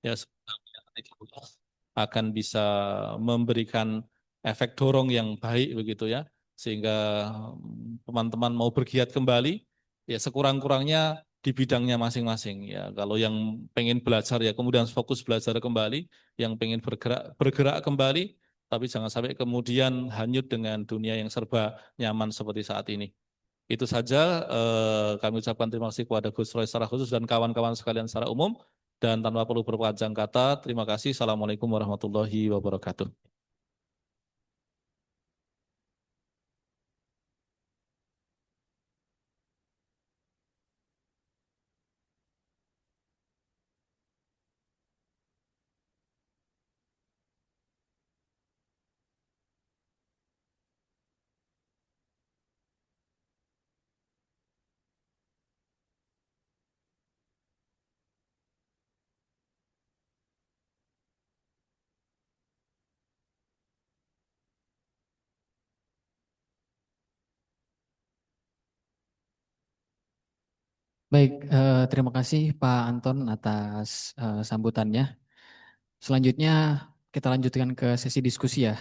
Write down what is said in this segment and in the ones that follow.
ya sebenarnya akan bisa memberikan efek dorong yang baik begitu ya, sehingga teman-teman mau bergiat kembali ya sekurang-kurangnya di bidangnya masing-masing ya. Kalau yang pengen belajar ya kemudian fokus belajar kembali, yang pengen bergerak bergerak kembali, tapi jangan sampai kemudian hanyut dengan dunia yang serba nyaman seperti saat ini. Itu saja, kami ucapkan terima kasih kepada Gus Roy secara khusus dan kawan-kawan sekalian secara umum. Dan tanpa perlu berpanjang kata, terima kasih. Assalamualaikum warahmatullahi wabarakatuh. Baik, terima kasih Pak Anton atas sambutannya. Selanjutnya kita lanjutkan ke sesi diskusi ya.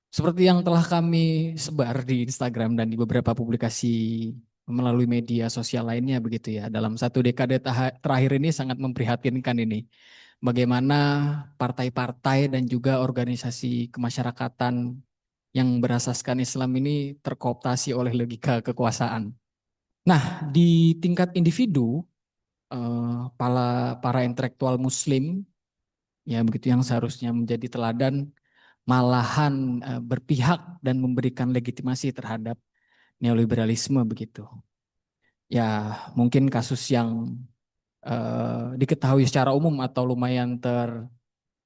Seperti yang telah kami sebar di Instagram dan di beberapa publikasi melalui media sosial lainnya begitu ya. Dalam satu dekade terakhir ini sangat memprihatinkan ini. Bagaimana partai-partai dan juga organisasi kemasyarakatan yang berasaskan Islam ini terkooptasi oleh logika kekuasaan. Nah, di tingkat individu, para intelektual Muslim ya begitu yang seharusnya menjadi teladan malahan berpihak dan memberikan legitimasi terhadap neoliberalisme begitu. Ya mungkin kasus yang diketahui secara umum atau lumayan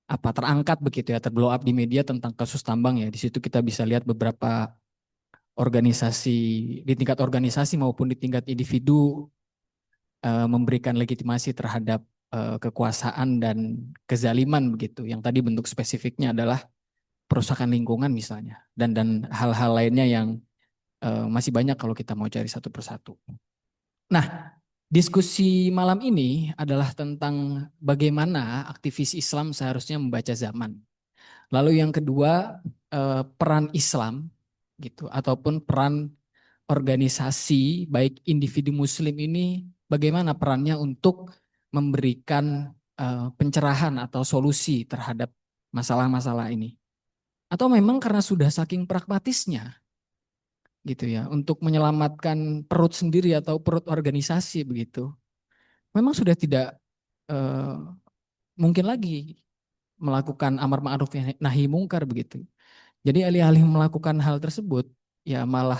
terangkat begitu ya, terblow up di media tentang kasus tambang ya. Di situ kita bisa lihat beberapa organisasi di tingkat organisasi maupun di tingkat individu memberikan legitimasi terhadap kekuasaan dan kezaliman begitu. Yang tadi bentuk spesifiknya adalah perusakan lingkungan misalnya dan hal-hal lainnya yang masih banyak kalau kita mau cari satu persatu. Nah, diskusi malam ini adalah tentang bagaimana aktivis Islam seharusnya membaca zaman. Lalu yang kedua, peran Islam gitu ataupun peran organisasi baik individu muslim ini bagaimana perannya untuk memberikan pencerahan atau solusi terhadap masalah-masalah ini. Atau memang karena sudah saking pragmatisnya gitu ya untuk menyelamatkan perut sendiri atau perut organisasi begitu. Memang sudah tidak eh, mungkin lagi melakukan amar ma'ruf nahi mungkar begitu. Jadi alih-alih melakukan hal tersebut ya malah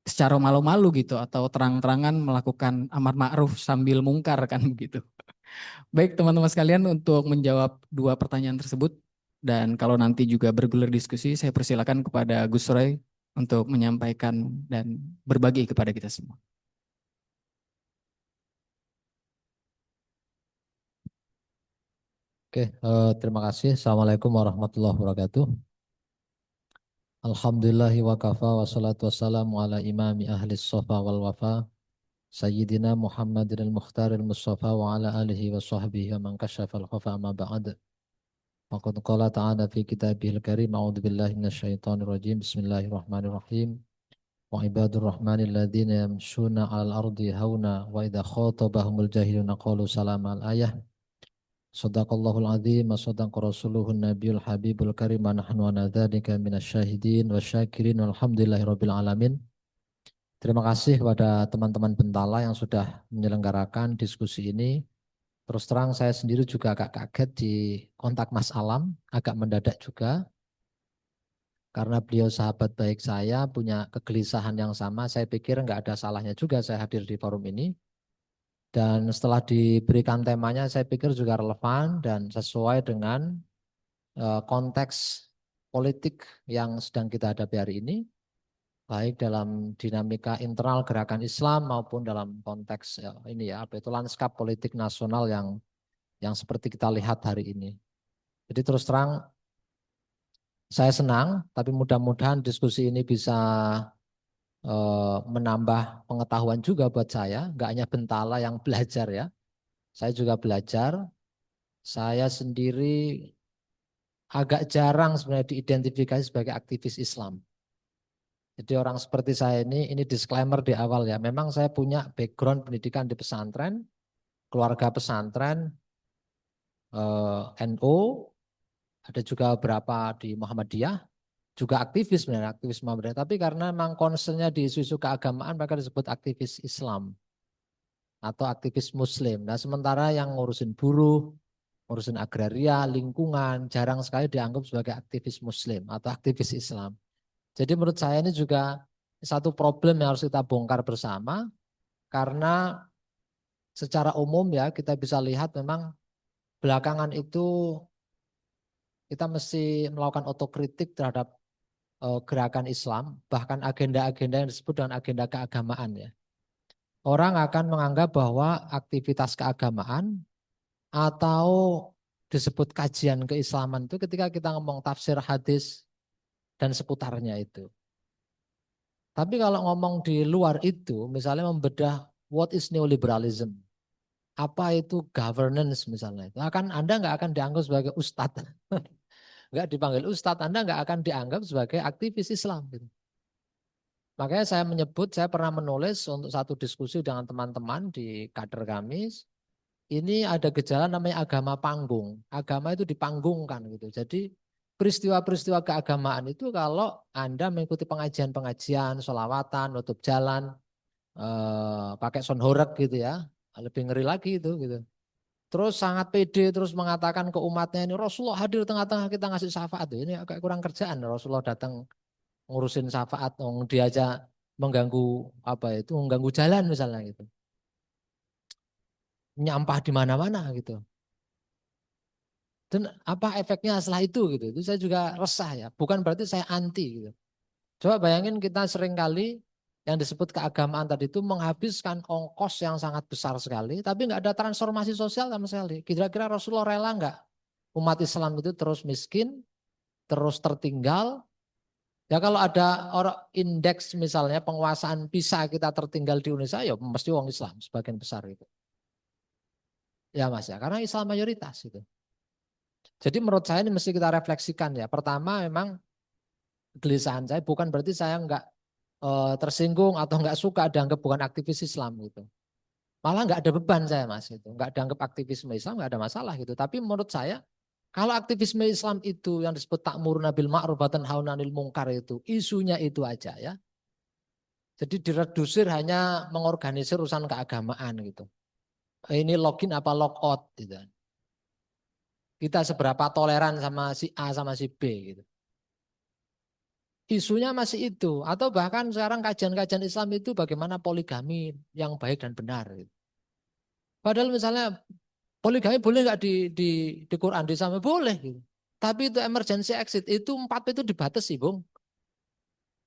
secara malu-malu gitu atau terang-terangan melakukan amar ma'ruf sambil mungkar kan begitu. Baik teman-teman sekalian untuk menjawab dua pertanyaan tersebut dan kalau nanti juga bergulir diskusi saya persilakan kepada Gus Roy untuk menyampaikan dan berbagi kepada kita semua. Oke, terima kasih. Assalamualaikum warahmatullahi wabarakatuh. Alhamdulillahi wa kafa wa salatu wassalamu ala imami ahli sofa wal wafa Sayyidina Muhammadin al-Mukhtar al-Mustafa wa ala alihi wa sahbihi wa man kashafa al-khafa amma ba'd. Faqad qala ta'ala fi kitabihil karim a'udzu billahi minasyaitonir rajim. Bismillahirrahmanirrahim. Wa ibadur rahmanil ladzina yamshuna 'alal ardi hauna wa idza khatabahumul jahiluna qalu salama al-ayah. Sadaqallahul azim wa sadaqa rasuluhun nabiyul habibul karim wa nahnu ala dzalika minasyahidin wa syakirin walhamdulillahi rabbil alamin. Terima kasih kepada teman-teman Bentala yang sudah menyelenggarakan diskusi ini. Terus terang saya sendiri juga agak kaget di kontak Mas Alam, agak mendadak juga. Karena beliau sahabat baik saya, punya kegelisahan yang sama. Saya pikir nggak ada salahnya juga saya hadir di forum ini. Dan setelah diberikan temanya, saya pikir juga relevan dan sesuai dengan konteks politik yang sedang kita hadapi hari ini, baik dalam dinamika internal gerakan Islam maupun dalam konteks ini ya, apa itu lanskap politik nasional yang seperti kita lihat hari ini. Jadi terus terang saya senang, tapi mudah-mudahan diskusi ini bisa menambah pengetahuan juga buat saya, nggak hanya Bentala yang belajar ya, saya juga belajar. Saya sendiri agak jarang sebenarnya diidentifikasi sebagai aktivis Islam. Jadi orang seperti saya ini disclaimer di awal ya. Memang saya punya background pendidikan di pesantren, keluarga pesantren, NU, ada juga beberapa di Muhammadiyah, juga aktivis sebenarnya, aktivis Muhammadiyah. Tapi karena memang concernnya di isu-isu keagamaan, maka disebut aktivis Islam atau aktivis Muslim. Nah sementara yang ngurusin buruh, ngurusin agraria, lingkungan, jarang sekali dianggap sebagai aktivis Muslim atau aktivis Islam. Jadi menurut saya ini juga satu problem yang harus kita bongkar bersama, karena secara umum ya kita bisa lihat memang belakangan itu kita mesti melakukan otokritik terhadap gerakan Islam, bahkan agenda-agenda yang disebut dengan agenda keagamaan ya. Orang akan menganggap bahwa aktivitas keagamaan atau disebut kajian keislaman itu ketika kita ngomong tafsir hadis dan seputarnya itu. Tapi kalau ngomong di luar itu, misalnya membedah what is neoliberalism, apa itu governance misalnya, itu Anda nggak akan dianggap sebagai ustadz, nggak dipanggil ustadz, Anda nggak akan dianggap sebagai aktivis Islam. Gitu. Makanya saya menyebut, saya pernah menulis untuk satu diskusi dengan teman-teman di kader kami, ini ada gejala namanya agama panggung. Agama itu dipanggungkan gitu. Jadi peristiwa-peristiwa keagamaan itu kalau Anda mengikuti pengajian-pengajian, sholawatan, nutup jalan, pakai sonhorek gitu ya, lebih ngeri lagi itu gitu. Terus sangat pede terus mengatakan ke umatnya ini Rasulullah hadir tengah-tengah kita ngasih syafaat. Ini agak kurang kerjaan Rasulullah datang ngurusin syafaat, dia aja mengganggu apa itu, mengganggu jalan misalnya gitu. Nyampah di mana-mana gitu. Dan apa efeknya setelah itu gitu. Itu saya juga resah ya. Bukan berarti saya anti gitu. Coba bayangin kita sering kali yang disebut keagamaan tadi itu menghabiskan ongkos yang sangat besar sekali, tapi nggak ada transformasi sosial sama sekali. Kira-kira Rasulullah rela nggak umat Islam itu terus miskin, terus tertinggal? Ya kalau ada orang indeks misalnya penguasaan PISA kita tertinggal di Indonesia, ya mesti orang Islam sebagian besar itu. Ya Mas ya, karena Islam mayoritas itu. Jadi menurut saya ini mesti kita refleksikan ya. Pertama memang kegelisahan saya bukan berarti saya nggak tersinggung atau nggak suka dianggap bukan aktivis Islam gitu. Malah nggak ada beban saya Mas itu, nggak dianggap aktivisme Islam nggak ada masalah gitu. Tapi menurut saya kalau aktivisme Islam itu yang disebut ta'muruna bil ma'ruf wa tanhauna 'anil munkar itu isunya itu aja ya. Jadi diredusir hanya mengorganisir urusan keagamaan gitu. Ini login apa logout gitu. Kita seberapa toleran sama si A sama si B gitu. Isunya masih itu atau bahkan sekarang kajian-kajian Islam itu bagaimana poligami yang baik dan benar gitu. Padahal misalnya poligami boleh nggak di Quran di sama boleh gitu. Tapi itu emergency exit itu 4 itu dibatasi, Bung.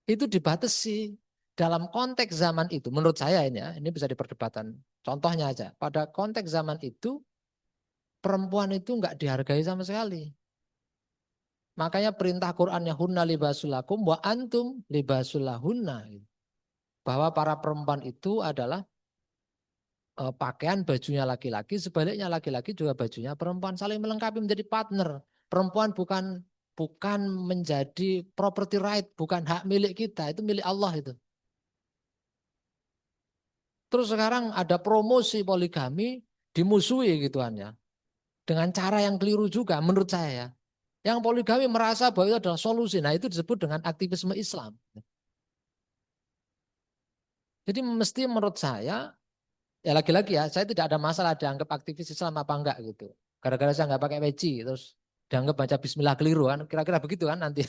Itu dibatasi dalam konteks zaman itu menurut saya ini ya, ini bisa diperdebatkan. Contohnya aja, pada konteks zaman itu perempuan itu nggak dihargai sama sekali. Makanya perintah Qur'annya hunna libasulakum wa antum libasulahunna. Bahwa para perempuan itu adalah pakaian bajunya laki-laki, sebaliknya laki-laki juga bajunya perempuan, saling melengkapi menjadi partner. Perempuan bukan menjadi property right, bukan hak milik kita, itu milik Allah itu. Terus sekarang ada promosi poligami dimusuhi gituan ya. Dengan cara yang keliru juga menurut saya ya. Yang poligami merasa bahwa itu adalah solusi. Nah itu disebut dengan aktivisme Islam. Jadi mesti menurut saya, ya lagi-lagi ya, saya tidak ada masalah dianggap aktivis Islam apa enggak gitu. Gara-gara saya nggak pakai peci, terus dianggap baca bismillah keliru kan, kira-kira begitu kan nanti.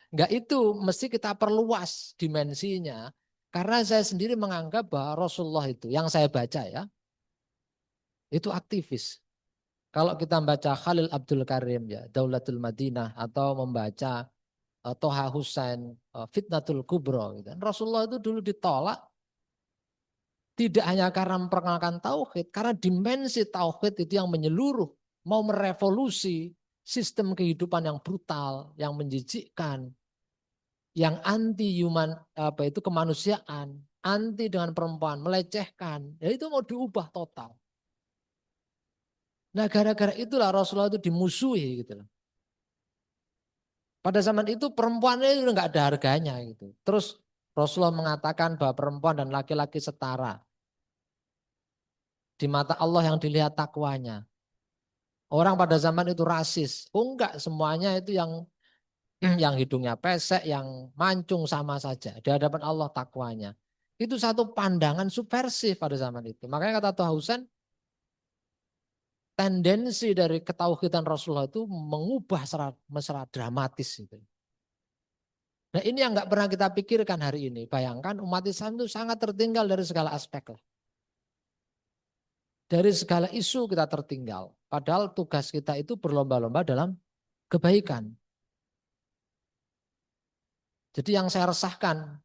Enggak itu, mesti kita perluas dimensinya. Karena saya sendiri menganggap bahwa Rasulullah itu, yang saya baca ya, itu aktivis. Kalau kita membaca Khalil Abdul Karim ya, Daulatul Madinah, atau membaca Toha Husain, Fitnatul Kubro. Gitu. Rasulullah itu dulu ditolak tidak hanya karena memperkenalkan tauhid, karena dimensi tauhid itu yang menyeluruh, mau merevolusi sistem kehidupan yang brutal, yang menjijikkan, yang anti human apa itu kemanusiaan, anti dengan perempuan, melecehkan. Ya itu mau diubah total. Nah gara-gara itulah Rasulullah itu dimusuhi gitu loh. Pada zaman itu perempuannya itu nggak ada harganya gitu. Terus Rasulullah mengatakan bahwa perempuan dan laki-laki setara. Di mata Allah yang dilihat takwanya. Orang pada zaman itu rasis. Oh enggak, semuanya itu yang hidungnya pesek, yang mancung sama saja. Di hadapan Allah takwanya. Itu satu pandangan subversif pada zaman itu. Makanya kata Toha Husain, tendensi dari ketauhidan Rasulullah itu mengubah secara dramatis. Gitu. Nah ini yang nggak pernah kita pikirkan hari ini. Bayangkan umat Islam itu sangat tertinggal dari segala aspek. Dari segala isu kita tertinggal. Padahal tugas kita itu berlomba-lomba dalam kebaikan. Jadi yang saya resahkan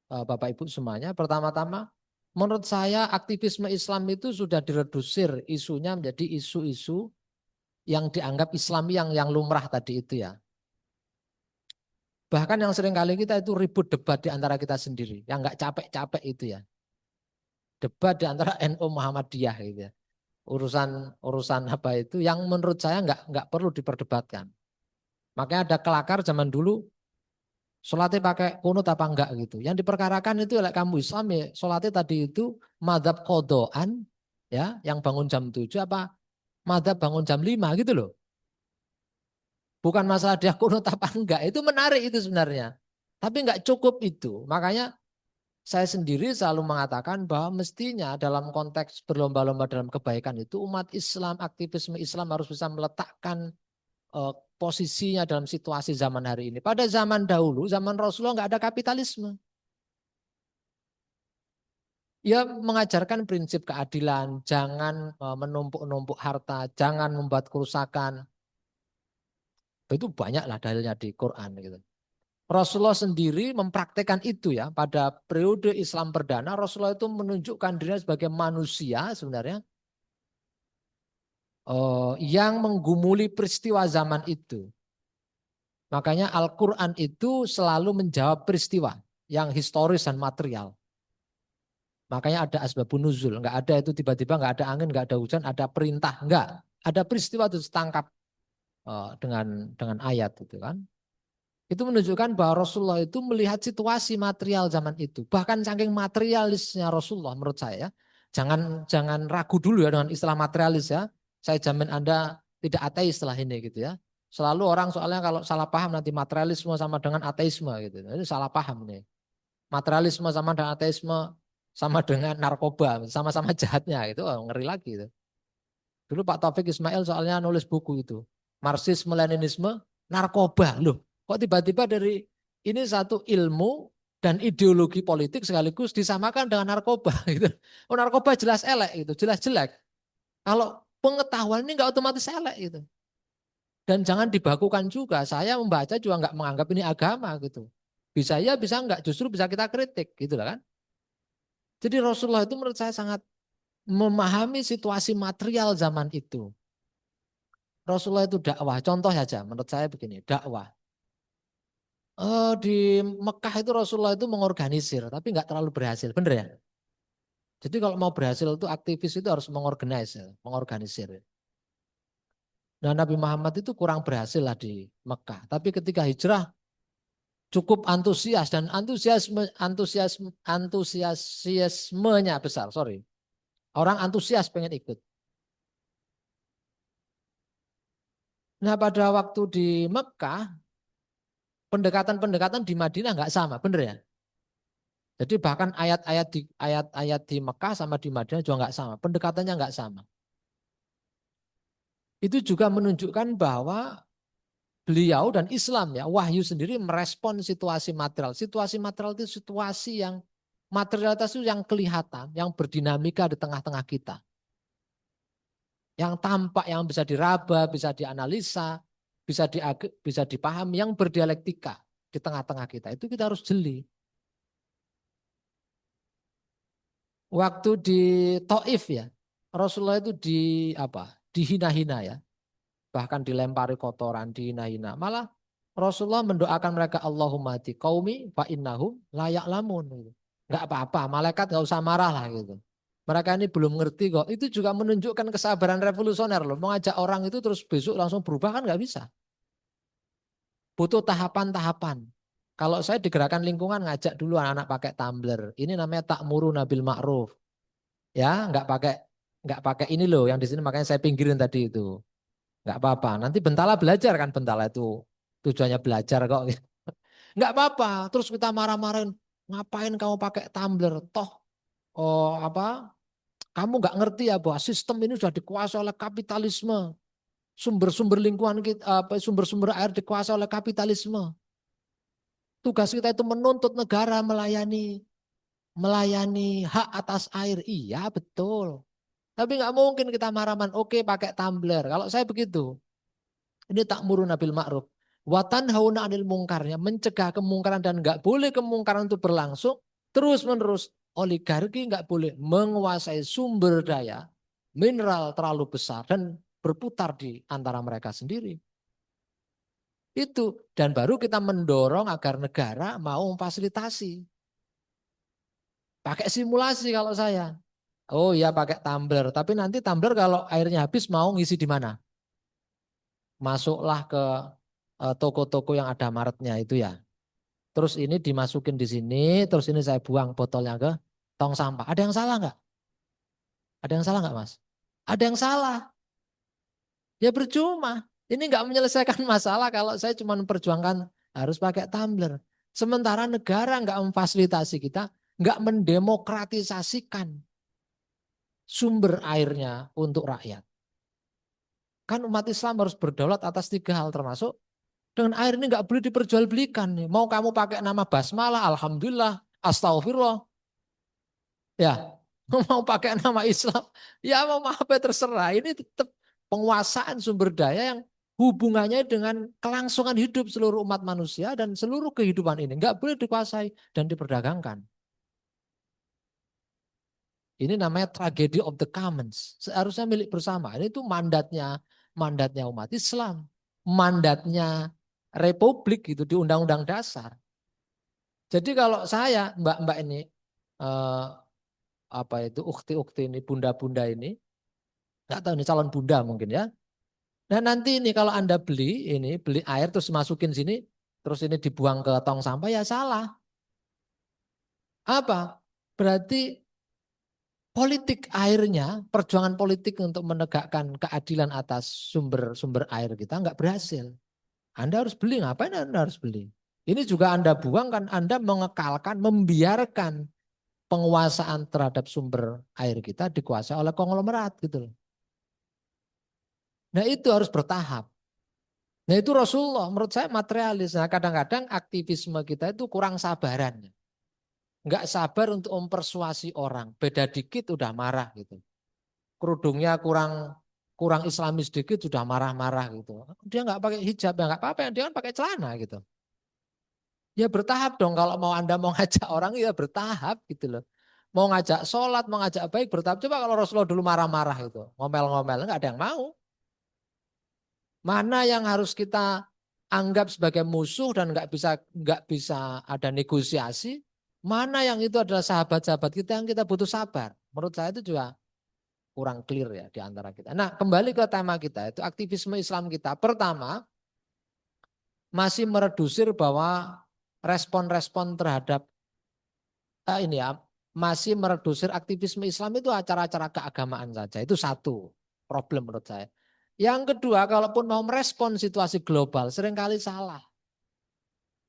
Bapak Ibu semuanya, pertama-tama menurut saya aktivisme Islam itu sudah diredusir isunya menjadi isu-isu yang dianggap Islami yang lumrah tadi itu ya. Bahkan yang sering kali kita itu ribut debat di antara kita sendiri, yang nggak capek-capek itu ya. Debat di antara NU Muhammadiyah gitu ya. Urusan apa itu yang menurut saya nggak perlu diperdebatkan. Makanya ada kelakar zaman dulu sholatnya pakai kunut apa enggak gitu. Yang diperkarakan itu oleh kamu Islam ya, sholatnya tadi itu madhab kodoan ya, yang bangun jam 7 apa madhab bangun jam 5 gitu loh. Bukan masalah dia kunut apa enggak, itu menarik itu sebenarnya. Tapi enggak cukup itu. Makanya saya sendiri selalu mengatakan bahwa mestinya dalam konteks berlomba-lomba dalam kebaikan itu umat Islam, aktivisme Islam harus bisa meletakkan posisinya dalam situasi zaman hari ini. Pada zaman dahulu, zaman Rasulullah enggak ada kapitalisme. Ya mengajarkan prinsip keadilan, jangan menumpuk-numpuk harta, jangan membuat kerusakan. Itu banyaklah dalilnya di Quran gitu. Rasulullah sendiri mempraktekkan itu ya. Pada periode Islam perdana Rasulullah itu menunjukkan dirinya sebagai manusia sebenarnya yang menggumuli peristiwa zaman itu. Makanya Al-Quran itu selalu menjawab peristiwa yang historis dan material. Makanya ada asbabun nuzul. Enggak ada itu tiba-tiba enggak ada angin, enggak ada hujan, ada perintah. Enggak. Ada peristiwa itu ditangkap dengan ayat itu kan. Itu menunjukkan bahwa Rasulullah itu melihat situasi material zaman itu. Bahkan saking materialisnya Rasulullah menurut saya. Jangan ragu dulu ya dengan istilah materialis ya. Saya jamin Anda tidak ateis setelah ini gitu ya. Selalu orang soalnya kalau salah paham nanti materialisme sama dengan ateisme gitu. Itu salah paham nih. Materialisme sama dengan ateisme sama dengan narkoba, sama-sama jahatnya itu ngeri lagi itu. Dulu Pak Taufik Ismail soalnya nulis buku itu. Marxisme Leninisme, narkoba. Loh, kok tiba-tiba dari ini satu ilmu dan ideologi politik sekaligus disamakan dengan narkoba gitu. Oh, narkoba jelas elek gitu, jelas jelek. Kalau pengetahuan ini enggak otomatis elek gitu. Dan jangan dibakukan juga. Saya membaca juga enggak menganggap ini agama gitu. Bisa ya, bisa enggak, justru bisa kita kritik gitu lah kan. Jadi Rasulullah itu menurut saya sangat memahami situasi material zaman itu. Rasulullah itu dakwah, contoh saja menurut saya begini, dakwah. Di Mekah itu Rasulullah itu mengorganisir, tapi nggak terlalu berhasil, bener ya? Jadi kalau mau berhasil itu aktivis itu harus mengorganisir. Nah Nabi Muhammad itu kurang berhasil lah di Mekah, tapi ketika hijrah cukup antusias dan antusiasmenya besar, sorry. Orang antusias pengen ikut. Nah pada waktu di Mekah, pendekatan-pendekatan di Madinah nggak sama, bener ya? Jadi bahkan ayat-ayat di Mekah sama di Madinah juga nggak sama, pendekatannya nggak sama. Itu juga menunjukkan bahwa beliau dan Islam ya, wahyu sendiri merespon situasi material. Situasi material itu situasi yang materialitas itu yang kelihatan, yang berdinamika di tengah-tengah kita. Yang tampak, yang bisa diraba, bisa dianalisa, bisa dipahami, yang berdialektika di tengah-tengah kita. Itu kita harus jeli. Waktu di Taif ya, Rasulullah itu dihina-hina ya. Bahkan dilempari kotoran, dihina-hina. Malah Rasulullah mendoakan mereka Allahumma hadi qaumi fa innahum la ya'lamun. Enggak apa-apa, malaikat enggak usah marah lah gitu. Mereka ini belum ngerti kok. Itu juga menunjukkan kesabaran revolusioner loh. Mengajak orang itu terus besok langsung berubah kan nggak bisa. Butuh tahapan-tahapan. Kalau saya di gerakan lingkungan ngajak dulu anak-anak pakai tumbler. Ini namanya ta'muruna bil ma'ruf. Ya, nggak pakai ini loh yang di sini, makanya saya pinggirin tadi itu. Nggak apa-apa. Nanti Bentala belajar kan, Bentala itu tujuannya belajar kok. Nggak apa-apa. Terus kita marah-marahin, ngapain kamu pakai tumbler? Toh, oh apa? Kamu nggak ngerti ya bahwa sistem ini sudah dikuasai oleh kapitalisme. Sumber-sumber lingkungan kita, sumber-sumber air dikuasai oleh kapitalisme. Tugas kita itu menuntut negara melayani hak atas air. Iya betul. Tapi nggak mungkin kita marah-marah. Oke pakai tumbler. Kalau saya begitu, ini ta'muruna bil ma'ruf. Watan hauna anil mungkarnya, mencegah kemungkaran dan nggak boleh kemungkaran itu berlangsung terus menerus. Oligarki nggak boleh menguasai sumber daya mineral terlalu besar dan berputar di antara mereka sendiri. Itu, dan baru kita mendorong agar negara mau memfasilitasi. Pakai simulasi kalau saya. Oh iya pakai tumbler, tapi nanti tumbler kalau airnya habis mau ngisi di mana? Masuklah ke toko-toko yang ada Maretnya itu ya. Terus ini dimasukin di sini, terus ini saya buang botolnya ke tong sampah. Ada yang salah nggak? Ada yang salah nggak Mas? Ada yang salah. Ya percuma. Ini nggak menyelesaikan masalah kalau saya cuma memperjuangkan harus pakai tumbler. Sementara negara nggak memfasilitasi kita, nggak mendemokratisasikan sumber airnya untuk rakyat. Kan umat Islam harus berdaulat atas 3 hal termasuk dengan air ini nggak boleh diperjualbelikan. Mau kamu pakai nama basmalah, alhamdulillah, astagfirullah. Ya, mau pakai nama Islam, ya mau apa terserah. Ini tetap penguasaan sumber daya yang hubungannya dengan kelangsungan hidup seluruh umat manusia dan seluruh kehidupan ini. Nggak boleh dikuasai dan diperdagangkan. Ini namanya tragedy of the commons. Seharusnya milik bersama. Ini tuh mandatnya umat Islam. Mandatnya republik gitu di Undang-Undang Dasar. Jadi kalau saya, mbak-mbak ini, apa itu ukti-ukti ini, bunda-bunda ini, nggak tahu ini calon bunda mungkin ya. Nah nanti ini kalau Anda beli air terus masukin sini, terus ini dibuang ke tong sampah ya salah. Apa? Berarti politik airnya, perjuangan politik untuk menegakkan keadilan atas sumber-sumber air kita nggak berhasil. Anda harus beli, ngapain Anda harus beli? Ini juga Anda buang kan, Anda mengekalkan, membiarkan penguasaan terhadap sumber air kita dikuasai oleh konglomerat gitu loh. Nah itu harus bertahap. Nah itu Rasulullah menurut saya materialis. Nah kadang-kadang aktivisme kita itu kurang sabaran. Nggak sabar untuk mempersuasi orang. Beda dikit udah marah gitu. Kerudungnya kurang islamis dikit sudah marah-marah gitu. Dia nggak pakai hijab ya nggak apa-apa, dia kan pakai celana gitu. Ya bertahap dong kalau Anda mau ngajak orang ya bertahap gitu loh. Mau ngajak sholat, mau ngajak baik bertahap. Coba kalau Rasulullah dulu marah-marah gitu, ngomel-ngomel, nggak ada yang mau. Mana yang harus kita anggap sebagai musuh dan nggak bisa ada negosiasi, mana yang itu adalah sahabat-sahabat kita yang kita butuh sabar. Menurut saya itu juga kurang clear ya di antara kita. Nah kembali ke tema kita itu aktivisme Islam kita. Pertama masih meredusir bahwa respon-respon terhadap ini ya masih meredusir aktivisme Islam itu acara-acara keagamaan saja. Itu satu problem menurut saya. Yang kedua, kalaupun mau merespon situasi global, seringkali salah.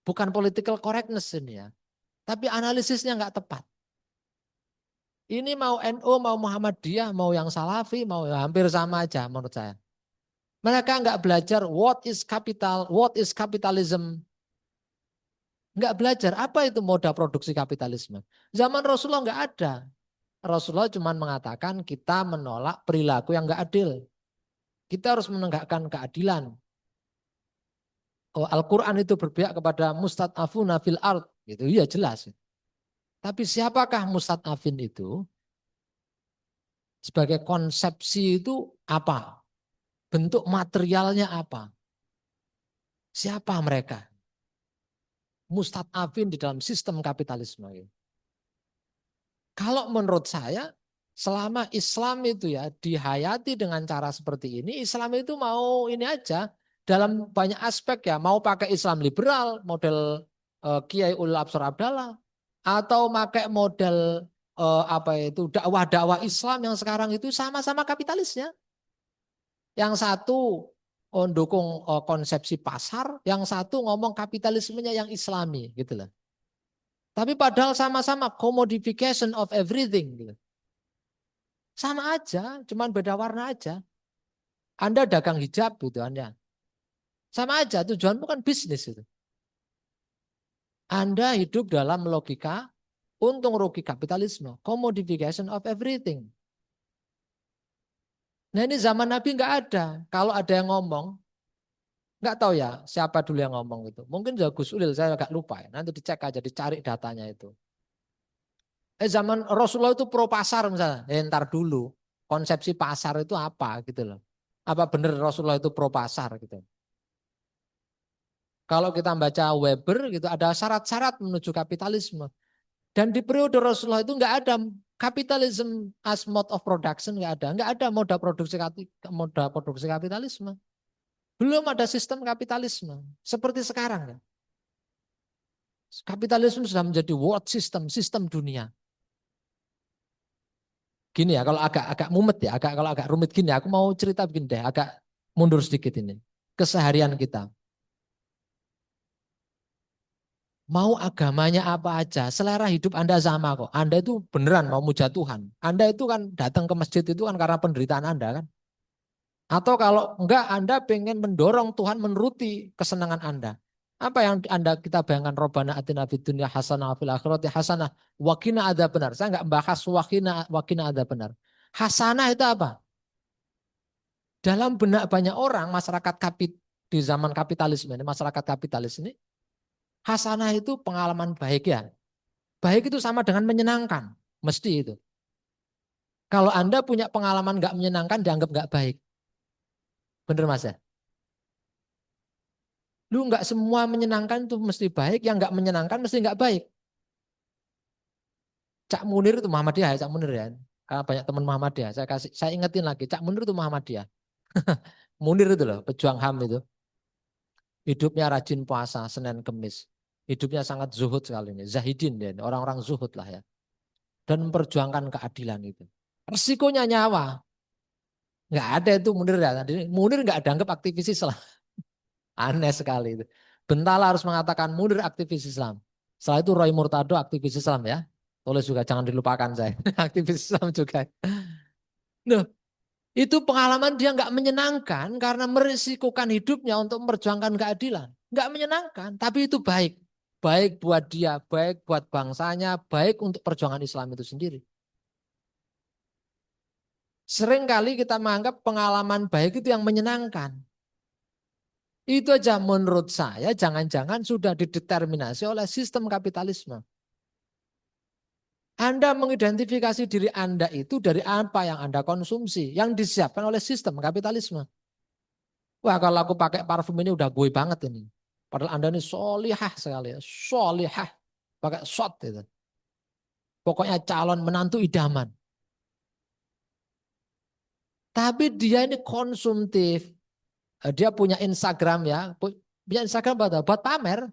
Bukan political correctness ini ya. Tapi analisisnya nggak tepat. Ini mau NU, mau Muhammadiyah, mau yang Salafi, mau hampir sama aja menurut saya. Mereka nggak belajar what is capital, what is capitalism. Nggak belajar apa itu moda produksi kapitalisme. Zaman Rasulullah nggak ada. Rasulullah cuma mengatakan kita menolak perilaku yang nggak adil. Kita harus menegakkan keadilan. Oh, Al-Quran itu berpihak kepada mustad'afuna fil ard. Gitu, ya jelas. Tapi siapakah mustad'afin itu? Sebagai konsepsi itu apa? Bentuk materialnya apa? Siapa mereka? Mustad'afin di dalam sistem kapitalisme. Kalau menurut saya, Selama Islam itu ya dihayati dengan cara seperti ini, Islam itu mau ini aja dalam banyak aspek ya, mau pakai Islam liberal, model Kiai Ulil Absar Abdallah, atau pakai model apa itu dakwah-dakwah Islam yang sekarang itu sama-sama kapitalisnya. Yang satu mendukung konsepsi pasar, yang satu ngomong kapitalismenya yang Islami gitu loh. Tapi padahal sama-sama commodification of everything gitu. Sama aja, cuman beda warna aja. Anda dagang hijab gitu Anda. Sama aja, tujuan bukan bisnis itu. Anda hidup dalam logika untung rugi kapitalisme, commodification of everything. Nah ini zaman Nabi nggak ada. Kalau ada yang ngomong, nggak tahu ya siapa dulu yang ngomong itu. Mungkin juga Gus Ulil, saya agak lupa ya. Nanti dicek aja, dicari datanya itu. Zaman Rasulullah itu pro pasar misalnya. Ntar dulu, konsepsi pasar itu apa gitu loh. Apa benar Rasulullah itu pro pasar gitu. Kalau kita baca Weber gitu ada syarat-syarat menuju kapitalisme. Dan di periode Rasulullah itu nggak ada kapitalisme as mode of production, nggak ada moda produksi kapitalisme. Belum ada sistem kapitalisme seperti sekarang ya. Kapitalisme sudah menjadi world system, sistem dunia. Gini ya, kalau agak mumet ya, kalau agak rumit gini, aku mau cerita begini deh, agak mundur sedikit ini. Keseharian kita. Mau agamanya apa aja, selera hidup Anda sama kok. Anda itu beneran mau muja Tuhan. Anda itu kan datang ke masjid itu kan karena penderitaan Anda kan. Atau kalau enggak Anda pengen mendorong Tuhan menuruti kesenangan Anda. Apa yang kita bayangkan Robbana atina fid dunya hasanah fil akhirati hasanah wa qina adzabannar. Saya enggak bahas wa qina adzabannar. Hasanah itu apa? Dalam benak banyak orang di zaman kapitalisme ini, masyarakat kapitalis ini, hasanah itu pengalaman baik ya. Baik itu sama dengan menyenangkan. Mesti itu. Kalau Anda punya pengalaman nggak menyenangkan, dianggap nggak baik. Bener Mas ya? Lu nggak semua menyenangkan itu mesti baik, yang nggak menyenangkan mesti nggak baik. Cak Munir itu Muhammadiyah ya, Cak Munir ya. Karena banyak teman Muhammadiyah. Saya ingetin lagi, Cak Munir itu Muhammadiyah. Munir itu loh, pejuang HAM itu. Hidupnya rajin puasa, Senin Kemis. Hidupnya sangat zuhud sekali ini. Zahidin dia, orang-orang zuhud lah ya. Dan memperjuangkan keadilan itu. Resikonya nyawa. Nggak ada itu Munir ya. Munir nggak dianggap aktivis Islam. Aneh sekali itu. Bentala harus mengatakan Munir aktivis Islam. Setelah itu Roy Murtado aktivis Islam ya. Tulis juga jangan dilupakan saya. Aktivis Islam juga. Nah, itu pengalaman dia nggak menyenangkan karena merisikokan hidupnya untuk memperjuangkan keadilan. Nggak menyenangkan, tapi itu baik. Baik buat dia, baik buat bangsanya, baik untuk perjuangan Islam itu sendiri. Seringkali kita menganggap pengalaman baik itu yang menyenangkan. Itu aja menurut saya jangan-jangan sudah dideterminasi oleh sistem kapitalisme. Anda mengidentifikasi diri Anda itu dari apa yang Anda konsumsi, yang disiapkan oleh sistem kapitalisme. Wah kalau aku pakai parfum ini udah gue banget ini. Padahal Anda ini solihah sekali ya, solihah. Pakai shot itu. Pokoknya calon menantu idaman. Tapi dia ini konsumtif. Dia punya Instagram ya. Punya Instagram buat pamer.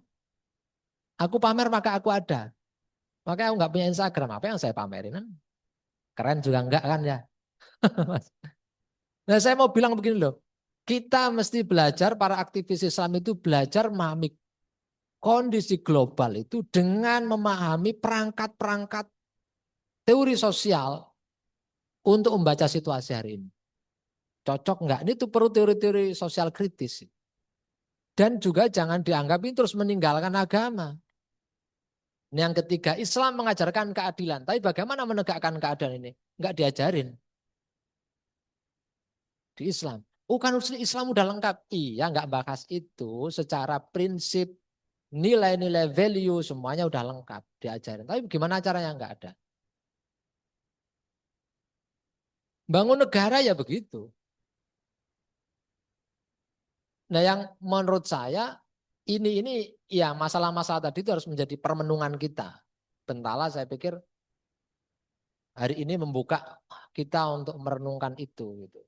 Aku pamer maka aku ada. Makanya aku nggak punya Instagram. Apa yang saya pamerin? Keren juga enggak kan ya. Nah saya mau bilang begini loh. Kita mesti belajar, para aktivis Islam itu belajar memahami kondisi global itu dengan memahami perangkat-perangkat teori sosial untuk membaca situasi hari ini. Cocok enggak? Ini tuh perlu teori-teori sosial kritis. Dan juga jangan dianggap ini terus meninggalkan agama. Yang ketiga, Islam mengajarkan keadilan. Tapi bagaimana menegakkan keadilan ini? Enggak diajarin. Di Islam. Bukan Islam udah lengkap. Iya, enggak bahas itu secara prinsip, nilai-nilai value semuanya udah lengkap diajarin. Tapi gimana caranya enggak ada. Bangun negara ya begitu. Nah yang menurut saya ini ya masalah-masalah tadi itu harus menjadi permenungan kita. Bentala saya pikir hari ini membuka kita untuk merenungkan itu gitu.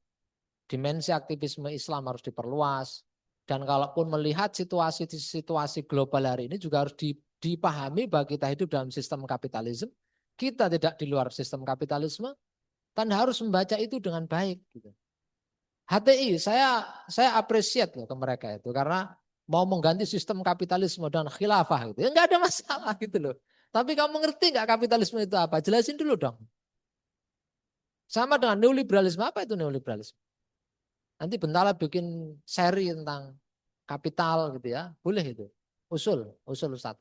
Dimensi aktivisme Islam harus diperluas, dan kalaupun melihat situasi global hari ini juga harus dipahami bahwa kita hidup dalam sistem kapitalisme, kita tidak di luar sistem kapitalisme, dan harus membaca itu dengan baik gitu. HTI saya appreciate loh ke mereka itu karena mau mengganti sistem kapitalisme dan khilafah gitu. Ya enggak ada masalah gitu loh. Tapi kamu ngerti enggak kapitalisme itu apa? Jelasin dulu dong. Sama dengan neoliberalisme, apa itu neoliberalisme? Nanti bentar bikin seri tentang kapital gitu ya. Boleh itu. Usul Ustaz.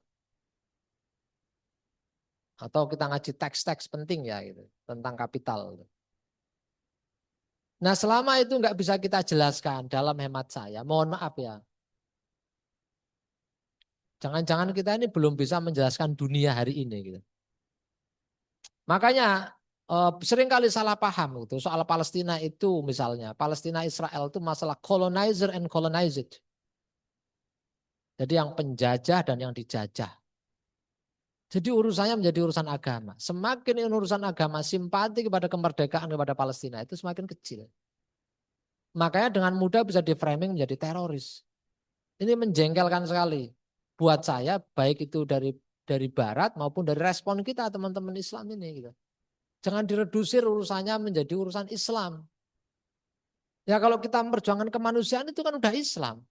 Atau kita ngaji teks-teks penting ya gitu tentang kapital. Nah, selama itu nggak bisa kita jelaskan dalam hemat saya, mohon maaf ya. Jangan-jangan kita ini belum bisa menjelaskan dunia hari ini gitu. Makanya seringkali salah paham gitu soal Palestina itu, misalnya Palestina Israel itu masalah colonizer and colonized. Jadi yang penjajah dan yang dijajah. Jadi urusannya menjadi urusan agama. Semakin urusan agama, simpati kepada kemerdekaan kepada Palestina itu semakin kecil. Makanya dengan mudah bisa di-framing menjadi teroris. Ini menjengkelkan sekali. Buat saya, baik itu dari barat maupun dari respon kita teman-teman Islam ini gitu. Jangan diredusir urusannya menjadi urusan Islam. Ya kalau kita memperjuangkan kemanusiaan itu kan udah Islam.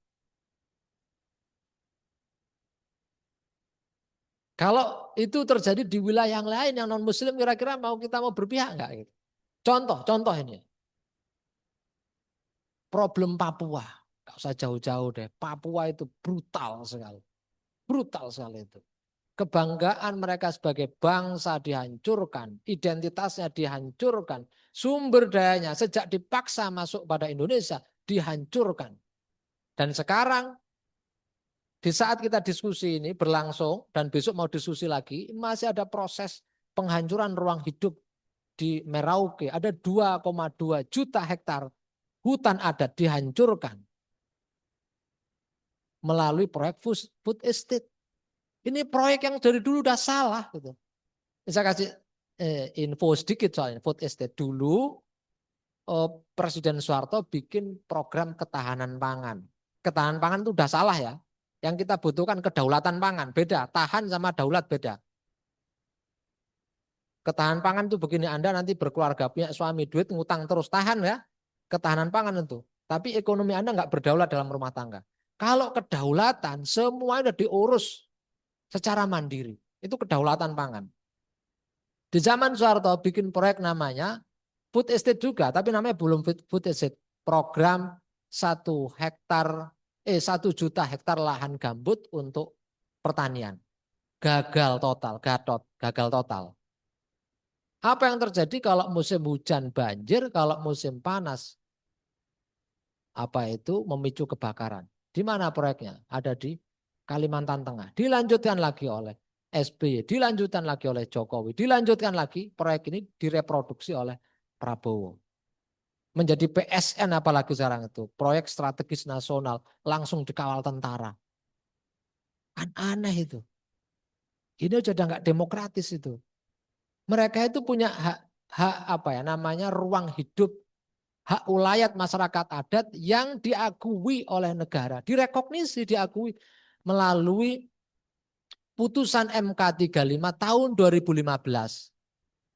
Kalau itu terjadi di wilayah yang lain yang non muslim, kira-kira kita mau berpihak enggak gitu. Contoh ini. Problem Papua. Enggak usah jauh-jauh deh. Papua itu brutal sekali. Brutal sekali itu. Kebanggaan mereka sebagai bangsa dihancurkan, identitasnya dihancurkan, sumber dayanya sejak dipaksa masuk pada Indonesia dihancurkan. Dan sekarang di saat kita diskusi ini berlangsung dan besok mau diskusi lagi, masih ada proses penghancuran ruang hidup di Merauke. Ada 2,2 juta hektar hutan adat dihancurkan melalui proyek food estate. Ini proyek yang dari dulu udah salah gitu. Saya kasih info sedikit soalnya food estate dulu Presiden Soeharto bikin program ketahanan pangan. Ketahanan pangan itu udah salah ya. Yang kita butuhkan kedaulatan pangan, beda. Tahan sama daulat beda. Ketahanan pangan itu begini, Anda nanti berkeluarga, punya suami, duit, ngutang terus, tahan ya. Ketahanan pangan itu. Tapi ekonomi Anda nggak berdaulat dalam rumah tangga. Kalau kedaulatan, semuanya udah diurus secara mandiri. Itu kedaulatan pangan. Di zaman Soeharto bikin proyek namanya food estate juga, tapi namanya belum food estate. Program 1 juta hektar lahan gambut untuk pertanian. Gagal total. Apa yang terjadi kalau musim hujan banjir, kalau musim panas memicu kebakaran. Di mana proyeknya? Ada di Kalimantan Tengah. Dilanjutkan lagi oleh SBY, dilanjutkan lagi oleh Jokowi, dilanjutkan lagi, proyek ini direproduksi oleh Prabowo. Menjadi PSN apalagi sekarang itu, proyek strategis nasional, langsung dikawal tentara. Kan aneh itu. Ini sudah nggak demokratis itu. Mereka itu punya hak ruang hidup, hak ulayat masyarakat adat yang diakui oleh negara, direkognisi, diakui melalui putusan MK 35 tahun 2015.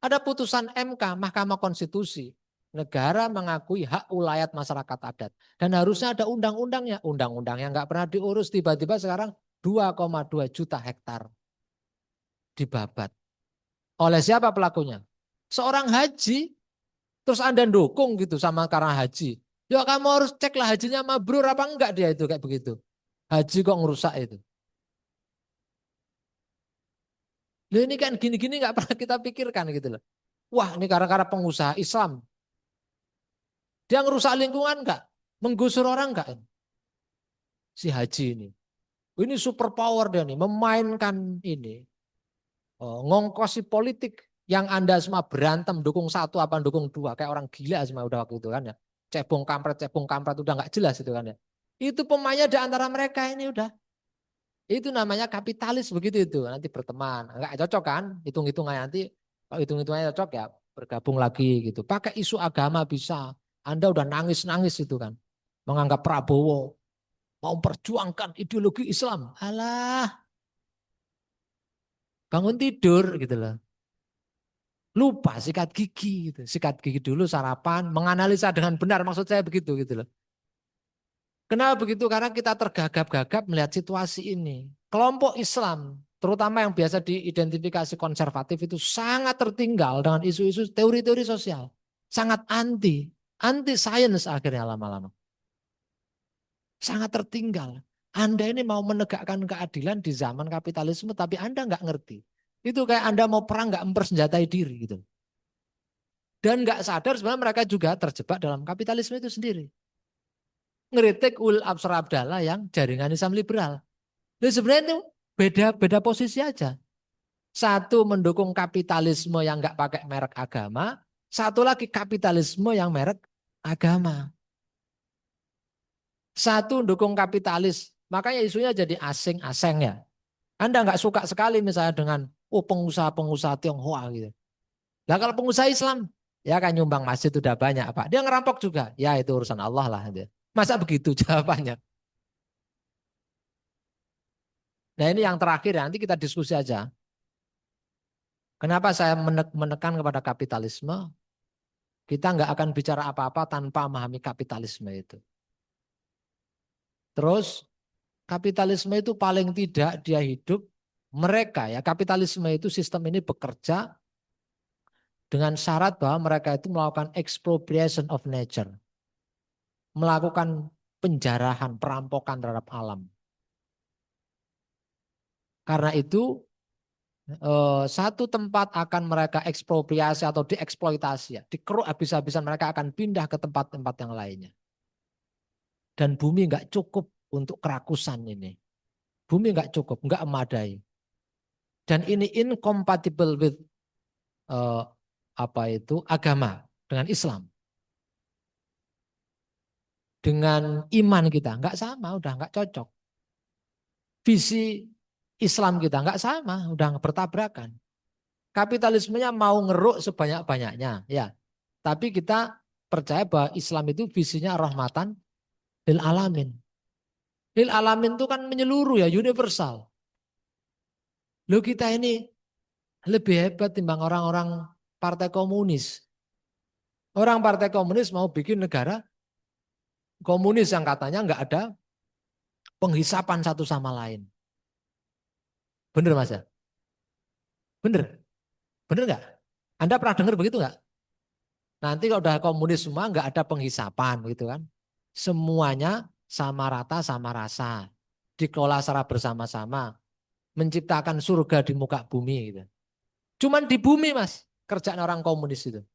Ada putusan MK, Mahkamah Konstitusi. Negara mengakui hak ulayat masyarakat adat. Dan harusnya ada undang-undangnya. Undang-undang yang nggak pernah diurus, tiba-tiba sekarang 2,2 juta hektar dibabat. Oleh siapa pelakunya? Seorang haji. Terus Anda dukung gitu sama karena haji. Ya kamu harus ceklah hajinya mabrur apa enggak dia itu kayak begitu. Haji kok ngerusak itu. Loh ini kan gini-gini nggak pernah kita pikirkan gitu loh. Wah ini gara-gara pengusaha Islam. Dia ngerusak lingkungan enggak? Menggusur orang enggak? Si haji ini. Ini super power dia nih, memainkan ini. Ngongkosi politik yang Anda semua berantem dukung 1 apa dukung 2. Kayak orang gila semua udah waktu itu kan ya. Cebong kampret udah enggak jelas itu kan ya. Itu pemainnya di antara mereka ini udah. Itu namanya kapitalis begitu itu. Nanti berteman. Enggak cocok kan? Hitung-hitungannya nanti. Kalau hitung-hitungannya cocok ya bergabung lagi gitu. Pakai isu agama bisa. Anda udah nangis-nangis itu kan. Menganggap Prabowo mau perjuangkan ideologi Islam. Alah, bangun tidur gitu loh. Lupa sikat gigi gitu. Sikat gigi dulu sarapan, menganalisa dengan benar, maksud saya begitu gitu loh. Kenapa begitu? Karena kita tergagap-gagap melihat situasi ini. Kelompok Islam, terutama yang biasa diidentifikasi konservatif itu sangat tertinggal dengan isu-isu teori-teori sosial. Sangat anti sains akhirnya lama-lama. Sangat tertinggal. Anda ini mau menegakkan keadilan di zaman kapitalisme tapi Anda nggak ngerti. Itu kayak Anda mau perang nggak mempersenjatai diri gitu. Dan nggak sadar sebenarnya mereka juga terjebak dalam kapitalisme itu sendiri. Ngeritik Ul Absar Abdallah yang jaringan Islam liberal. Nah, sebenarnya itu beda posisi aja. Satu mendukung kapitalisme yang nggak pakai merek agama, satu lagi kapitalisme yang merek agama. Satu dukung kapitalis, makanya isunya jadi asing-asing ya. Anda nggak suka sekali misalnya dengan pengusaha-pengusaha Tionghoa gitu. Nah kalau pengusaha Islam, ya kan nyumbang masjid udah banyak Pak. Dia ngerampok juga, ya itu urusan Allah lah. Masa begitu jawabannya? Nah ini yang terakhir nanti kita diskusi aja. Kenapa saya menekan kepada kapitalisme? Kita nggak akan bicara apa-apa tanpa memahami kapitalisme itu. Terus kapitalisme itu paling tidak dia hidup, mereka ya kapitalisme itu sistem ini bekerja dengan syarat bahwa mereka itu melakukan expropriation of nature. Melakukan penjarahan, perampokan terhadap alam. Karena itu satu tempat akan mereka ekspropriasi atau dieksploitasi. Ya. Dikeruk habis-habisan mereka akan pindah ke tempat-tempat yang lainnya. Dan bumi nggak cukup untuk kerakusan ini. Bumi nggak cukup, nggak memadai. Dan ini incompatible with agama dengan Islam. Dengan iman kita nggak sama, udah nggak cocok. Visi Islam kita nggak sama, udah bertabrakan. Kapitalismenya mau ngeruk sebanyak-banyaknya, ya. Tapi kita percaya bahwa Islam itu visinya rahmatan lil alamin. Lil alamin itu kan menyeluruh ya, universal. Loh kita ini lebih hebat timbang orang-orang partai komunis. Orang partai komunis mau bikin negara komunis yang katanya nggak ada penghisapan satu sama lain. Bener Mas ya? Bener? Bener nggak? Anda pernah dengar begitu nggak? Nanti kalau udah komunis semua nggak ada penghisapan gitu kan. Semuanya sama rata sama rasa. Dikelola secara bersama-sama. Menciptakan surga di muka bumi gitu. Cuman di bumi Mas kerjaan orang komunis itu.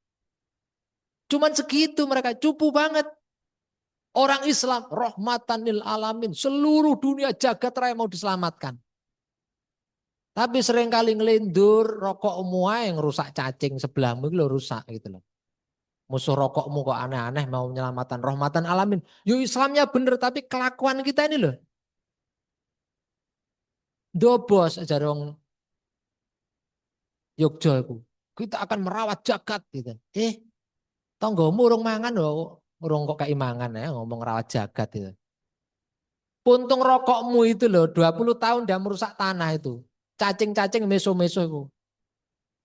Cuman segitu mereka cupu banget. Orang Islam rahmatan lil alamin. Seluruh dunia jagat raya mau diselamatkan. Tapi seringkali ngelindur rokok muai yang rusak cacing sebelahmu itu rusak gitu loh. Musuh rokokmu kok aneh-aneh mau menyelamatkan rahmatan alamin. Yo Islamnya bener tapi kelakuan kita ini loh. Dobos aja dong Yogyo itu. Kita akan merawat jagat gitu. Tonggomu urung mangan loh. Urung kok kayak mangan ya ngomong rawat jagat itu. Puntung rokokmu itu loh 20 tahun dia merusak tanah itu. Cacing-cacing meso-meso itu.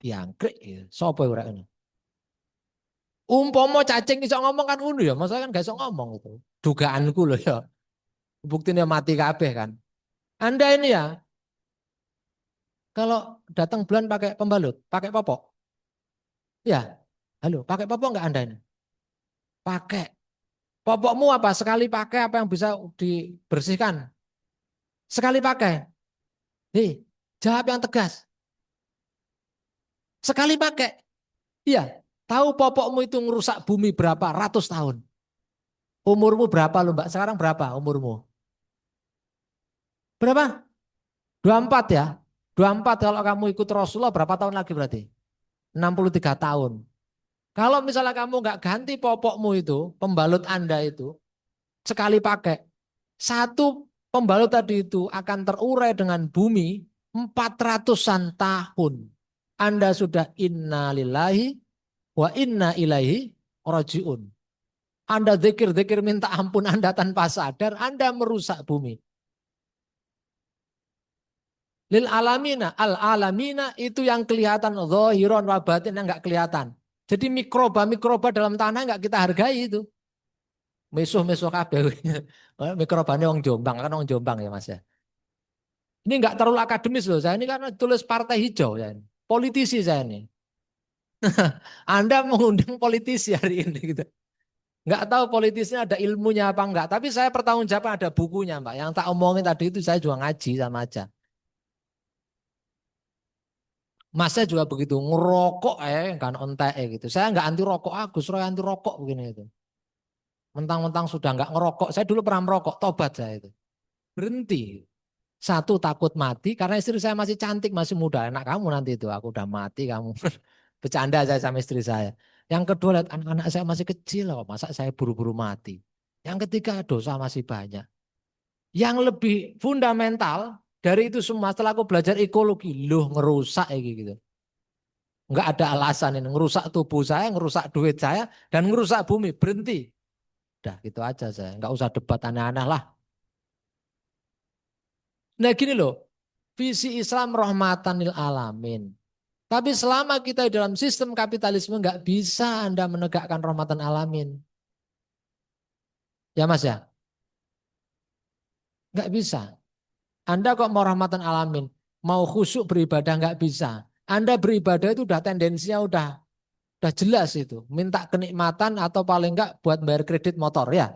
Diangkrek gitu. Sopo ora ngono. Umpama cacing iso ngomong kan ngono ya, masalah kan gak iso ngomong itu. Dugaanku loh ya. Buktinya mati kabeh kan. Anda ini ya kalau datang bulan pakai pembalut, pakai popok. Ya. Halo, pakai popok enggak Anda ini? Pakai. Popokmu apa? Sekali pakai apa yang bisa dibersihkan? Sekali pakai. Jawab yang tegas. Sekali pakai. Iya. Tahu popokmu itu ngerusak bumi berapa ratus tahun? Umurmu berapa loh Mbak? Sekarang berapa umurmu? Berapa? 24 ya? 24 kalau kamu ikut Rasulullah berapa tahun lagi berarti? 63 tahun. Kalau misalnya kamu nggak ganti popokmu itu, pembalut Anda itu, sekali pakai, satu pembalut tadi itu akan terurai dengan bumi 400-an tahun. Anda sudah innalillahi wa inna ilaihi rajiun. Anda zikir-zikir minta ampun Anda tanpa sadar, Anda merusak bumi. Lil alamina, al alamina itu yang kelihatan, zahiron wa batin yang enggak kelihatan. Jadi mikroba dalam tanah enggak kita hargai itu. Mesuh-mesuh kabeh. Mikrobane wong Jombang, kan wong Jombang ya Mas ya. Ini enggak terlalu akademis loh, saya ini karena tulis partai hijau ya. Politisi saya ini. Anda mengundang politisi hari ini gitu. Enggak tahu politisnya ada ilmunya apa enggak, tapi saya pertanggungjawab ada bukunya Mbak. Yang tak omongin tadi itu saya juga ngaji sama aja. Masnya juga begitu, ngerokok kan ontek gitu. Saya enggak anti rokok, Gus Roy anti rokok begini itu. Mentang-mentang sudah enggak ngerokok, saya dulu pernah merokok, tobat saya itu. Berhenti. Satu takut mati karena istri saya masih cantik, masih muda. Enak kamu nanti itu, aku udah mati kamu. Bercanda saya sama istri saya. Yang kedua lihat anak-anak saya masih kecil kok, masa saya buru-buru mati. Yang ketiga dosa masih banyak. Yang lebih fundamental dari itu semua setelah aku belajar ekologi, loh ngerusak gitu. Enggak ada alasan ini, ngerusak tubuh saya, ngerusak duit saya, dan ngerusak bumi, berhenti. Udah gitu aja saya, enggak usah debat aneh-aneh lah. Nah gini loh, visi Islam rahmatan lil alamin. Tapi selama kita dalam sistem kapitalisme enggak bisa Anda menegakkan rahmatan alamin. Ya Mas ya? Enggak bisa. Anda kok mau rahmatan alamin, mau khusyuk beribadah enggak bisa. Anda beribadah itu udah tendensinya udah jelas itu. Minta kenikmatan atau paling enggak buat bayar kredit motor ya.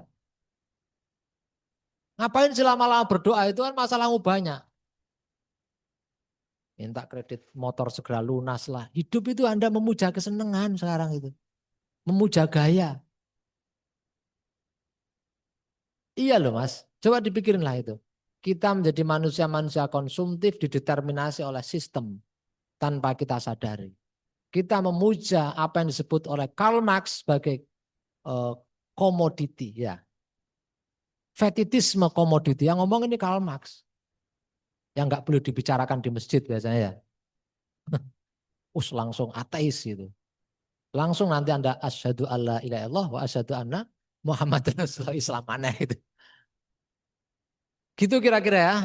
Ngapain sih lama-lama berdoa itu kan masalahmu banyak. Minta kredit motor segera lunas lah. Hidup itu Anda memuja kesenangan sekarang itu. Memuja gaya. Iya loh Mas. Coba dipikirin lah itu. Kita menjadi manusia-manusia konsumtif dideterminasi oleh sistem tanpa kita sadari. Kita memuja apa yang disebut oleh Karl Marx sebagai komoditi ya. Fetitisme komoditi yang ngomong ini Karl Marx. Yang nggak boleh dibicarakan di masjid biasanya ya. Langsung ateis gitu. Langsung nanti Anda asyhadu alla ilaha illallah wa asyhadu anna Muhammadan Rasulullah Islam aneh itu. Gitu kira-kira ya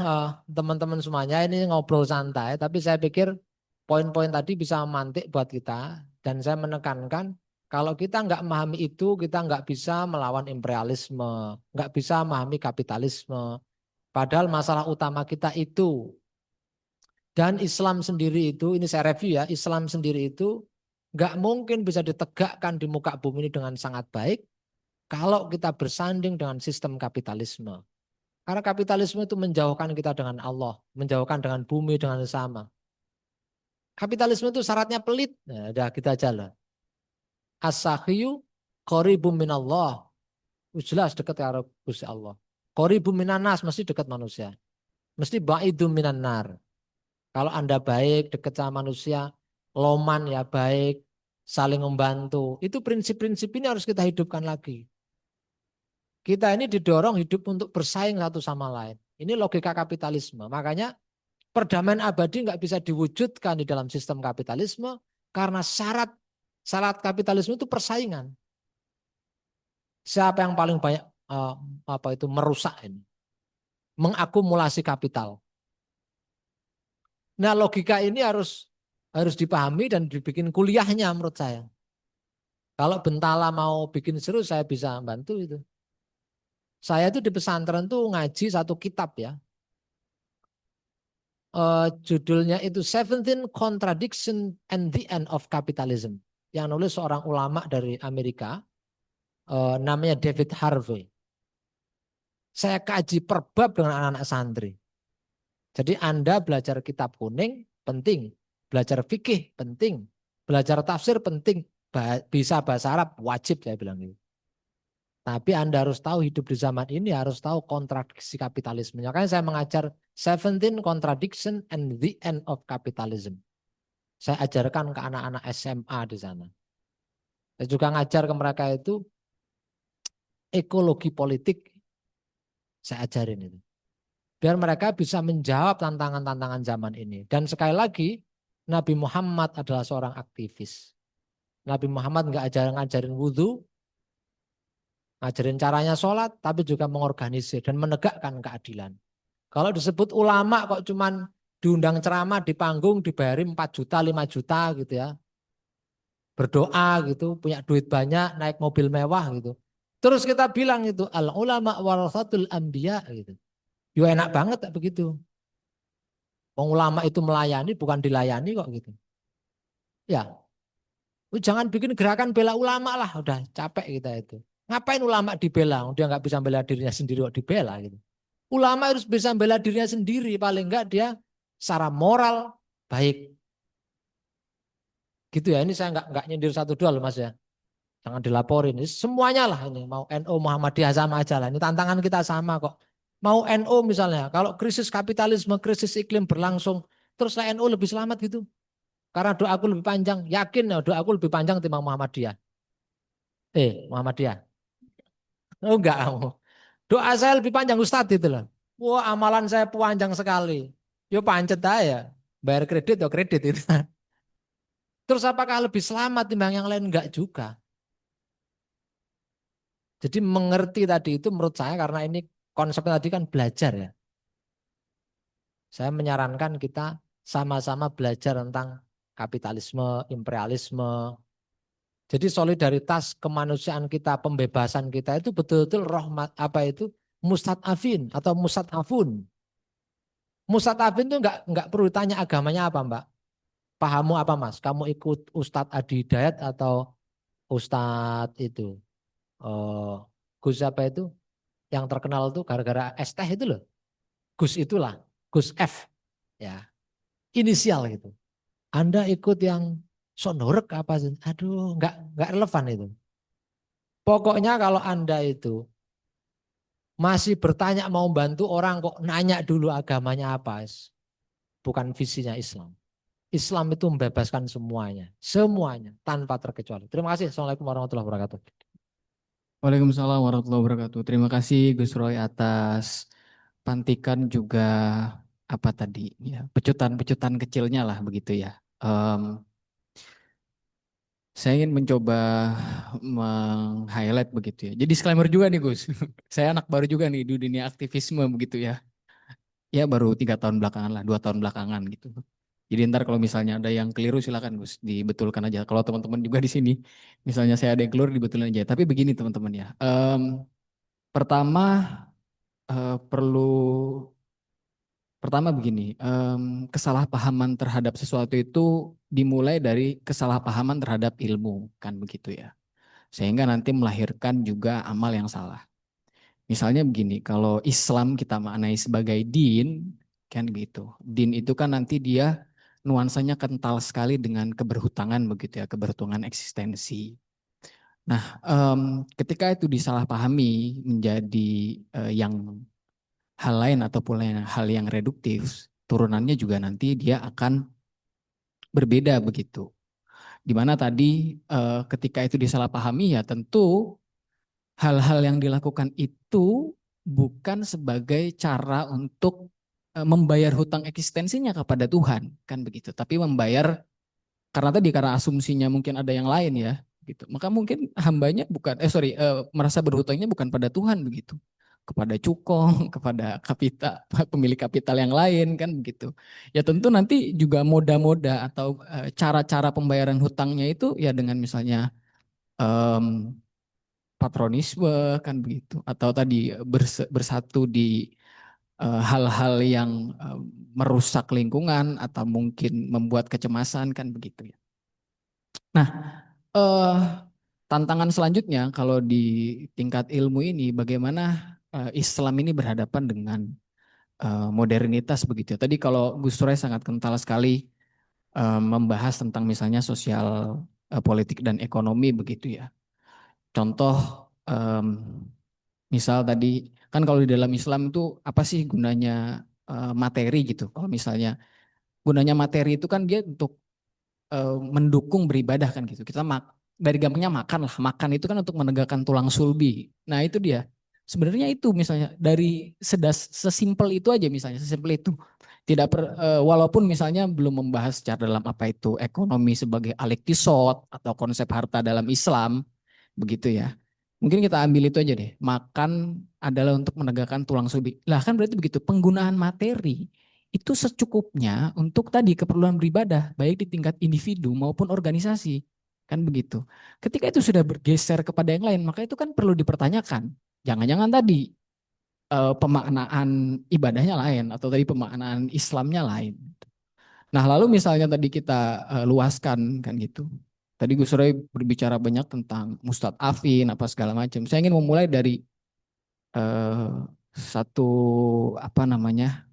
teman-teman semuanya, ini ngobrol santai tapi saya pikir poin-poin tadi bisa memantik buat kita dan saya menekankan kalau kita nggak memahami itu kita nggak bisa melawan imperialisme, nggak bisa memahami kapitalisme. Padahal masalah utama kita itu dan Islam sendiri itu, ini saya review ya, Islam sendiri itu nggak mungkin bisa ditegakkan di muka bumi ini dengan sangat baik kalau kita bersanding dengan sistem kapitalisme. Karena kapitalisme itu menjauhkan kita dengan Allah, menjauhkan dengan bumi, dengan sesama. Kapitalisme itu syaratnya pelit. Nah, udah kita aja lah. As-sakhiyu qaribum minallah. Jelas dekat ya Gusti Allah. Qaribum minanas mesti dekat manusia. Mesti ba'idum minan nar. Kalau Anda baik, dekat sama manusia, loman ya baik, saling membantu. Itu prinsip-prinsip ini harus kita hidupkan lagi. Kita ini didorong hidup untuk bersaing satu sama lain. Ini logika kapitalisme. Makanya perdamaian abadi nggak bisa diwujudkan di dalam sistem kapitalisme karena syarat kapitalisme itu persaingan. Siapa yang paling banyak merusak ini? Mengakumulasi kapital. Nah, logika ini harus dipahami dan dibikin kuliahnya menurut saya. Kalau Bentala mau bikin seru saya bisa bantu itu. Saya itu di pesantren tuh ngaji satu kitab ya. Judulnya itu 17 Contradiction and the End of Capitalism. Yang nulis seorang ulama dari Amerika. Namanya David Harvey. Saya kaji per bab dengan anak-anak santri. Jadi Anda belajar kitab kuning penting. Belajar fikih penting. Belajar tafsir penting. Bisa bahasa Arab wajib saya bilang gitu. Tapi Anda harus tahu hidup di zaman ini harus tahu kontradiksi kapitalisme. Makanya saya mengajar 17 Contradiction and the End of Capitalism. Saya ajarkan ke anak-anak SMA di sana. Saya juga ngajar ke mereka itu ekologi politik. Saya ajarin itu. Biar mereka bisa menjawab tantangan-tantangan zaman ini. Dan sekali lagi, Nabi Muhammad adalah seorang aktivis. Nabi Muhammad nggak ngajarin wudhu, ngajarin caranya sholat, tapi juga mengorganisir dan menegakkan keadilan. Kalau disebut ulama kok cuman diundang ceramah di panggung dibayarin 4 juta, 5 juta gitu ya. Berdoa gitu, punya duit banyak, naik mobil mewah gitu. Terus kita bilang itu al ulama warasatul anbiya gitu. Yo enak banget tak begitu. Wong ulama itu melayani bukan dilayani kok gitu. Ya, jangan bikin gerakan bela ulama lah, udah capek kita itu. Ngapain ulama dibela? Dia nggak bisa bela dirinya sendiri kok dibela gitu. Ulama harus bisa bela dirinya sendiri, paling enggak dia secara moral baik. Gitu ya, ini saya nggak nyindir satu dua loh Mas ya. Jangan dilaporin. Ini semuanya lah ini. Mau NU Muhammadiyah sama aja lah. Ini tantangan kita sama kok. Mau NU misalnya. Kalau krisis kapitalisme, krisis iklim berlangsung. Terus lah NU lebih selamat gitu. Karena doaku lebih panjang. Yakin ya doaku lebih panjang timbang Muhammadiyah. Muhammadiyah. Oh enggak kamu. Doa saya lebih panjang Ustadz itu loh. Wah amalan saya panjang sekali. Yo pancet aja. Bayar kredit ya kredit itu. Terus apakah lebih selamat timbang yang lain? Enggak juga. Jadi mengerti tadi itu menurut saya karena ini konsepnya tadi kan belajar ya. Saya menyarankan kita sama-sama belajar tentang kapitalisme, imperialisme. Jadi solidaritas kemanusiaan kita, pembebasan kita itu betul-betul rahmat apa itu mustadafin atau mustadafun. Mustadafin itu enggak perlu ditanya agamanya apa, Mbak. Pahamu apa, Mas? Kamu ikut Ustadz Adi Hidayat atau Ustadz itu Gus apa itu yang terkenal tuh gara-gara es teh itu loh. Gus itulah, Gus F. Ya, inisial gitu. Anda ikut yang sonorek apa sih? Aduh, nggak relevan itu. Pokoknya kalau Anda itu masih bertanya mau bantu orang kok nanya dulu agamanya apa, bukan visinya Islam. Islam itu membebaskan semuanya, semuanya tanpa terkecuali. Terima kasih. Assalamualaikum warahmatullahi wabarakatuh. Waalaikumsalam warahmatullahi wabarakatuh. Terima kasih Gus Roy atas pantikan juga apa tadi ya pecutan-pecutan kecilnya lah begitu ya. Saya ingin mencoba meng-highlight begitu ya. Jadi disclaimer juga nih Gus. Saya anak baru juga nih di dunia aktivisme begitu ya. Ya baru 3 tahun belakangan lah, 2 tahun belakangan gitu. Jadi ntar kalau misalnya ada yang keliru silakan Gus dibetulkan aja. Kalau teman-teman juga di sini, misalnya saya ada yang keliru dibetulkan aja. Tapi begini teman-teman ya. Pertama perlu pertama begini, kesalahpahaman terhadap sesuatu itu dimulai dari kesalahpahaman terhadap ilmu kan begitu ya. Sehingga nanti melahirkan juga amal yang salah. Misalnya begini, kalau Islam kita maknai sebagai din, kan gitu. Din itu kan nanti dia nuansanya kental sekali dengan keberhutangan begitu ya, keberhutangan eksistensi. Nah, ketika itu disalahpahami menjadi yang hal lain ataupun hal yang reduktif, turunannya juga nanti dia akan berbeda begitu. Dimana tadi ketika itu disalahpahami ya tentu hal-hal yang dilakukan itu bukan sebagai cara untuk membayar hutang eksistensinya kepada Tuhan, kan begitu. Tapi membayar karena asumsinya mungkin ada yang lain ya, gitu. Maka mungkin hambanya bukan, merasa berhutangnya bukan pada Tuhan begitu, kepada cukong, kepada kapital, pemilik kapital yang lain kan begitu. Ya tentu nanti juga moda-moda atau cara-cara pembayaran hutangnya itu ya dengan misalnya patronisme kan begitu atau tadi bersatu di hal-hal yang merusak lingkungan atau mungkin membuat kecemasan kan begitu ya. Nah, eh, tantangan selanjutnya kalau di tingkat ilmu ini bagaimana Islam ini berhadapan dengan modernitas begitu ya. Tadi kalau Gus Ray sangat kental sekali membahas tentang misalnya sosial politik dan ekonomi begitu ya. Contoh misal tadi kan kalau di dalam Islam itu apa sih gunanya materi gitu. Kalau misalnya gunanya materi itu kan dia untuk mendukung beribadah kan gitu. Kita dari gampangnya makan lah. Makan itu kan untuk menegakkan tulang sulbi. Nah itu dia. Sebenarnya itu misalnya dari sesimpel itu aja misalnya. Sesimpel itu. Walaupun misalnya belum membahas secara dalam apa itu ekonomi sebagai alektisot atau konsep harta dalam Islam, begitu ya. Mungkin kita ambil itu aja deh. Makan adalah untuk menegakkan tulang rusuk. Lah kan berarti begitu. Penggunaan materi itu secukupnya untuk tadi keperluan beribadah, baik di tingkat individu maupun organisasi. Kan begitu. Ketika itu sudah bergeser kepada yang lain, maka itu kan perlu dipertanyakan. Jangan-jangan tadi pemaknaan ibadahnya lain atau tadi pemaknaan Islamnya lain. Nah, lalu misalnya tadi kita luaskan kan gitu. Tadi Gus Roy berbicara banyak tentang mustadafin apa segala macam. Saya ingin memulai dari eh, satu apa namanya?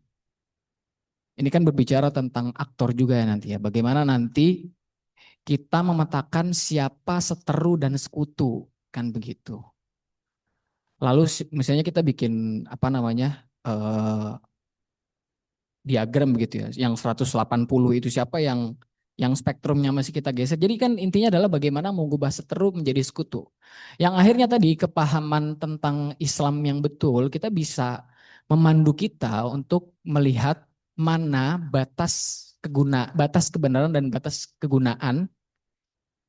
Ini kan berbicara tentang aktor juga ya nanti ya. Bagaimana nanti kita memetakan siapa seteru dan sekutu kan begitu. Lalu misalnya kita bikin apa namanya? Diagram begitu ya. Yang 180 itu siapa yang spektrumnya masih kita geser. Jadi kan intinya adalah bagaimana mengubah seteru menjadi sekutu. Yang akhirnya tadi kepahaman tentang Islam yang betul kita bisa memandu kita untuk melihat mana batas kebenaran dan batas kegunaan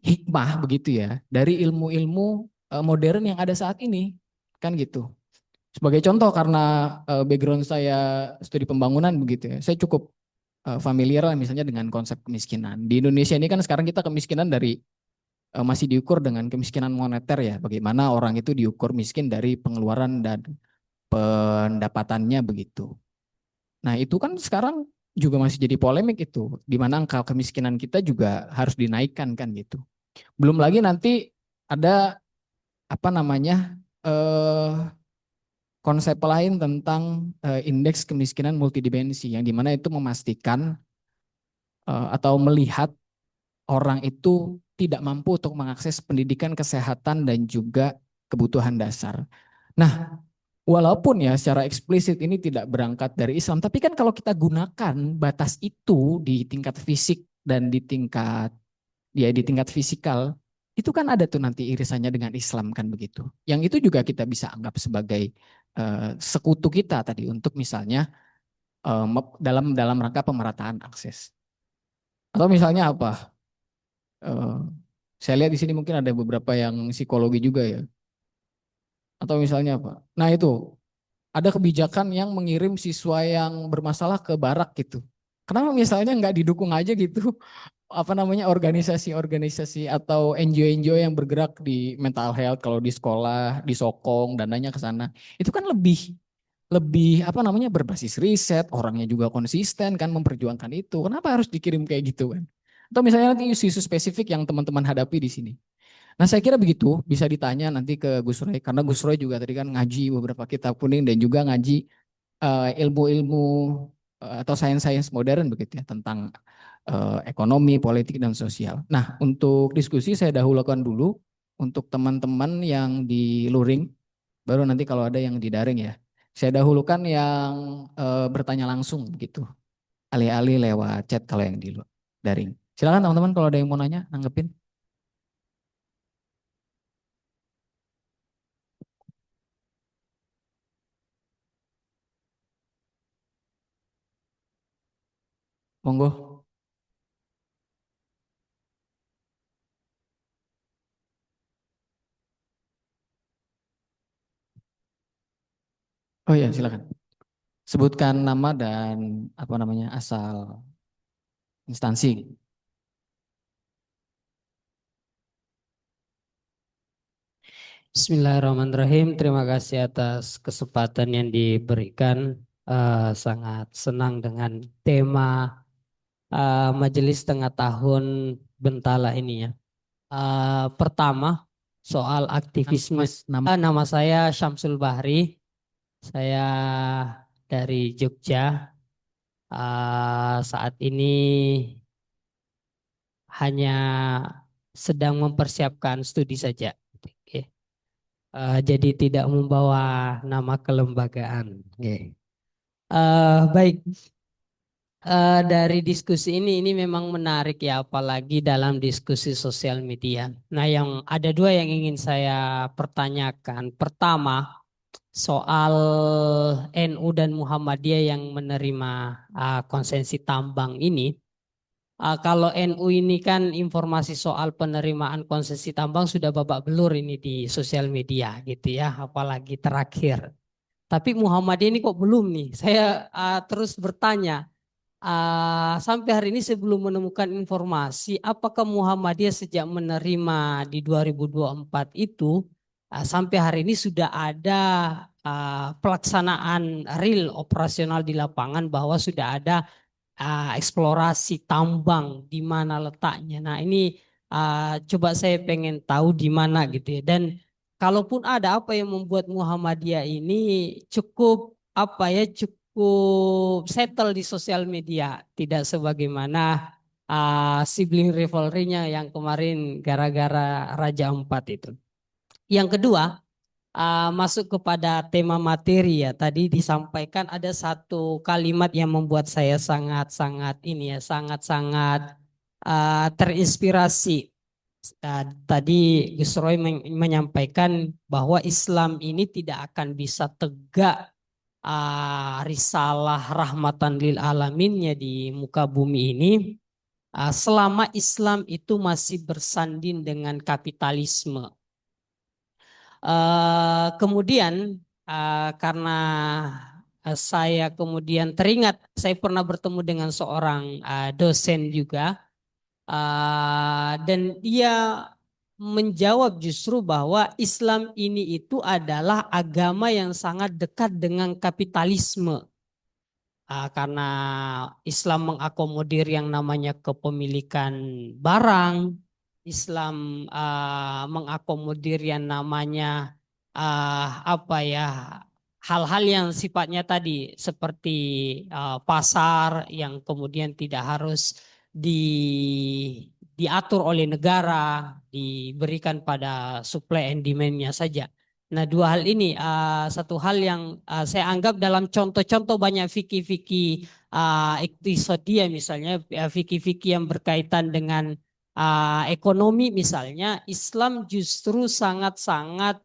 hikmah begitu ya dari ilmu-ilmu modern yang ada saat ini kan gitu. Sebagai contoh karena background saya studi pembangunan begitu ya, saya cukup familiar lah misalnya dengan konsep kemiskinan. Di Indonesia ini kan sekarang kita kemiskinan dari masih diukur dengan kemiskinan moneter ya. Bagaimana orang itu diukur miskin dari pengeluaran dan pendapatannya begitu. Nah itu kan sekarang juga masih jadi polemik itu, di mana angka kemiskinan kita juga harus dinaikkan kan gitu. Belum lagi nanti ada apa namanya konsep lain tentang indeks kemiskinan multidimensi yang dimana itu memastikan atau melihat orang itu tidak mampu untuk mengakses pendidikan, kesehatan dan juga kebutuhan dasar. Nah, walaupun ya secara eksplisit ini tidak berangkat dari Islam, tapi kan kalau kita gunakan batas itu di tingkat fisik dan di tingkat fisikal, itu kan ada tuh nanti irisannya dengan Islam kan begitu. Yang itu juga kita bisa anggap sebagai sekutu kita tadi untuk misalnya dalam rangka pemerataan akses. Atau misalnya apa? Eh, saya lihat di sini mungkin ada beberapa yang psikologi juga ya. Atau misalnya apa? Nah itu ada kebijakan yang mengirim siswa yang bermasalah ke barak gitu. Kenapa misalnya nggak didukung aja gitu? Apa namanya organisasi-organisasi atau NGO-NGO yang bergerak di mental health kalau di sekolah disokong dananya ke sana. Itu kan lebih lebih apa namanya berbasis riset, orangnya juga konsisten kan memperjuangkan itu. Kenapa harus dikirim kayak gitu kan? Atau misalnya nanti isu-isu spesifik yang teman-teman hadapi di sini. Nah saya kira begitu bisa ditanya nanti ke Gus Roy karena Gus Roy juga tadi kan ngaji beberapa kitab kuning dan juga ngaji ilmu-ilmu atau sains-sains modern begitu ya tentang ekonomi, politik dan sosial. Nah untuk diskusi saya dahulukan dulu untuk teman-teman yang di luring, baru nanti kalau ada yang di daring ya. Saya dahulukan yang bertanya langsung gitu, alih-alih lewat chat kalau yang di daring. Silakan teman-teman kalau ada yang mau nanya, nanggepin. Monggo. Oh iya, silakan. Sebutkan nama dan apa namanya asal instansi. Bismillahirrahmanirrahim. Terima kasih atas kesempatan yang diberikan. Sangat senang dengan tema Majelis Tengah Tahun Bentala ini ya. Pertama soal aktivisme. Nama saya Syamsul Bahri. Saya dari Jogja. Saat ini hanya sedang mempersiapkan studi saja. Oke. Jadi tidak membawa nama kelembagaan. Oke. Baik. Dari diskusi ini memang menarik ya, apalagi dalam diskusi sosial media. Nah, yang ada dua yang ingin saya pertanyakan. Pertama, soal NU NU dan Muhammadiyah yang menerima konsesi tambang ini. Kalau NU ini kan informasi soal penerimaan konsesi tambang sudah babak belur ini di sosial media gitu ya, apalagi terakhir. Tapi Muhammadiyah ini kok belum nih? Saya terus bertanya. Sampai hari ini saya belum menemukan informasi apakah Muhammadiyah sejak menerima di 2024 itu sampai hari ini sudah ada pelaksanaan real operasional di lapangan bahwa sudah ada eksplorasi tambang di mana letaknya. Nah ini coba saya pengen tahu di mana gitu ya. Dan kalaupun ada, apa yang membuat Muhammadiyah ini cukup apa ya, cukup settle di sosial media, tidak sebagaimana sibling rivalry-nya yang kemarin gara-gara Raja Ampat itu. Yang kedua, masuk kepada tema materi ya. Tadi disampaikan ada satu kalimat yang membuat saya sangat-sangat ini ya, sangat-sangat terinspirasi. Tadi Gus Roy menyampaikan bahwa Islam ini tidak akan bisa tegak risalah rahmatan lil alaminnya di muka bumi ini selama Islam itu masih bersanding dengan kapitalisme. Kemudian karena saya kemudian teringat saya pernah bertemu dengan seorang dosen juga dan dia menjawab justru bahwa Islam ini itu adalah agama yang sangat dekat dengan kapitalisme. Karena Islam mengakomodir yang namanya kepemilikan barang, Islam mengakomodir yang namanya apa ya, hal-hal yang sifatnya tadi seperti pasar yang kemudian tidak harus diatur oleh negara, diberikan pada supply and demand-nya saja. Nah, dua hal ini satu hal yang saya anggap dalam contoh-contoh banyak fikih-fikih iktisadia misalnya fikih-fikih yang berkaitan dengan ekonomi misalnya, Islam justru sangat-sangat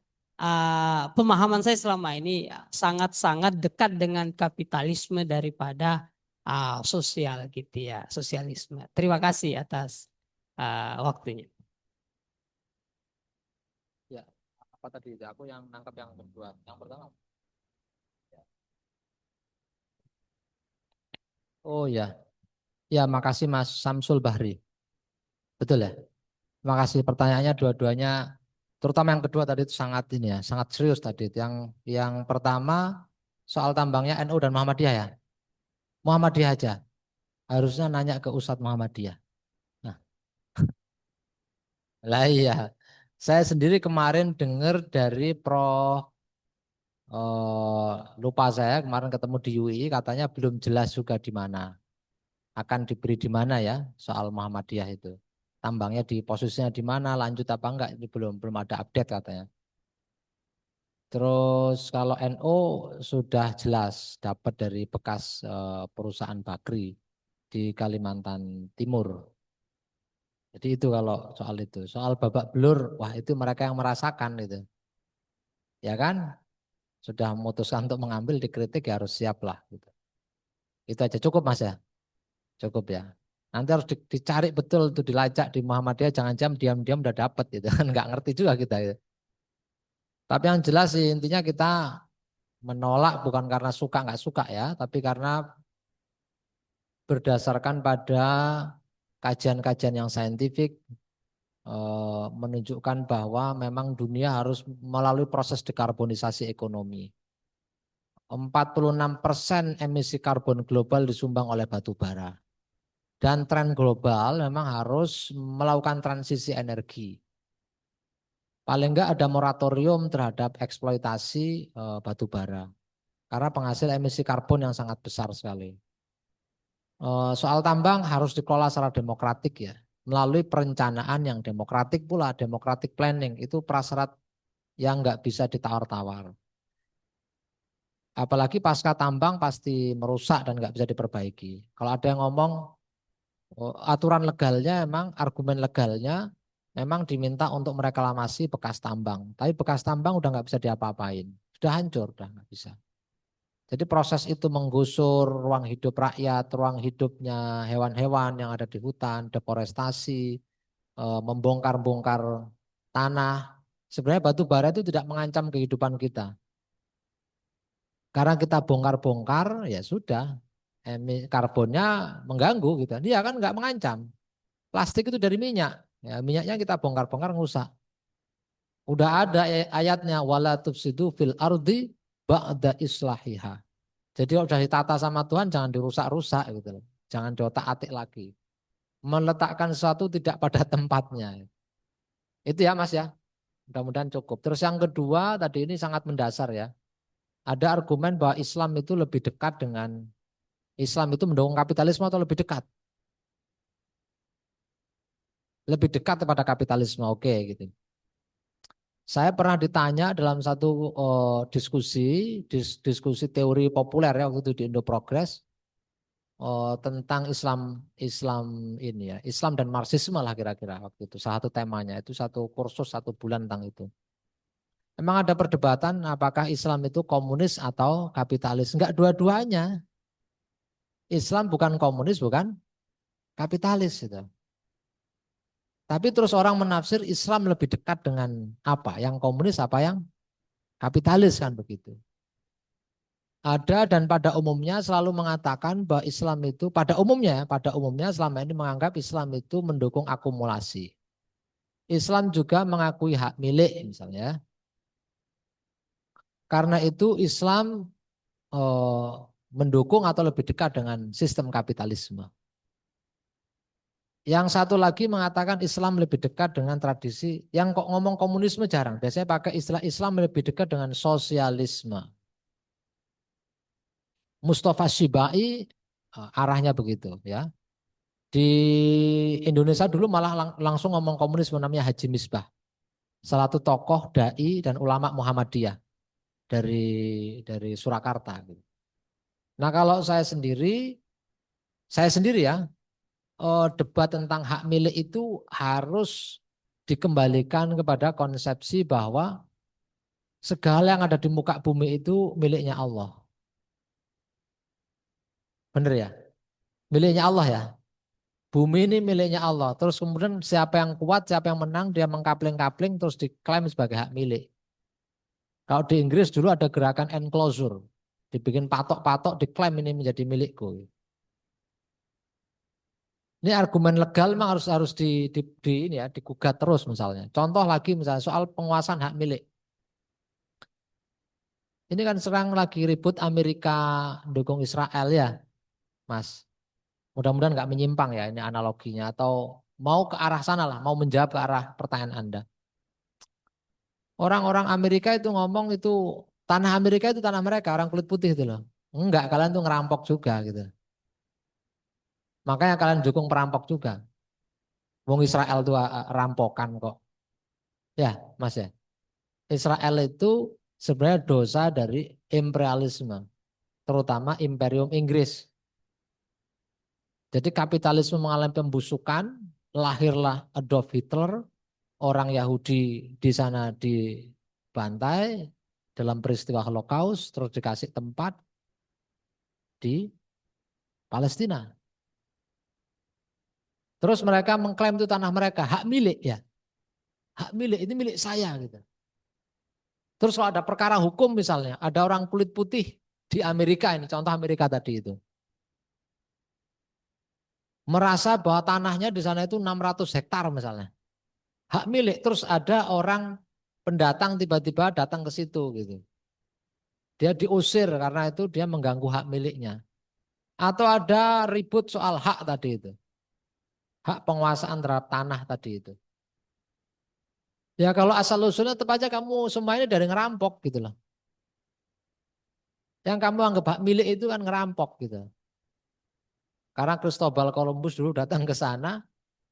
pemahaman saya selama ini sangat-sangat dekat dengan kapitalisme daripada sosial gitu ya, sosialisme. Terima kasih atas waktunya. Ya, apa tadi? Aku yang nangkap yang kedua. Yang pertama. Oh ya, ya makasih Mas Samsul Bahri. Betul ya. Terima kasih pertanyaannya dua-duanya, terutama yang kedua tadi itu sangat ini ya, sangat serius tadi. Yang pertama soal tambangnya NU dan Muhammadiyah ya. Muhammadiyah aja. Harusnya nanya ke Ustadz Muhammadiyah. Nah, lah iya. Saya sendiri kemarin dengar dari lupa saya kemarin ketemu di UI katanya belum jelas juga di mana. Akan diberi di mana ya soal Muhammadiyah itu. Tambangnya di posisinya di mana, lanjut apa enggak, ini belum ada update katanya. Terus kalau NU sudah jelas dapat dari bekas perusahaan Bakri di Kalimantan Timur. Jadi itu kalau soal itu. Soal babak belur, wah itu mereka yang merasakan itu. Ya kan? Sudah memutuskan untuk mengambil, dikritik ya harus siap lah. Gitu. Itu aja cukup Mas ya? Cukup ya. Nanti harus dicari betul tuh, dilacak di Muhammadiyah, jangan-jangan diam-diam udah dapat gitu kan, nggak ngerti juga kita gitu. Tapi yang jelas sih intinya kita menolak bukan karena suka nggak suka ya, tapi karena berdasarkan pada kajian-kajian yang saintifik menunjukkan bahwa memang dunia harus melalui proses dekarbonisasi ekonomi. 46% emisi karbon global disumbang oleh batu bara. Dan tren global memang harus melakukan transisi energi. Paling enggak ada moratorium terhadap eksploitasi batu bara. Karena penghasil emisi karbon yang sangat besar sekali. Soal tambang harus dikelola secara demokratik ya. Melalui perencanaan yang demokratik pula, democratic planning. Itu prasyarat yang enggak bisa ditawar-tawar. Apalagi pasca tambang pasti merusak dan enggak bisa diperbaiki. Kalau ada yang ngomong aturan legalnya memang, argumen legalnya memang diminta untuk mereklamasi bekas tambang. Tapi bekas tambang udah nggak bisa diapa-apain. Sudah hancur, udah nggak bisa. Jadi proses itu menggusur ruang hidup rakyat, ruang hidupnya hewan-hewan yang ada di hutan, deforestasi, membongkar-bongkar tanah. Sebenarnya batu bara itu tidak mengancam kehidupan kita. Karena kita bongkar-bongkar, ya sudah, karbonnya mengganggu gitu. Dia kan nggak mengancam. Plastik itu dari minyak, ya, minyaknya kita bongkar-bongkar rusak. Udah ada ayatnya wala tufsidu fil ardi ba'da islahiha. Jadi kalau sudah ditata sama Tuhan jangan dirusak-rusak gitu loh. Jangan diotak-atik lagi. Meletakkan sesuatu tidak pada tempatnya. Itu ya Mas ya. Mudah-mudahan cukup. Terus yang kedua tadi ini sangat mendasar ya. Ada argumen bahwa Islam itu lebih dekat dengan Islam itu mendukung kapitalisme atau lebih dekat? Lebih dekat kepada kapitalisme. Oke gitu. Saya pernah ditanya dalam satu diskusi teori populer ya waktu itu di Indo Progress tentang Islam ini ya, Islam dan Marxisme lah kira-kira waktu itu. Salah satu temanya itu satu kursus 1 bulan tentang itu. Memang ada perdebatan apakah Islam itu komunis atau kapitalis? Enggak dua-duanya. Islam bukan komunis, bukan kapitalis gitu. Tapi terus orang menafsir Islam lebih dekat dengan apa? Yang komunis apa yang kapitalis kan begitu. Ada dan pada umumnya selalu mengatakan bahwa Islam itu pada umumnya selama ini menganggap Islam itu mendukung akumulasi. Islam juga mengakui hak milik misalnya. Karena itu Islam mendukung atau lebih dekat dengan sistem kapitalisme. Yang satu lagi mengatakan Islam lebih dekat dengan tradisi, yang kok ngomong komunisme jarang, biasanya pakai istilah Islam lebih dekat dengan sosialisme. Mustafa Syibai arahnya begitu ya. Di Indonesia dulu malah langsung ngomong komunisme namanya Haji Misbah. Salah satu tokoh dai dan ulama Muhammadiyah dari Surakarta gitu. Nah, kalau saya sendiri ya debat tentang hak milik itu harus dikembalikan kepada konsepsi bahwa segala yang ada di muka bumi itu miliknya Allah. Benar ya? Miliknya Allah ya. Bumi ini miliknya Allah. Terus kemudian siapa yang kuat, siapa yang menang, dia mengkapling-kapling terus diklaim sebagai hak milik. Kalau di Inggris dulu ada gerakan enclosure. Dibikin patok-patok, diklaim ini menjadi milikku. Ini argumen legal memang harus ini ya, digugat terus misalnya. Contoh lagi misalnya soal penguasaan hak milik. Ini kan serang lagi ribut Amerika dukung Israel ya, Mas. Mudah-mudahan nggak menyimpang ya ini analoginya atau mau ke arah sana lah, mau menjawab ke arah pertanyaan Anda. Orang-orang Amerika itu ngomong itu tanah Amerika itu tanah mereka, orang kulit putih itu loh. Enggak, kalian tuh ngerampok juga gitu. Makanya kalian dukung perampok juga. Wong Israel tuh rampokan kok. Ya, Mas ya. Israel itu sebenarnya dosa dari imperialisme, terutama Imperium Inggris. Jadi kapitalisme mengalami pembusukan, lahirlah Adolf Hitler, orang Yahudi di sana dibantai dalam peristiwa Holocaust, terus dikasih tempat di Palestina. Terus mereka mengklaim itu tanah mereka, hak milik ya. Hak milik, ini milik saya gitu. Terus kalau ada perkara hukum misalnya, ada orang kulit putih di Amerika ini, contoh Amerika tadi itu. Merasa bahwa tanahnya di sana itu 600 hektar misalnya. Hak milik, terus ada orang pendatang tiba-tiba datang ke situ gitu. Dia diusir karena itu dia mengganggu hak miliknya. Atau ada ribut soal hak tadi itu. Hak penguasaan terhadap tanah tadi itu. Ya kalau asal usulnya tetap aja kamu semua ini dari ngerampok gitu loh. Yang kamu anggap hak milik itu kan ngerampok gitu. Karena Cristobal Columbus dulu datang ke sana,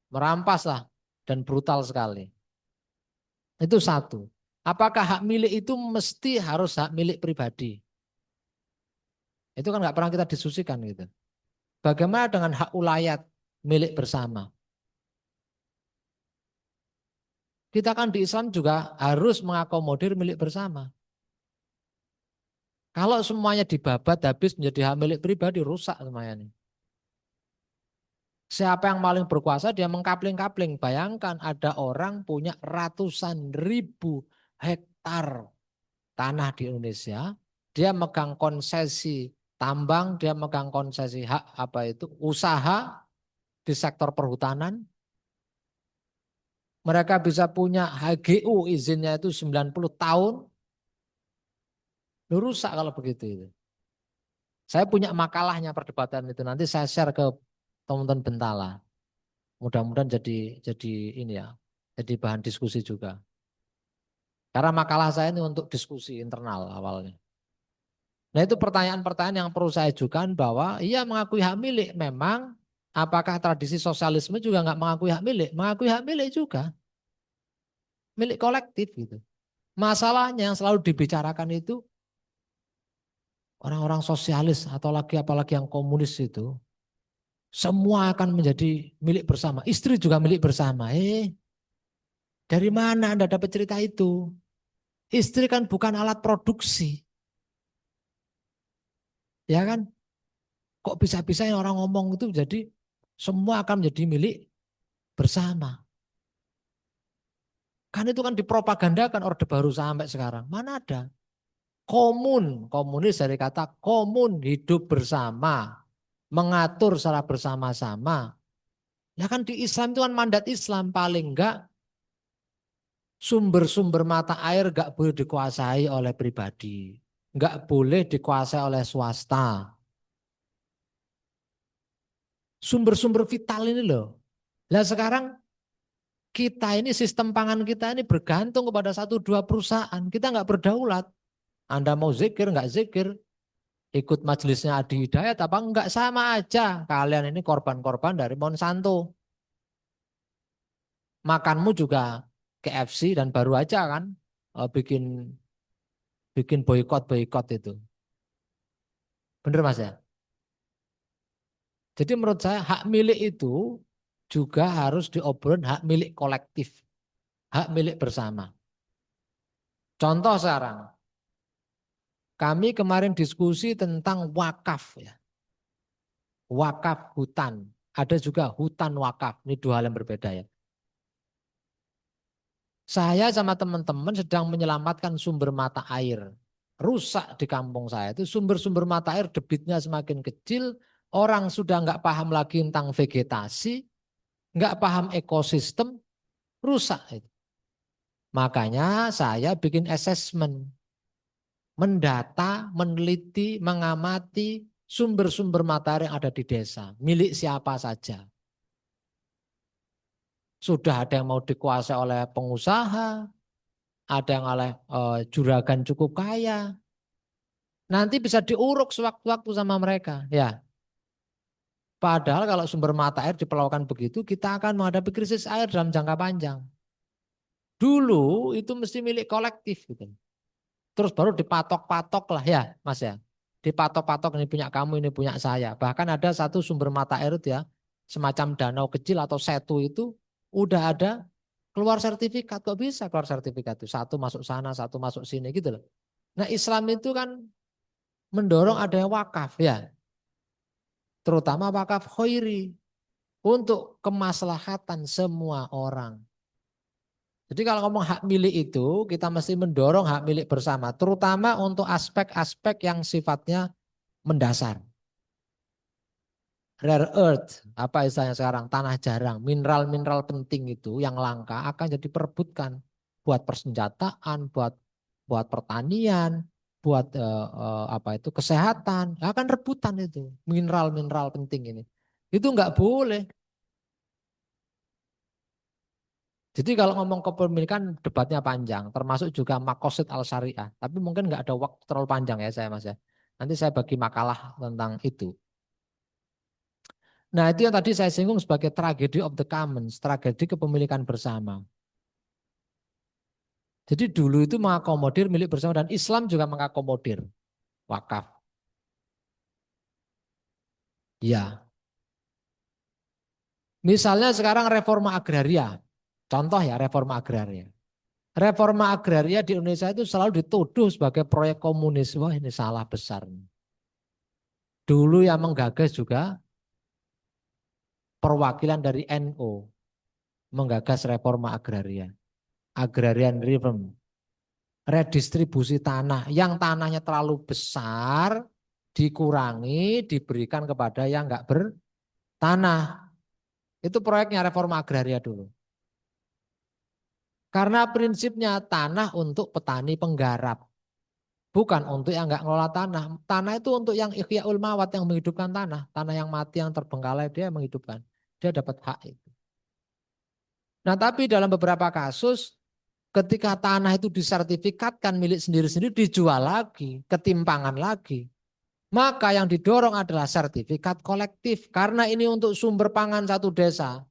merampas lah dan brutal sekali. Itu satu. Apakah hak milik itu mesti harus hak milik pribadi? Itu kan nggak pernah kita diskusikan gitu. Bagaimana dengan hak ulayat milik bersama? Kita kan di Islam juga harus mengakomodir milik bersama. Kalau semuanya dibabat habis menjadi hak milik pribadi, rusak semuanya nih. Siapa yang paling berkuasa dia mengkapling-kapling. Bayangkan ada orang punya ratusan ribu hektar tanah di Indonesia. Dia megang konsesi tambang, dia megang konsesi hak usaha di sektor perhutanan. Mereka bisa punya HGU izinnya itu 90 tahun. Lu rusak kalau begitu itu. Saya punya makalahnya perdebatan itu. Nanti saya share ke teman-teman Bentala. Mudah-mudahan jadi ini ya, jadi bahan diskusi juga. Karena makalah saya ini untuk diskusi internal awalnya. Nah itu pertanyaan-pertanyaan yang perlu saya ajukan bahwa ia mengakui hak milik. Memang apakah tradisi sosialisme juga nggak mengakui hak milik? Mengakui hak milik juga. Milik kolektif gitu. Masalahnya yang selalu dibicarakan itu orang-orang sosialis atau apalagi yang komunis itu. Semua akan menjadi milik bersama. Istri juga milik bersama. Dari mana Anda dapat cerita itu? Istri kan bukan alat produksi. Ya kan? Kok bisa-bisa orang ngomong itu jadi semua akan menjadi milik bersama. Kan itu kan dipropagandakan Orde Baru sampai sekarang. Mana ada? Komunis dari kata komun, hidup bersama, mengatur secara bersama-sama. Ya kan di Islam itu kan mandat Islam paling enggak sumber-sumber mata air enggak boleh dikuasai oleh pribadi. Enggak boleh dikuasai oleh swasta. Sumber-sumber vital ini loh. Nah sekarang kita ini sistem pangan kita ini bergantung kepada 1-2 perusahaan. Kita nggak berdaulat. Anda mau zikir nggak zikir, ikut majelisnya Adi Hidayat apa enggak sama aja. Kalian ini korban-korban dari Monsanto. Makanmu juga KFC dan baru aja kan bikin boykot itu. Bener Mas ya? Jadi menurut saya hak milik itu juga harus diobrolin hak milik kolektif, hak milik bersama. Contoh sekarang, kami kemarin diskusi tentang wakaf ya. Wakaf hutan, ada juga hutan wakaf, ini 2 hal yang berbeda ya. Saya sama teman-teman sedang menyelamatkan sumber mata air. Rusak di kampung saya itu sumber-sumber mata air debitnya semakin kecil, orang sudah nggak paham lagi tentang vegetasi, nggak paham ekosistem, rusak itu. Makanya saya bikin assessment, mendata, meneliti, mengamati sumber-sumber mata air yang ada di desa, milik siapa saja. Sudah ada yang mau dikuasai oleh pengusaha, ada yang oleh juragan cukup kaya. Nanti bisa diuruk sewaktu-waktu sama mereka. Ya, padahal kalau sumber mata air diperlakukan begitu, kita akan menghadapi krisis air dalam jangka panjang. Dulu itu mesti milik kolektif gitu. Terus baru dipatok-patok lah ya Mas ya. Dipatok-patok ini punya kamu, ini punya saya. Bahkan ada satu sumber mata air itu ya, semacam danau kecil atau setu itu udah ada keluar sertifikat. Kok bisa keluar sertifikat itu? Satu masuk sana, satu masuk sini gitu loh. Nah Islam itu kan mendorong adanya wakaf ya. Terutama wakaf khairi untuk kemaslahatan semua orang. Jadi kalau ngomong hak milik itu kita mesti mendorong hak milik bersama. Terutama untuk aspek-aspek yang sifatnya mendasar. Rare earth, apa istilahnya sekarang, tanah jarang, mineral-mineral penting itu yang langka akan jadi perebutkan buat persenjataan, buat pertanian, buat kesehatan, akan rebutan itu mineral-mineral penting ini. Itu nggak boleh. Jadi kalau ngomong kepemilikan debatnya panjang, termasuk juga makosid al-syariah. Tapi mungkin nggak ada waktu terlalu panjang ya saya Mas ya. Nanti saya bagi makalah tentang itu. Nah itu yang tadi saya singgung sebagai tragedy of the commons, tragedi kepemilikan bersama. Jadi dulu itu mengakomodir milik bersama dan Islam juga mengakomodir wakaf. Ya. Misalnya sekarang reforma agraria, contoh ya reforma agraria. Reforma agraria di Indonesia itu selalu dituduh sebagai proyek komunis. Wah, ini salah besar. Dulu yang menggagas juga perwakilan dari NU menggagas reforma agraria. Agrarian reform. Redistribusi tanah. Yang tanahnya terlalu besar dikurangi, diberikan kepada yang enggak bertanah. Itu proyeknya reforma agraria dulu. Karena prinsipnya tanah untuk petani penggarap. Bukan untuk yang enggak ngelola tanah. Tanah itu untuk yang ikhyaul mawat, yang menghidupkan tanah. Tanah yang mati, yang terbengkalai, dia menghidupkan. Dia dapat hak itu. Nah tapi dalam beberapa kasus, ketika tanah itu disertifikatkan milik sendiri-sendiri, dijual lagi, ketimpangan lagi. Maka yang didorong adalah sertifikat kolektif. Karena ini untuk sumber pangan satu desa.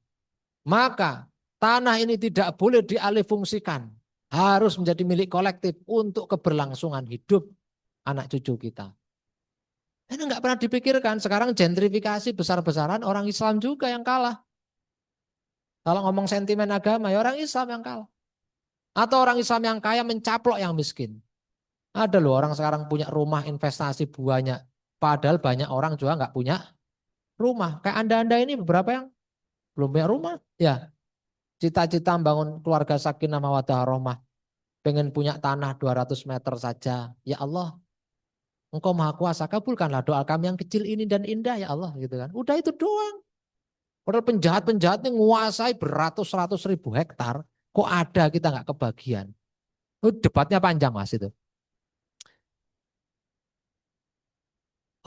Maka tanah ini tidak boleh dialihfungsikan. Harus menjadi milik kolektif untuk keberlangsungan hidup anak cucu kita. Ini enggak pernah dipikirkan. Sekarang gentrifikasi besar-besaran, orang Islam juga yang kalah. Kalau ngomong sentimen agama, ya orang Islam yang kalah. Atau orang Islam yang kaya mencaplok yang miskin. Ada loh orang sekarang punya rumah investasi banyak. Padahal banyak orang juga enggak punya rumah. Kayak Anda-Anda ini beberapa yang belum punya rumah. Ya, cita-cita membangun keluarga sakinah mawaddah rahmah. Pengen punya tanah 200 meter saja. Ya Allah, Engkau Maha Kuasa, kabulkanlah doa kami yang kecil ini dan indah ya Allah. Gitu kan. Udah itu doang. Padahal penjahat-penjahat ini menguasai beratus-ratus ribu hektar. Kok ada kita nggak kebagian? Debatnya panjang mas itu.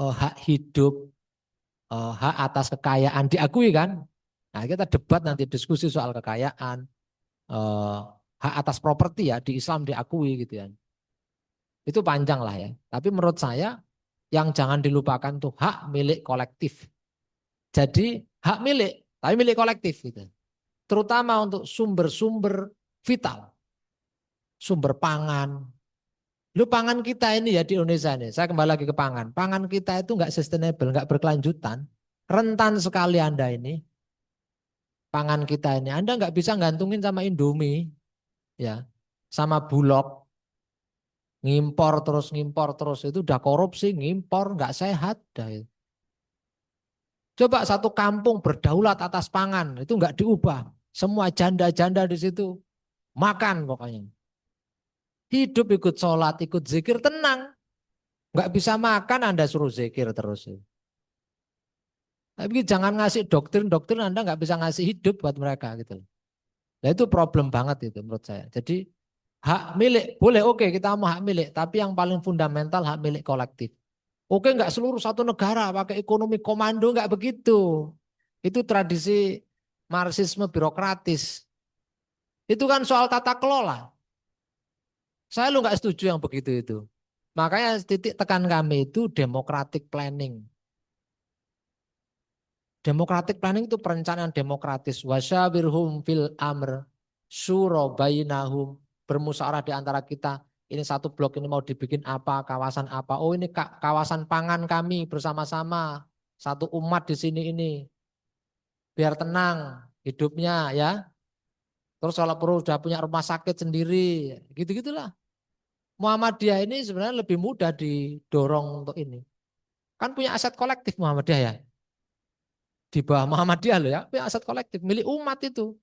Hak hidup, hak atas kekayaan diakui kan? Nah kita debat nanti diskusi soal kekayaan, hak atas properti ya di Islam diakui gitu ya. Itu panjang lah ya. Tapi menurut saya yang jangan dilupakan tuh hak milik kolektif. Jadi hak milik, tapi milik kolektif gitu. Terutama untuk sumber-sumber vital. Sumber pangan. Lu pangan kita ini ya di Indonesia nih, saya kembali lagi ke pangan. Pangan kita itu enggak sustainable, enggak berkelanjutan. Rentan sekali Anda ini. Pangan kita ini, Anda enggak bisa gantungin sama Indomie. Ya, sama Bulog. Ngimpor terus itu udah korupsi, ngimpor enggak sehat. Coba satu kampung berdaulat atas pangan, itu enggak diubah. Semua janda-janda di situ makan pokoknya. Hidup ikut sholat, ikut zikir, tenang. Enggak bisa makan Anda suruh zikir terus. Tapi jangan ngasih doktrin Anda enggak bisa ngasih hidup buat mereka gitu. Nah itu problem banget itu menurut saya. Jadi hak milik boleh oke kita mau hak milik, tapi yang paling fundamental hak milik kolektif. Oke enggak seluruh satu negara pakai ekonomi komando enggak begitu. Itu tradisi marxisme birokratis. Itu kan soal tata kelola. Saya lu enggak setuju yang begitu itu. Makanya titik tekan kami itu democratic planning. Democratic planning itu perencanaan demokratis. Wasyawirhum fil amr syura bainahum, bermusyawarah di antara kita. Ini satu blok ini mau dibikin apa, kawasan apa. Oh ini kawasan pangan kami bersama-sama. Satu umat di sini ini. Biar tenang hidupnya ya. Terus kalau perlu sudah punya rumah sakit sendiri. Gitu-gitulah. Muhammadiyah ini sebenarnya lebih mudah didorong untuk ini. Kan punya aset kolektif Muhammadiyah ya. Di bawah Muhammadiyah loh ya, punya aset kolektif milik umat itu.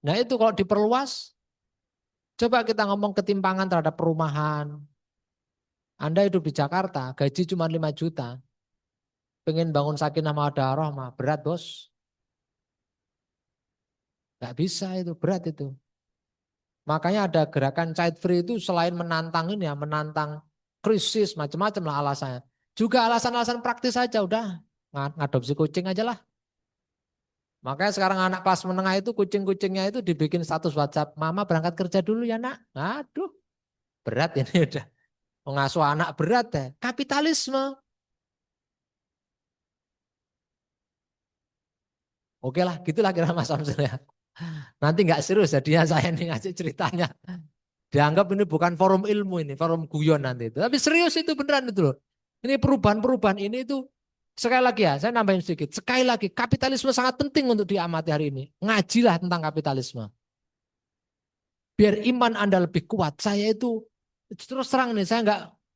Nah itu kalau diperluas, coba kita ngomong ketimpangan terhadap perumahan. Anda hidup di Jakarta, gaji cuma 5 juta. Pengen bangun sakinah mawaddah rahmah, berat bos. Gak bisa itu, berat itu. Makanya ada gerakan child free itu selain menantang ini ya, menantang krisis macam-macam lah alasannya. Juga alasan-alasan praktis saja udah ngadopsi kucing aja lah. Makanya sekarang anak kelas menengah itu kucing-kucingnya itu dibikin status WhatsApp, mama berangkat kerja dulu ya nak. Aduh, berat ini udah. Mengasuh anak berat ya. Kapitalisme. Oke lah, gitulah kira Mas Samsul ya. Nanti nggak serius jadinya saya ini ngasih ceritanya. Dianggap ini bukan forum ilmu ini, forum guyon nanti itu. Tapi serius itu beneran itu loh. Ini perubahan-perubahan ini itu sekali lagi ya, saya nambahin sedikit. Sekali lagi, kapitalisme sangat penting untuk diamati hari ini. Ngajilah tentang kapitalisme. biar iman Anda lebih kuat. Saya itu terus terang nih, saya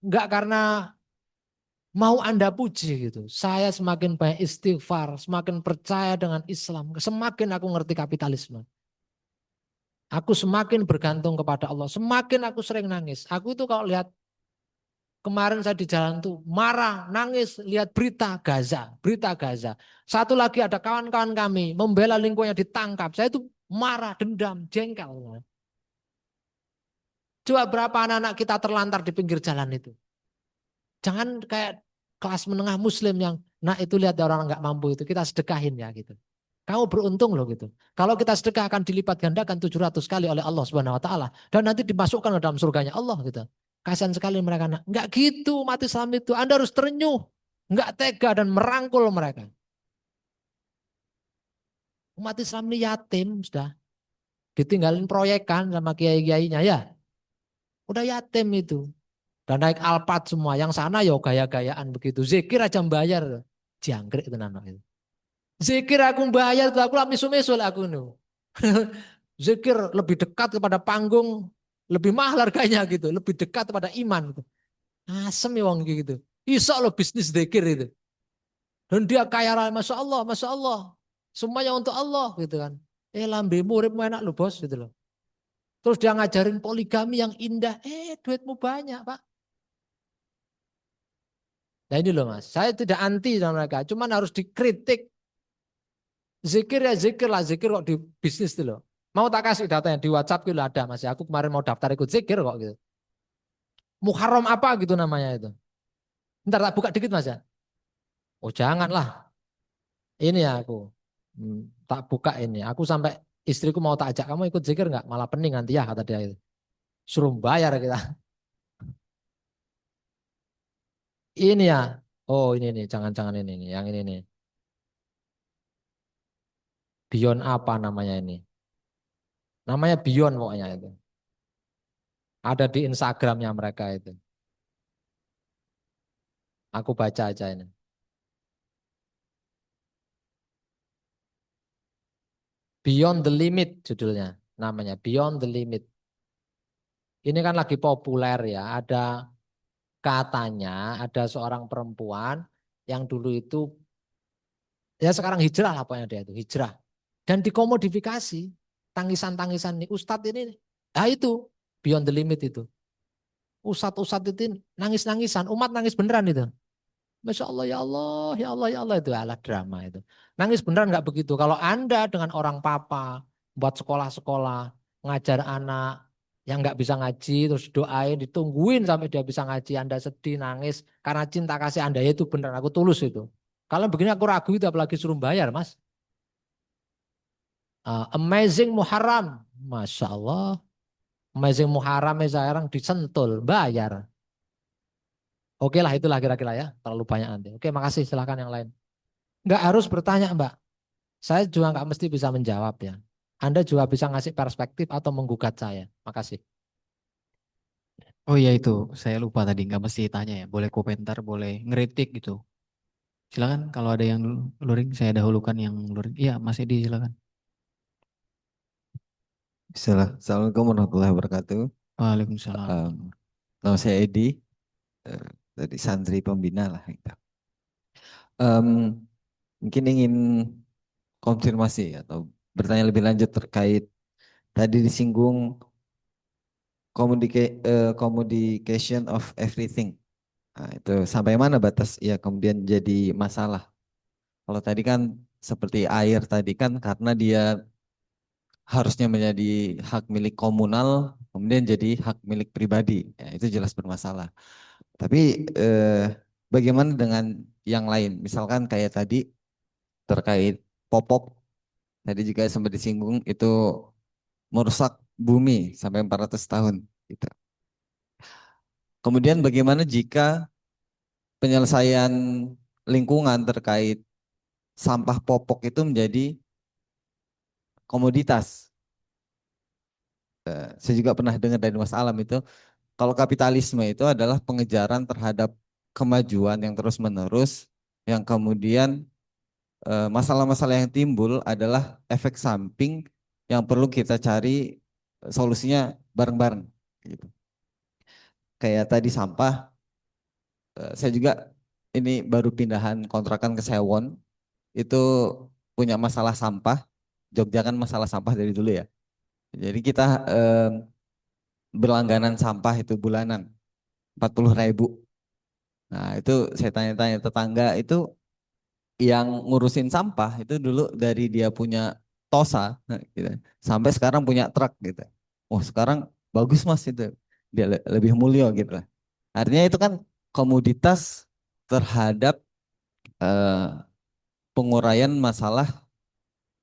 nggak karena mau Anda puji gitu. Saya semakin banyak istighfar, semakin percaya dengan Islam, semakin aku ngerti kapitalisme. Aku semakin bergantung kepada Allah, semakin aku sering nangis. Aku itu kalau lihat kemarin saya di jalan tuh marah, nangis, lihat berita Gaza, berita Gaza. Satu lagi ada kawan-kawan kami membela lingkungannya ditangkap. Saya itu marah, dendam, jengkel. Coba berapa anak-anak kita terlantar di pinggir jalan itu. Jangan kayak kelas menengah muslim yang, nah itu lihat orang nggak mampu itu, kita sedekahin ya gitu. Kamu beruntung loh gitu. Kalau kita sedekah akan dilipat gandakan 700 kali oleh Allah Subhanahu wa taala dan nanti dimasukkan ke dalam surganya Allah gitu. Kasihan sekali mereka. Enggak gitu umat Islam itu. Anda harus terenyuh, enggak tega dan merangkul mereka. Umat Islam ini yatim sudah. Ditinggalin proyekan sama kiai-kiainya ya. Udah yatim itu. Dan naik Alphard semua. Yang sana ya gaya-gayaan begitu. Zikir aja membayar. Jangkrik itu anak itu. Zikir aku bayar, aku lah misu-misu aku nu. Zikir lebih dekat kepada panggung, lebih mahal harganya gitu, lebih dekat kepada iman. Gitu. Asem ya wong gitu. Iso lo bisnis zikir itu. Dan dia kaya raya, masya Allah, masya Allah. Semuanya untuk Allah gitu kan. Lambe muridmu enak lo bos gitu loh. Terus dia ngajarin poligami yang indah. Duitmu banyak pak. Nah ini loh mas, saya tidak anti sama mereka, cuman harus dikritik. Zikir ya zikir lah, zikir kok di bisnis itu loh. Mau tak kasih datanya di WhatsApp gitu ada mas. Aku kemarin mau daftar ikut zikir kok gitu. Muharram apa gitu namanya itu. Ntar tak buka dikit mas ya. Oh janganlah. Ini ya aku. Tak buka ini. Aku sampai istriku mau tak ajak kamu ikut zikir nggak? Malah pening nanti ya kata dia itu. Suruh bayar kita. Ini ya. Oh ini nih, jangan-jangan ini nih, yang ini nih. Beyond apa namanya ini? Namanya Beyond pokoknya itu. Ada di Instagramnya mereka itu. Aku baca aja ini. Beyond the Limit judulnya. Namanya Beyond the Limit. Ini kan lagi populer ya. Katanya ada seorang perempuan yang dulu itu ya sekarang hijrah lah pokoknya dia itu hijrah. Dan dikomodifikasi tangisan-tangisan nih Ustadz ini. Nah itu Beyond the Limit itu. Ustadz-ustadz itu nangis-nangisan. Umat nangis beneran itu. Masya Allah ya Allah ya Allah ya Allah itu ala drama itu. Nangis beneran nggak begitu. Kalau Anda dengan orang papa buat sekolah-sekolah ngajar anak yang nggak bisa ngaji terus doain ditungguin sampai dia bisa ngaji, Anda sedih nangis karena cinta kasih Anda ya itu beneran aku tulus itu. Kalau begini aku ragu itu apalagi suruh bayar mas. Amazing Muharram, Masya Allah. Amazing Muharram sekarang disentul bayar. Oke lah itulah kira-kira ya terlalu banyak nanti. Oke makasih silakan yang lain. Nggak harus bertanya Mbak. Saya juga nggak mesti bisa menjawab ya. Anda juga bisa ngasih perspektif atau menggugat saya. Makasih. Oh iya itu, saya lupa tadi nggak mesti tanya ya. Boleh komentar, boleh ngeritik gitu. Silakan kalau ada yang luring, saya dahulukan yang luring. Iya Mas Edi silakan. Assalamualaikum warahmatullahi wabarakatuh. Waalaikumsalam. Nama saya Edi, dari santri pembina lah. Gitu. Mungkin ingin konfirmasi atau bertanya lebih lanjut terkait tadi disinggung communication of everything. Nah, itu sampai mana batas ya kemudian jadi masalah. Kalau tadi kan seperti air tadi kan karena dia harusnya menjadi hak milik komunal, kemudian jadi hak milik pribadi. Ya, itu jelas bermasalah. Tapi bagaimana dengan yang lain? Misalkan kayak tadi terkait popok, tadi juga sempat disinggung itu merusak bumi sampai 400 tahun. Gitu. Kemudian bagaimana jika penyelesaian lingkungan terkait sampah popok itu menjadi komoditas? Saya juga pernah dengar dari Mas Alam itu, kalau kapitalisme itu adalah pengejaran terhadap kemajuan yang terus-menerus, yang kemudian masalah-masalah yang timbul adalah efek samping yang perlu kita cari solusinya bareng-bareng gitu. Kayak tadi sampah, saya juga ini baru pindahan kontrakan ke Sewon, itu punya masalah sampah. Jogja kan masalah sampah dari dulu ya. Jadi kita berlangganan sampah itu bulanan 40.000. Nah itu saya tanya-tanya tetangga itu yang ngurusin sampah itu dulu dari dia punya Tosa gitu, sampai sekarang punya truk gitu. Oh sekarang bagus mas itu, dia lebih mulia gitu lah. Artinya itu kan komoditas terhadap eh, penguraian masalah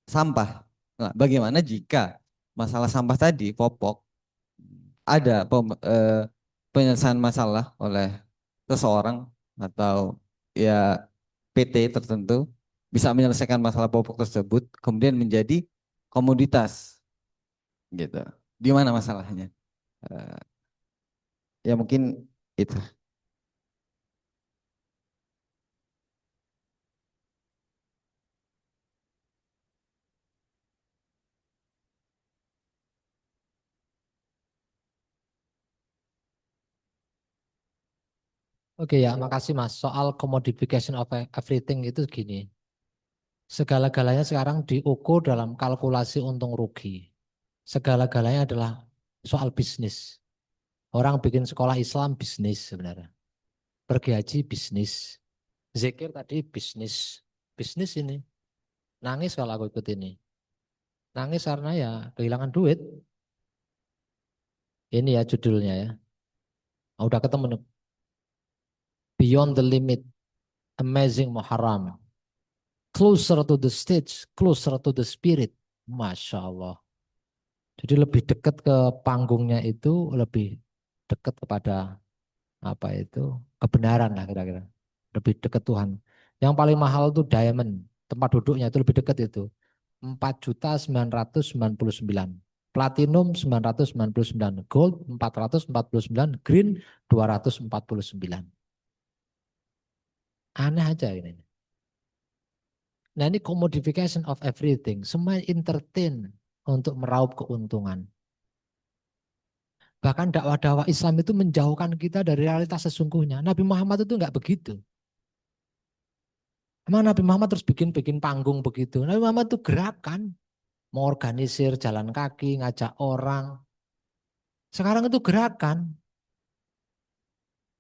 sampah. Nah, bagaimana jika masalah sampah tadi popok ada penyelesaian masalah oleh seseorang atau ya PT tertentu bisa menyelesaikan masalah popok tersebut kemudian menjadi komoditas gitu. Di mana masalahnya? Eh, ya mungkin itu. Oke ya, makasih Mas. Soal commodification of everything itu gini. Segala-galanya sekarang diukur dalam kalkulasi untung rugi. Segala-galanya adalah soal bisnis. Orang bikin sekolah Islam bisnis sebenarnya. Pergi haji bisnis. Zikir tadi bisnis. Bisnis ini. Nangis kalau aku ikut ini. Nangis karena ya kehilangan duit. Ini ya judulnya ya. Udah ketemu nih. Beyond the Limit. Amazing Muharram. Closer to the stage. Closer to the spirit. Masya Allah. Jadi lebih dekat ke panggungnya itu, lebih dekat kepada apa itu kebenaran lah kira-kira. Lebih dekat Tuhan. Yang paling mahal itu diamond. Tempat duduknya itu lebih dekat itu. 4.999. Platinum 999. Gold 449. Green 249. Aneh aja ini. Nah ini commodification of everything. Semua entertain untuk meraup keuntungan. Bahkan dakwah-dakwah Islam itu menjauhkan kita dari realitas sesungguhnya. Nabi Muhammad itu enggak begitu. Emang Nabi Muhammad terus bikin panggung begitu. Nabi Muhammad itu gerakan. Mengorganisir jalan kaki, ngajak orang. Sekarang itu gerakan.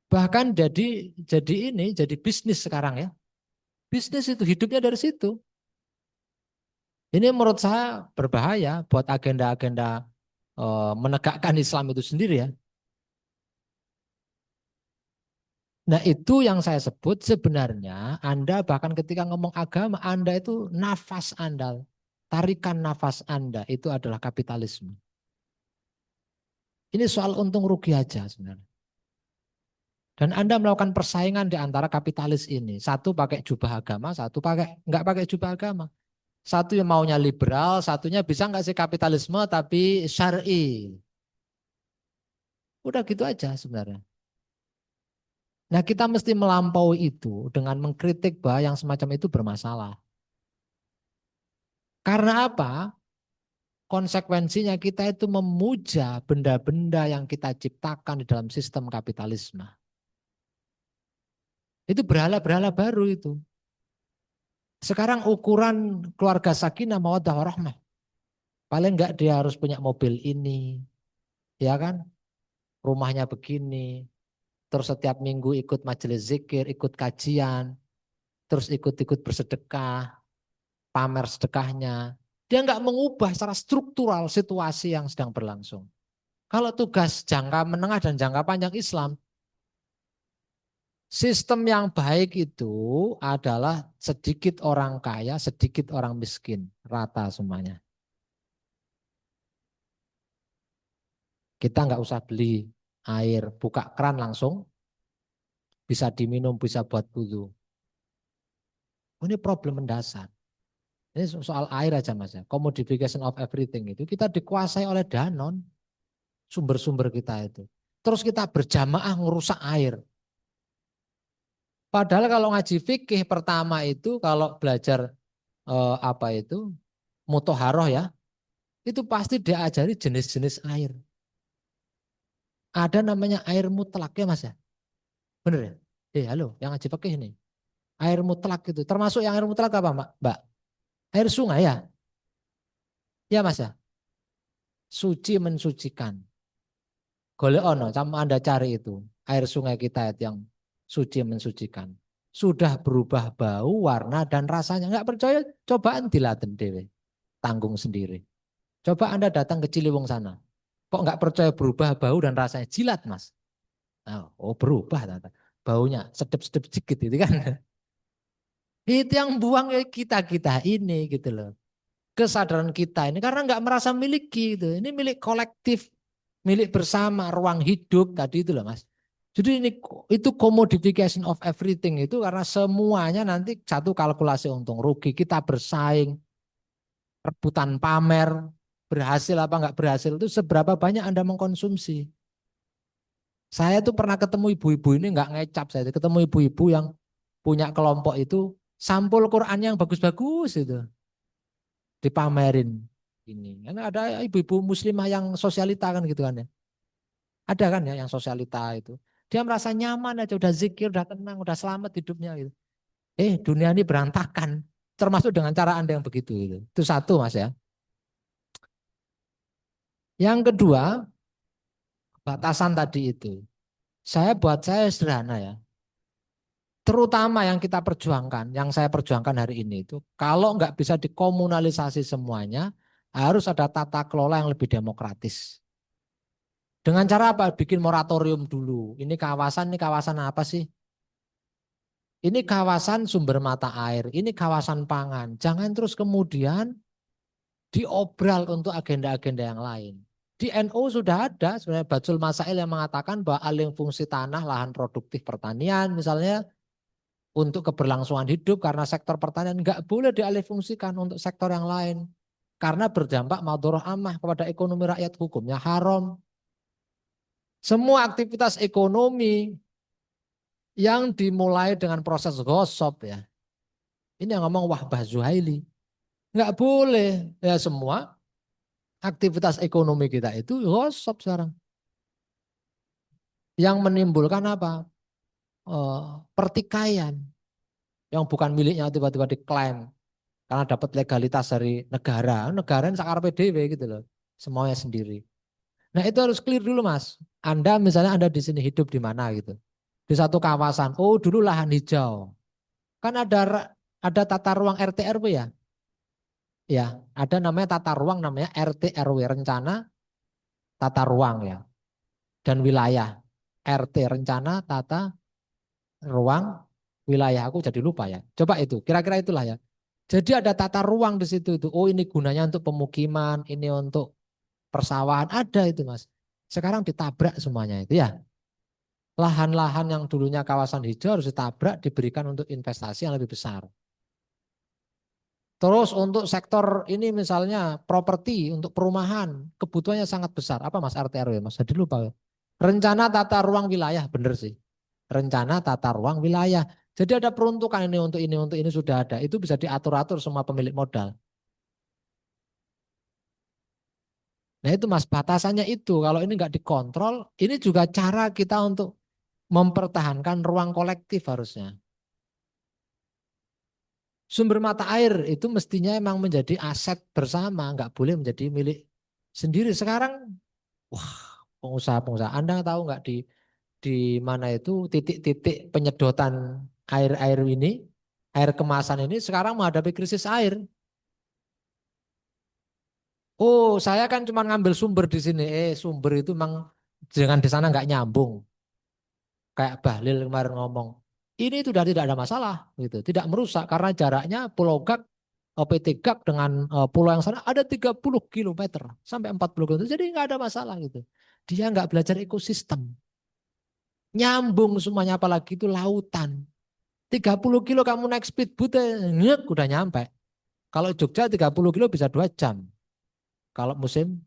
Bahkan jadi bisnis sekarang ya. Bisnis itu hidupnya dari situ. Ini menurut saya berbahaya buat agenda-agenda menegakkan Islam itu sendiri ya. Nah itu yang saya sebut sebenarnya Anda bahkan ketika ngomong agama Anda itu nafas Anda, tarikan nafas Anda itu adalah kapitalisme. Ini soal untung rugi aja sebenarnya. Dan Anda melakukan persaingan di antara kapitalis ini. Satu pakai jubah agama, satu nggak pakai jubah agama. Satu yang maunya liberal, satunya bisa nggak sih kapitalisme tapi syar'i. Udah gitu aja sebenarnya. Nah kita mesti melampaui itu dengan mengkritik bahwa yang semacam itu bermasalah. Karena apa? Konsekuensinya kita itu memuja benda-benda yang kita ciptakan di dalam sistem kapitalisme. Itu berhala-berhala baru itu. Sekarang ukuran keluarga sakinah mawaddah warahmah. Paling enggak dia harus punya mobil ini. Ya kan? Rumahnya begini. Terus setiap minggu ikut majelis zikir, ikut kajian. Terus ikut-ikut bersedekah. Pamer sedekahnya. Dia enggak mengubah secara struktural situasi yang sedang berlangsung. Kalau tugas jangka menengah dan jangka panjang Islam, sistem yang baik itu adalah sedikit orang kaya, sedikit orang miskin, rata semuanya. Kita nggak usah beli air, buka keran langsung, bisa diminum, bisa buat wudhu. Ini problem mendasar. Ini soal air aja mas ya. Commodification of everything itu kita dikuasai oleh Danon, sumber-sumber kita itu. Terus kita berjamaah ngerusak air. Padahal kalau ngaji fikih pertama itu kalau belajar apa itu muthaharah ya, itu pasti diajari jenis-jenis air. Ada namanya air mutlak ya Mas ya? Bener ya? Halo, yang ngaji pakai ini. Air mutlak itu. Termasuk yang air mutlak apa Mbak? Air sungai ya? Ya Mas ya? Suci mensucikan. Golek ono, sama Anda cari itu. Air sungai kita yang suci mensucikan. Sudah berubah bau, warna, dan rasanya. Nggak percaya, cobaan dilaten dewe. Tanggung sendiri. Coba Anda datang ke Ciliwung sana. Kok nggak percaya berubah bau dan rasanya? Jilat Mas. Oh berubah. Baunya sedep-sedep sedikit itu kan. Itu yang buang kita-kita ini gitu loh. Kesadaran kita ini karena nggak merasa miliki gitu. Ini milik kolektif, milik bersama, ruang hidup tadi itu loh Mas. Jadi ini itu commodification of everything itu karena semuanya nanti satu kalkulasi untung rugi, kita bersaing, rebutan pamer, berhasil apa nggak berhasil itu seberapa banyak Anda mengkonsumsi. Saya tuh pernah ketemu ibu-ibu ini nggak ngecap, saya ketemu ibu-ibu yang punya kelompok itu sampul Quran yang bagus-bagus itu dipamerin ini. Karena ada ibu-ibu muslimah yang sosialita kan gitu kan ya. Ada kan ya yang sosialita itu. Dia merasa nyaman aja, udah zikir, udah tenang, udah selamat hidupnya gitu. Dunia ini berantakan, termasuk dengan cara Anda yang begitu gitu. Itu satu Mas ya. Yang kedua, batasan tadi itu. Buat saya sederhana ya. Terutama yang kita perjuangkan, yang saya perjuangkan hari ini itu, kalau nggak bisa dikomunalisasi semuanya, harus ada tata kelola yang lebih demokratis. Dengan cara apa? Bikin moratorium dulu. Ini kawasan apa sih? Ini kawasan sumber mata air, ini kawasan pangan. Jangan terus kemudian diobral untuk agenda-agenda yang lain. Di NU sudah ada sebenarnya Batul Masail yang mengatakan bahwa alih fungsi tanah, lahan produktif pertanian misalnya untuk keberlangsungan hidup karena sektor pertanian nggak boleh dialihfungsikan untuk sektor yang lain. Karena berdampak madharah amah kepada ekonomi rakyat, hukumnya haram. Semua aktivitas ekonomi yang dimulai dengan proses gosop ya. Ini yang ngomong Wahbah Zuhaili. Nggak boleh. Ya semua aktivitas ekonomi kita itu gosop sekarang. Yang menimbulkan apa? Pertikaian. Yang bukan miliknya tiba-tiba diklaim. Karena dapat legalitas dari negara. Negara ini sakar PDW gitu loh. Semuanya sendiri. Nah itu harus clear dulu Mas. Anda misalnya Anda di sini hidup di mana gitu. Di satu kawasan. Oh dulu lahan hijau. Kan ada tata ruang RT RW ya. Ya, ada namanya tata ruang namanya RT RW, rencana tata ruang ya. Dan wilayah. RT rencana tata ruang wilayah. Aku jadi lupa ya. Coba itu, kira-kira itulah ya. Jadi ada tata ruang di situ itu. Oh ini gunanya untuk pemukiman, ini untuk persawahan, ada itu Mas. Sekarang ditabrak semuanya itu ya. Lahan-lahan yang dulunya kawasan hijau harus ditabrak, diberikan untuk investasi yang lebih besar. Terus untuk sektor ini misalnya properti untuk perumahan, kebutuhannya sangat besar. Apa Mas RT RW Mas? Jadi lupa. Rencana tata ruang wilayah, bener sih. Rencana tata ruang wilayah. Jadi ada peruntukan ini untuk ini sudah ada. Itu bisa diatur-atur semua pemilik modal. Nah itu Mas batasannya itu. Kalau ini nggak dikontrol, ini juga cara kita untuk mempertahankan ruang kolektif harusnya. Sumber mata air itu mestinya emang menjadi aset bersama, nggak boleh menjadi milik sendiri. Sekarang, wah pengusaha-pengusaha, Anda tahu nggak di mana itu titik-titik penyedotan air ini, air kemasan ini sekarang menghadapi krisis air. Oh, saya kan cuma ngambil sumber di sini. Sumber itu memang dengan di sana nggak nyambung. Kayak Bahlil kemarin ngomong. Ini sudah tidak ada masalah gitu, tidak merusak karena jaraknya Pulau Gak PT Gak dengan pulau yang sana ada 30 kilometer sampai 40 kilometer. Jadi nggak ada masalah gitu. Dia nggak belajar ekosistem. Nyambung semuanya apalagi itu lautan. 30 kilo kamu naik speedboat nyek udah nyampe. Kalau Jogja 30 kilo bisa 2 jam. Kalau musim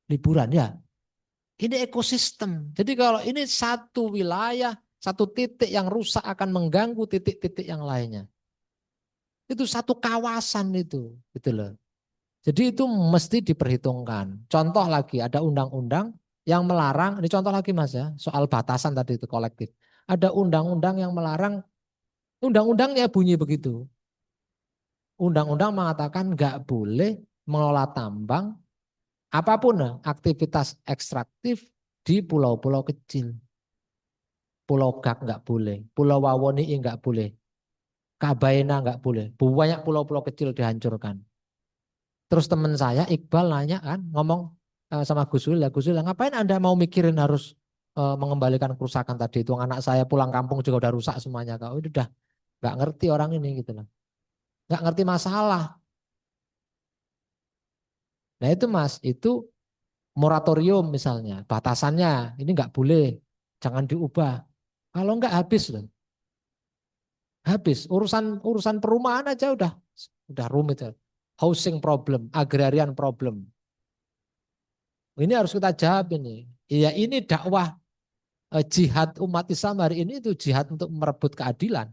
liburan ya. Ini ekosistem. Jadi kalau ini satu wilayah, satu titik yang rusak akan mengganggu titik-titik yang lainnya. Itu satu kawasan itu, gitu loh. Jadi itu mesti diperhitungkan. Contoh lagi, ada undang-undang yang melarang, ini contoh lagi Mas ya, soal batasan tadi itu kolektif. Ada undang-undang yang melarang, undang-undangnya bunyi begitu. Undang-undang mengatakan nggak boleh mengelola tambang, apapun aktivitas ekstraktif di pulau-pulau kecil. Pulau Gak nggak boleh, Pulau Wawoni nggak boleh, Kabaena nggak boleh. Banyak pulau-pulau kecil dihancurkan. Terus teman saya Iqbal nanya kan, ngomong sama Gus Wil, Gus Wil, ngapain Anda mau mikirin harus mengembalikan kerusakan tadi itu? Anak saya pulang kampung juga udah rusak semuanya. Kau itu udah nggak ngerti orang ini gitu loh, nggak ngerti masalah. Nah itu Mas, itu moratorium misalnya, batasannya ini nggak boleh, jangan diubah. Kalau nggak habis loh, habis urusan urusan perumahan aja udah rumit ya. Housing problem, agrarian problem. Ini harus kita jawab ini. Ya ini dakwah jihad umat Islam hari ini itu jihad untuk merebut keadilan.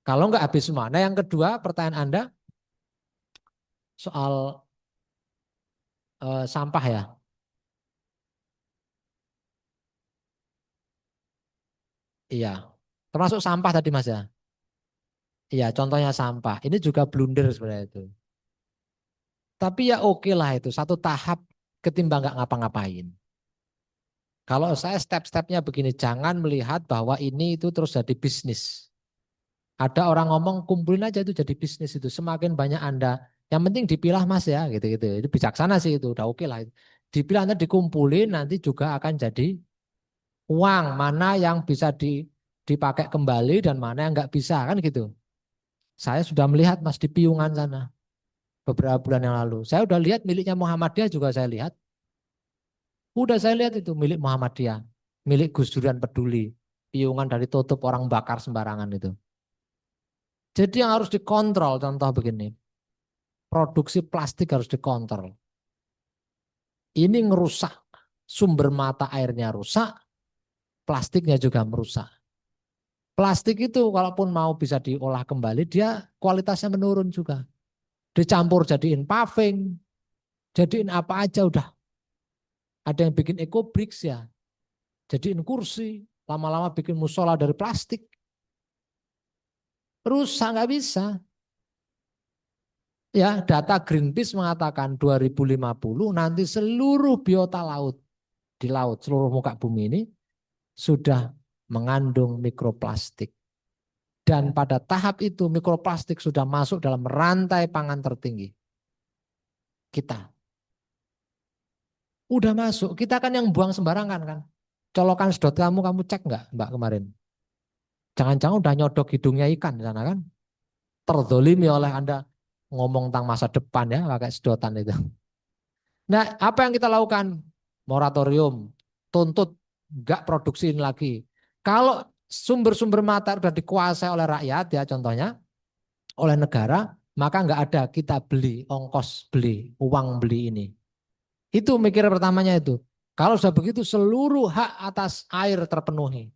Kalau nggak habis semua. Nah yang kedua pertanyaan Anda soal sampah ya. Iya. Termasuk sampah tadi Mas ya. Iya contohnya sampah. Ini juga blunder sebenarnya itu. Tapi ya oke lah itu satu tahap ketimbang nggak ngapa-ngapain. Kalau saya step-stepnya begini, jangan melihat bahwa ini itu terus jadi bisnis. Ada orang ngomong kumpulin aja itu jadi bisnis itu. Semakin banyak Anda, yang penting dipilah Mas ya gitu-gitu. Itu bijaksana sih itu, udah oke lah. Dipilah nanti dikumpulin nanti juga akan jadi uang. Mana yang bisa dipakai kembali dan mana yang nggak bisa kan gitu. Saya sudah melihat Mas di Piungan sana beberapa bulan yang lalu. Saya udah lihat miliknya Muhammadiyah juga saya lihat. Udah saya lihat itu milik Muhammadiyah, milik Gus Durian Peduli. Piungan dari tutup orang bakar sembarangan itu. Jadi yang harus dikontrol contoh begini. Produksi plastik harus dikontrol. Ini ngerusak sumber mata airnya rusak, plastiknya juga merusak. Plastik itu kalaupun mau bisa diolah kembali, dia kualitasnya menurun juga. Dicampur jadiin paving, jadiin apa aja udah. Ada yang bikin ecobricks ya, jadiin kursi, lama-lama bikin musola dari plastik. Rusak nggak bisa. Ya, data Greenpeace mengatakan 2050 nanti seluruh biota laut di laut seluruh muka bumi ini sudah mengandung mikroplastik. Dan pada tahap itu mikroplastik sudah masuk dalam rantai pangan tertinggi. Kita. Udah masuk. Kita kan yang buang sembarangan kan. Colokan sedot kamu cek nggak Mbak kemarin? Jangan-jangan udah nyodok hidungnya ikan di sana kan? Terzolimi oleh Anda ngomong tentang masa depan ya pakai sedotan itu. Nah apa yang kita lakukan? Moratorium. Tuntut nggak produksi ini lagi. Kalau sumber-sumber mata sudah dikuasai oleh rakyat ya contohnya oleh negara, maka nggak ada kita beli, ongkos beli, uang beli ini. Itu mikir pertamanya itu. Kalau sudah begitu seluruh hak atas air terpenuhi.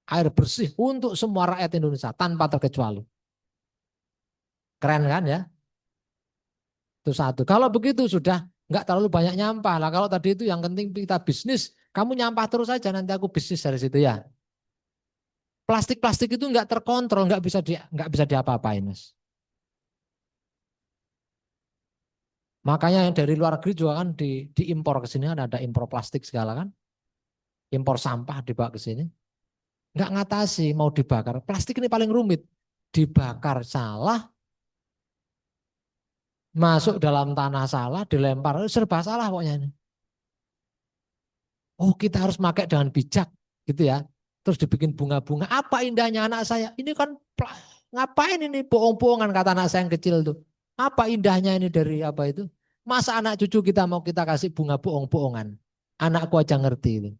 Air bersih untuk semua rakyat Indonesia tanpa terkecuali. Keren kan ya? Itu satu. Kalau begitu sudah nggak terlalu banyak nyampah lah. Kalau tadi itu yang penting kita bisnis, kamu nyampah terus saja nanti aku bisnis dari situ ya. Plastik-plastik itu nggak terkontrol, nggak bisa diapa-apain Mas. Makanya yang dari luar negeri juga kan diimpor ke sini kan ada impor plastik segala kan. Impor sampah dibawa ke sini. Nggak ngatasi mau dibakar. Plastik ini paling rumit. Dibakar salah, masuk dalam tanah salah, dilempar, serba salah pokoknya ini. Oh kita harus pakai dengan bijak gitu ya. Terus dibikin bunga-bunga. Apa indahnya anak saya? Ini kan ngapain ini bohong-bohongan kata anak saya yang kecil tuh. Apa indahnya ini dari apa itu? Masa anak cucu kita mau kita kasih bunga bohong-bohongan? Anakku aja ngerti itu.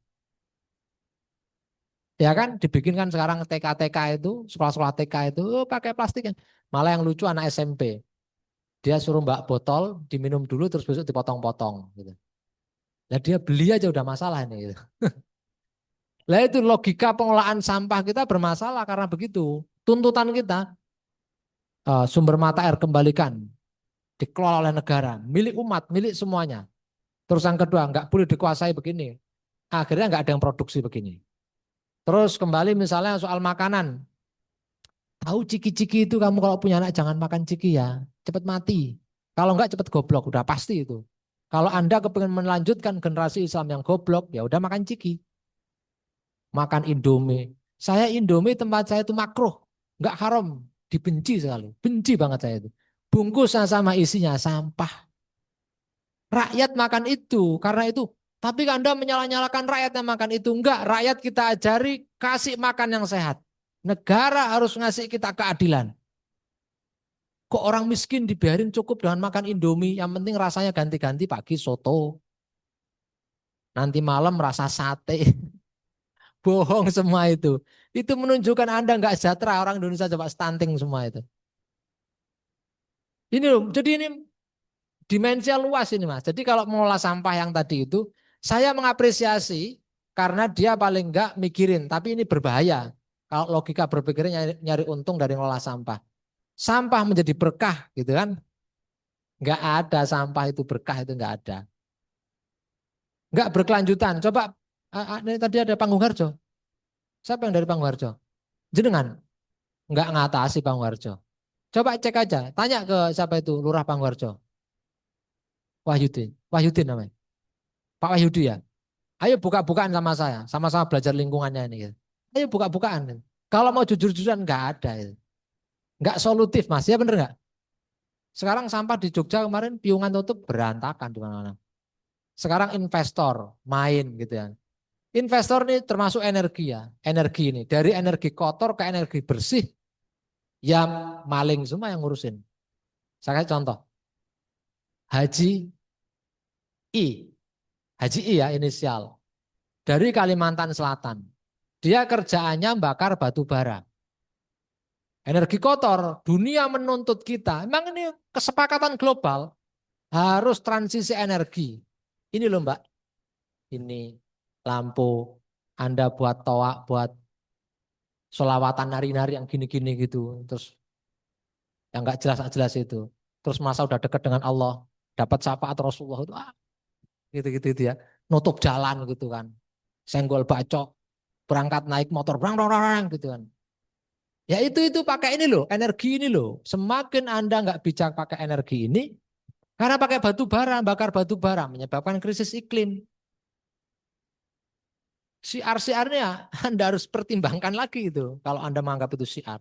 Ya kan dibikin kan sekarang TK-TK itu, sekolah-sekolah TK itu pakai plastik kan. Malah yang lucu anak SMP. Dia suruh mbak botol, diminum dulu terus besok dipotong-potong gitu. Nah dia beli aja udah masalah ini gitu. Lah itu logika pengolahan sampah kita bermasalah karena begitu. Tuntutan kita sumber mata air kembalikan, dikelola oleh negara, milik umat, milik semuanya. Terus yang kedua, nggak boleh dikuasai begini. Akhirnya nggak ada yang produksi begini. Terus kembali misalnya soal makanan. Tahu ciki-ciki itu kamu kalau punya anak jangan makan ciki ya, cepat mati. Kalau nggak cepat goblok, udah pasti itu. Kalau Anda kepengen melanjutkan generasi Islam yang goblok, ya udah makan ciki. Makan Indomie. Saya Indomie tempat saya itu makruh, nggak haram, dibenci sekali. Benci banget saya itu. Bungkusnya sama isinya sampah. Rakyat makan itu karena itu. Tapi Anda menyalah-nyalakan rakyat yang makan itu. Enggak, rakyat kita ajari kasih makan yang sehat. Negara harus ngasih kita keadilan. Kok orang miskin dibiarin cukup dengan makan Indomie, yang penting rasanya ganti-ganti, pagi soto, nanti malam rasa sate. Bohong semua itu. Itu menunjukkan Anda nggak sejahtera, orang Indonesia coba stunting semua itu. Ini loh, jadi ini dimensi luas ini Mas. Jadi kalau mengolah sampah yang tadi itu, saya mengapresiasi karena dia paling enggak mikirin, tapi ini berbahaya. Kalau logika berpikirnya nyari untung dari mengolah sampah. Sampah menjadi berkah gitu kan. Enggak ada sampah itu berkah, itu enggak ada. Enggak berkelanjutan. Coba ini tadi ada Panggung Harjo. Siapa yang dari Panggung Harjo? Jenengan enggak ngatasi Panggung Harjo. Coba cek aja, tanya ke siapa itu Lurah Panggung Harjo. Wahyudin. Wahyudin namanya. Pak Wahyudi ya. Ayo buka-bukaan sama saya, sama-sama belajar lingkungannya ini. Gitu. Ayo buka-bukaan. Kalau mau jujur-jujuran nggak ada, gitu. Nggak solutif Mas, ya bener nggak? Sekarang sampah di Jogja kemarin piungan tutup berantakan di mana-mana. Sekarang investor main gitu ya. Investor ini termasuk energi ya, energi ini dari energi kotor ke energi bersih, ya maling semua yang ngurusin. Saya kasih contoh, Haji I, Haji I ya inisial dari Kalimantan Selatan. Dia kerjaannya bakar batu bara. Energi kotor, dunia menuntut kita. Memang ini kesepakatan global, harus transisi energi. Ini loh Mbak, ini lampu, Anda buat toa, buat sholawatan nari-nari yang gini-gini gitu. Terus yang nggak jelas-jelas itu. Terus masa udah dekat dengan Allah, dapat syafaat Rasulullah itu, gitu-gitu ya. Nutup jalan gitu kan. Senggol bacok, berangkat naik motor, brang gitu kan. Ya itu pakai ini loh, energi ini loh. Semakin Anda nggak bijak pakai energi ini, karena pakai batu bara, bakar batu bara menyebabkan krisis iklim. Siar-siarnya Anda harus pertimbangkan lagi itu kalau Anda menganggap itu siar.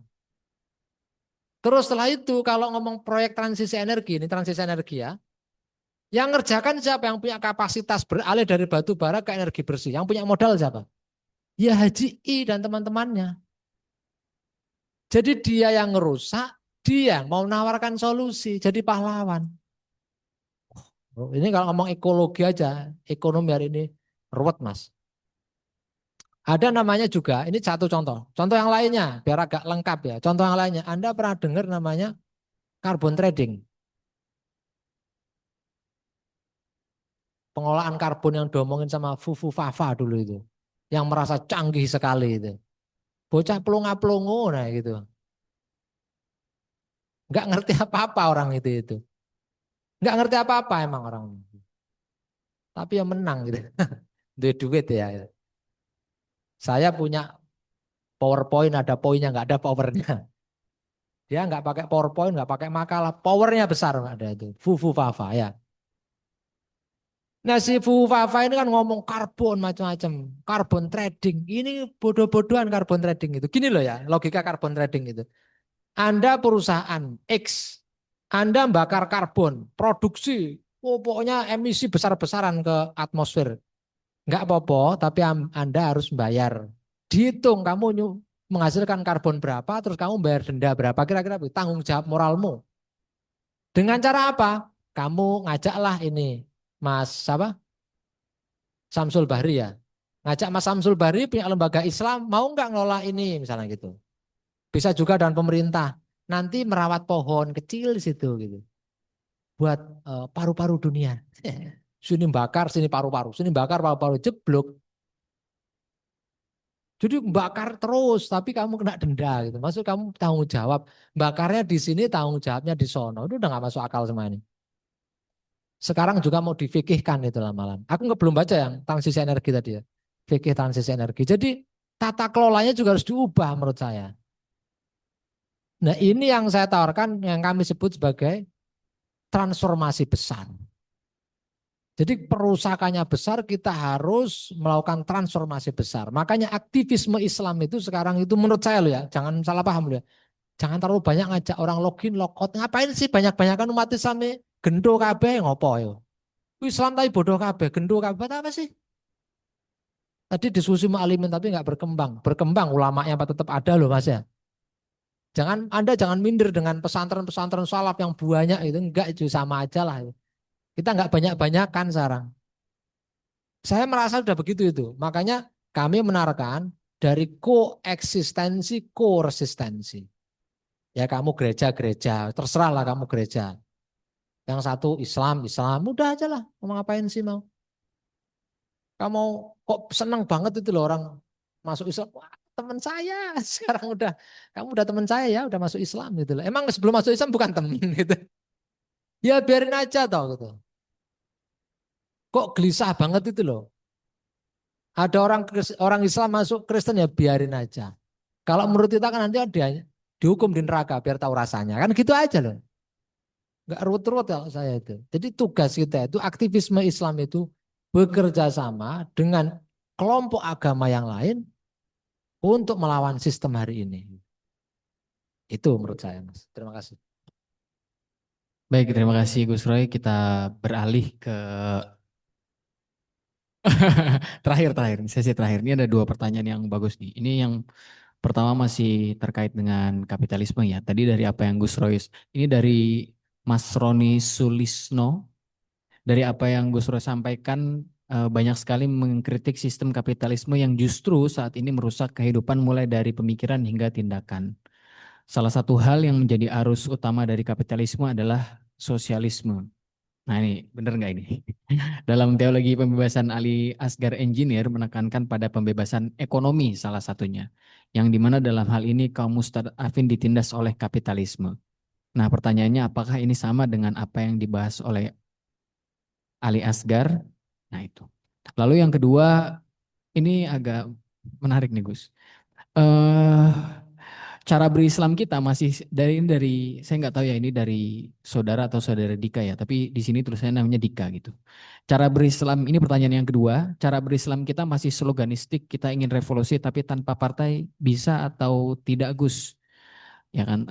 Terus setelah itu kalau ngomong proyek transisi energi, ini transisi energi ya. Yang ngerjakan siapa? Yang punya kapasitas beralih dari batu bara ke energi bersih. Yang punya modal siapa? Ya Haji I dan teman-temannya. Jadi dia yang ngerusak, dia mau menawarkan solusi, jadi pahlawan. Ini kalau ngomong ekologi aja, ekonomi hari ini ruwet Mas. Ada namanya juga, ini satu contoh. Contoh yang lainnya, biar agak lengkap ya. Contoh yang lainnya, Anda pernah dengar namanya carbon trading. Pengolahan karbon yang diomongin sama Fufu Fafa dulu itu. Yang merasa canggih sekali itu. Bocah pelongo-pelongo nah gitu. Nggak ngerti apa-apa orang itu. Nggak ngerti apa-apa emang orang. Tapi yang menang gitu. Duit ya. Saya punya PowerPoint, ada poinnya, nggak ada powernya. Dia nggak pakai PowerPoint, nggak pakai makalah, powernya besar nggak ada itu. Fufu Fafa ya. Nah si Fufu Fafa ini kan ngomong karbon macam-macam, karbon trading. Ini bodoh-bodohan karbon trading itu. Gini loh ya, logika karbon trading itu. Anda perusahaan X, Anda bakar karbon, produksi, pokoknya emisi besar-besaran ke atmosfer. Enggak apa-apa, tapi Anda harus bayar. Dihitung kamu menghasilkan karbon berapa, terus kamu bayar denda berapa, kira-kira tanggung jawab moralmu. Dengan cara apa? Kamu ngajaklah ini, Mas apa? Samsul Bahri ya. Ngajak Mas Samsul Bahri punya lembaga Islam, mau enggak ngelola ini misalnya gitu. Bisa juga dengan pemerintah. Nanti merawat pohon kecil di situ gitu. Buat paru-paru dunia. Sini bakar, sini paru-paru. Sini bakar paru-paru, jeblok. Jadi bakar terus, tapi kamu kena denda gitu. Maksud kamu tanggung jawab, bakarnya di sini, tanggung jawabnya di sono. Itu udah nggak masuk akal semua ini. Sekarang juga mau difikihkan itu lamalan. Aku nggak belum baca yang transisi energi tadi ya. Fikih transisi energi. Jadi tata kelolanya juga harus diubah menurut saya. Nah ini yang saya tawarkan yang kami sebut sebagai transformasi besar. Jadi perusakannya besar, kita harus melakukan transformasi besar. Makanya aktivisme Islam itu sekarang itu menurut saya loh ya, jangan salah paham loh ya. Jangan terlalu banyak ngajak orang login, logout. Ngapain sih banyak-banyakan umat Islam ini gendo kabeh ngopo ya. Islam tapi bodoh kabeh, gendo kabeh apa sih? Tadi diskusi ma'alimin tapi nggak berkembang. Berkembang ulamanya apa tetap ada loh Mas ya. Anda jangan minder dengan pesantren-pesantren salaf yang banyak itu, enggak itu sama aja lah. Kita nggak banyak-banyakan sekarang. Saya merasa sudah begitu itu. Makanya kami menarikkan dari koeksistensi, koresistensi. Ya kamu gereja-gereja, terserahlah kamu gereja. Yang satu Islam, udah aja lah. Mau ngapain sih mau? Kamu kok senang banget itu loh orang masuk Islam. Wah, teman saya sekarang kamu udah teman saya ya, udah masuk Islam gitu loh. Emang sebelum masuk Islam bukan teman gitu. Ya biarin aja tau gitu. Kok gelisah banget itu loh. Ada orang Islam masuk Kristen ya biarin aja. Kalau menurut kita kan nanti dia dihukum di neraka biar tahu rasanya. Kan gitu aja loh. Enggak ruwet-ruwet kalau saya itu. Jadi tugas kita itu aktivisme Islam itu bekerja sama dengan kelompok agama yang lain untuk melawan sistem hari ini. Itu menurut saya Mas. Terima kasih. Baik, terima kasih Gus Roy. Kita beralih ke terakhir, sesi terakhir. Ini ada dua pertanyaan yang bagus nih. Ini yang pertama masih terkait dengan kapitalisme ya. Tadi dari apa yang Gus Roy, ini dari Mas Roni Sulisno. Dari apa yang Gus Roy sampaikan, banyak sekali mengkritik sistem kapitalisme yang justru saat ini merusak kehidupan mulai dari pemikiran hingga tindakan. Salah satu hal yang menjadi arus utama dari kapitalisme adalah sosialisme. Nah ini benar nggak ini? Dalam teologi pembebasan Ali Asgar Engineer menekankan pada pembebasan ekonomi salah satunya. Yang dimana dalam hal ini kaum mustadafin ditindas oleh kapitalisme. Nah pertanyaannya apakah ini sama dengan apa yang dibahas oleh Ali Asgar? Nah itu. Lalu yang kedua, ini agak menarik nih Gus. Cara berislam kita masih dari saya nggak tahu ya ini dari saudara atau saudara Dika ya, tapi di sini tulisannya namanya Dika gitu. Cara berislam ini pertanyaan yang kedua, cara berislam kita masih sloganistik, kita ingin revolusi tapi tanpa partai bisa atau tidak Gus? Ya kan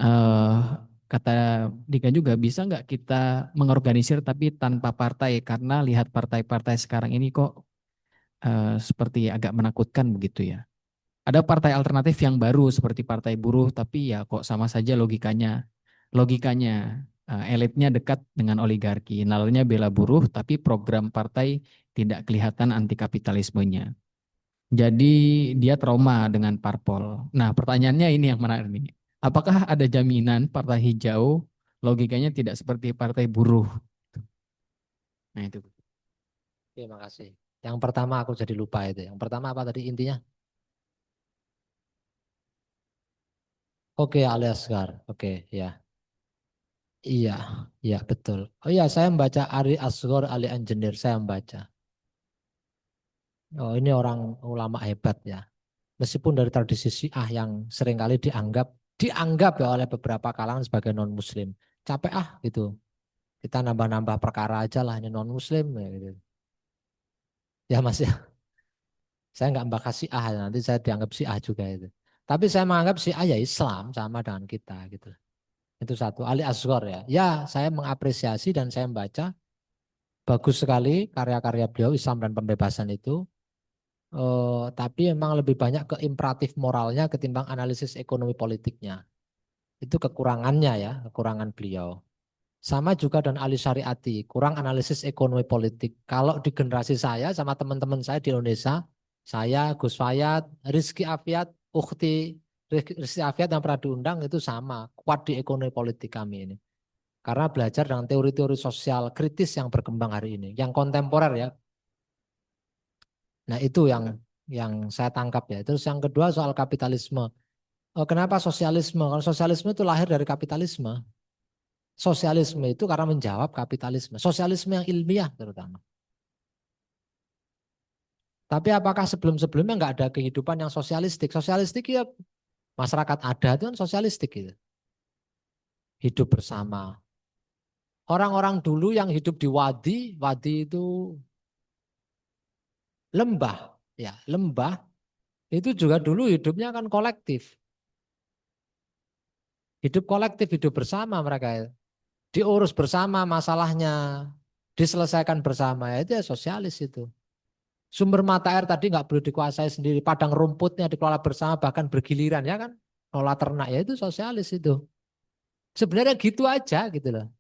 kata Dika juga bisa nggak kita mengorganisir tapi tanpa partai karena lihat partai-partai sekarang ini kok seperti agak menakutkan begitu ya. Ada partai alternatif yang baru seperti partai buruh, tapi ya kok sama saja logikanya elitnya dekat dengan oligarki, nalarnya bela buruh, tapi program partai tidak kelihatan anti kapitalismenya. Jadi dia trauma dengan parpol. Nah pertanyaannya ini yang menarik nih. Apakah ada jaminan partai hijau logikanya tidak seperti partai buruh? Nah itu. Terima kasih. Yang pertama aku jadi lupa itu. Yang pertama apa tadi intinya? Oke, Ali Asgar. Oke, ya. Iya, iya betul. Oh iya, saya membaca Ali Asgar, Ali Engineer, saya membaca. Oh, ini orang ulama hebat ya. Meskipun dari tradisi Syiah yang seringkali dianggap ya oleh beberapa kalangan sebagai non muslim. Capek gitu. Kita nambah-nambah perkara aja lah ini non muslim ya gitu. Ya Mas ya. Saya nggak membahas Syiah nanti saya dianggap Syiah juga itu. Tapi saya menganggap Syiah ya Islam sama dengan kita gitu. Itu satu. Ali Asghar ya. Ya, saya mengapresiasi dan saya membaca bagus sekali karya-karya beliau Islam dan pembebasan itu. Tapi memang lebih banyak ke imperatif moralnya ketimbang analisis ekonomi politiknya. Itu kekurangannya ya, kekurangan beliau. Sama juga dan Ali Syariati, kurang analisis ekonomi politik. Kalau di generasi saya sama teman-teman saya di Indonesia, saya, Gus Fayat, Rizky Afiat, Ukhti Rizky Afiat yang pernah diundang itu sama, kuat di ekonomi politik kami ini. Karena belajar dengan teori-teori sosial kritis yang berkembang hari ini, yang kontemporer ya. Nah itu yang yang saya tangkap ya. Terus yang kedua soal kapitalisme. Kenapa sosialisme? Kalau sosialisme itu lahir dari kapitalisme. Sosialisme itu karena menjawab kapitalisme. Sosialisme yang ilmiah terutama. Tapi apakah sebelum-sebelumnya nggak ada kehidupan yang sosialistik? Sosialistik ya masyarakat adat itu kan sosialistik gitu. Hidup bersama. Orang-orang dulu yang hidup di wadi itu lembah. Ya, lembah itu juga dulu hidupnya kan kolektif. Hidup kolektif, hidup bersama mereka. Diurus bersama masalahnya, diselesaikan bersama, ya itu ya sosialis itu. Sumber mata air tadi nggak perlu dikuasai sendiri, padang rumputnya dikelola bersama bahkan bergiliran ya kan, olah ternak ya itu sosialis itu. Sebenarnya gitu aja gitu loh.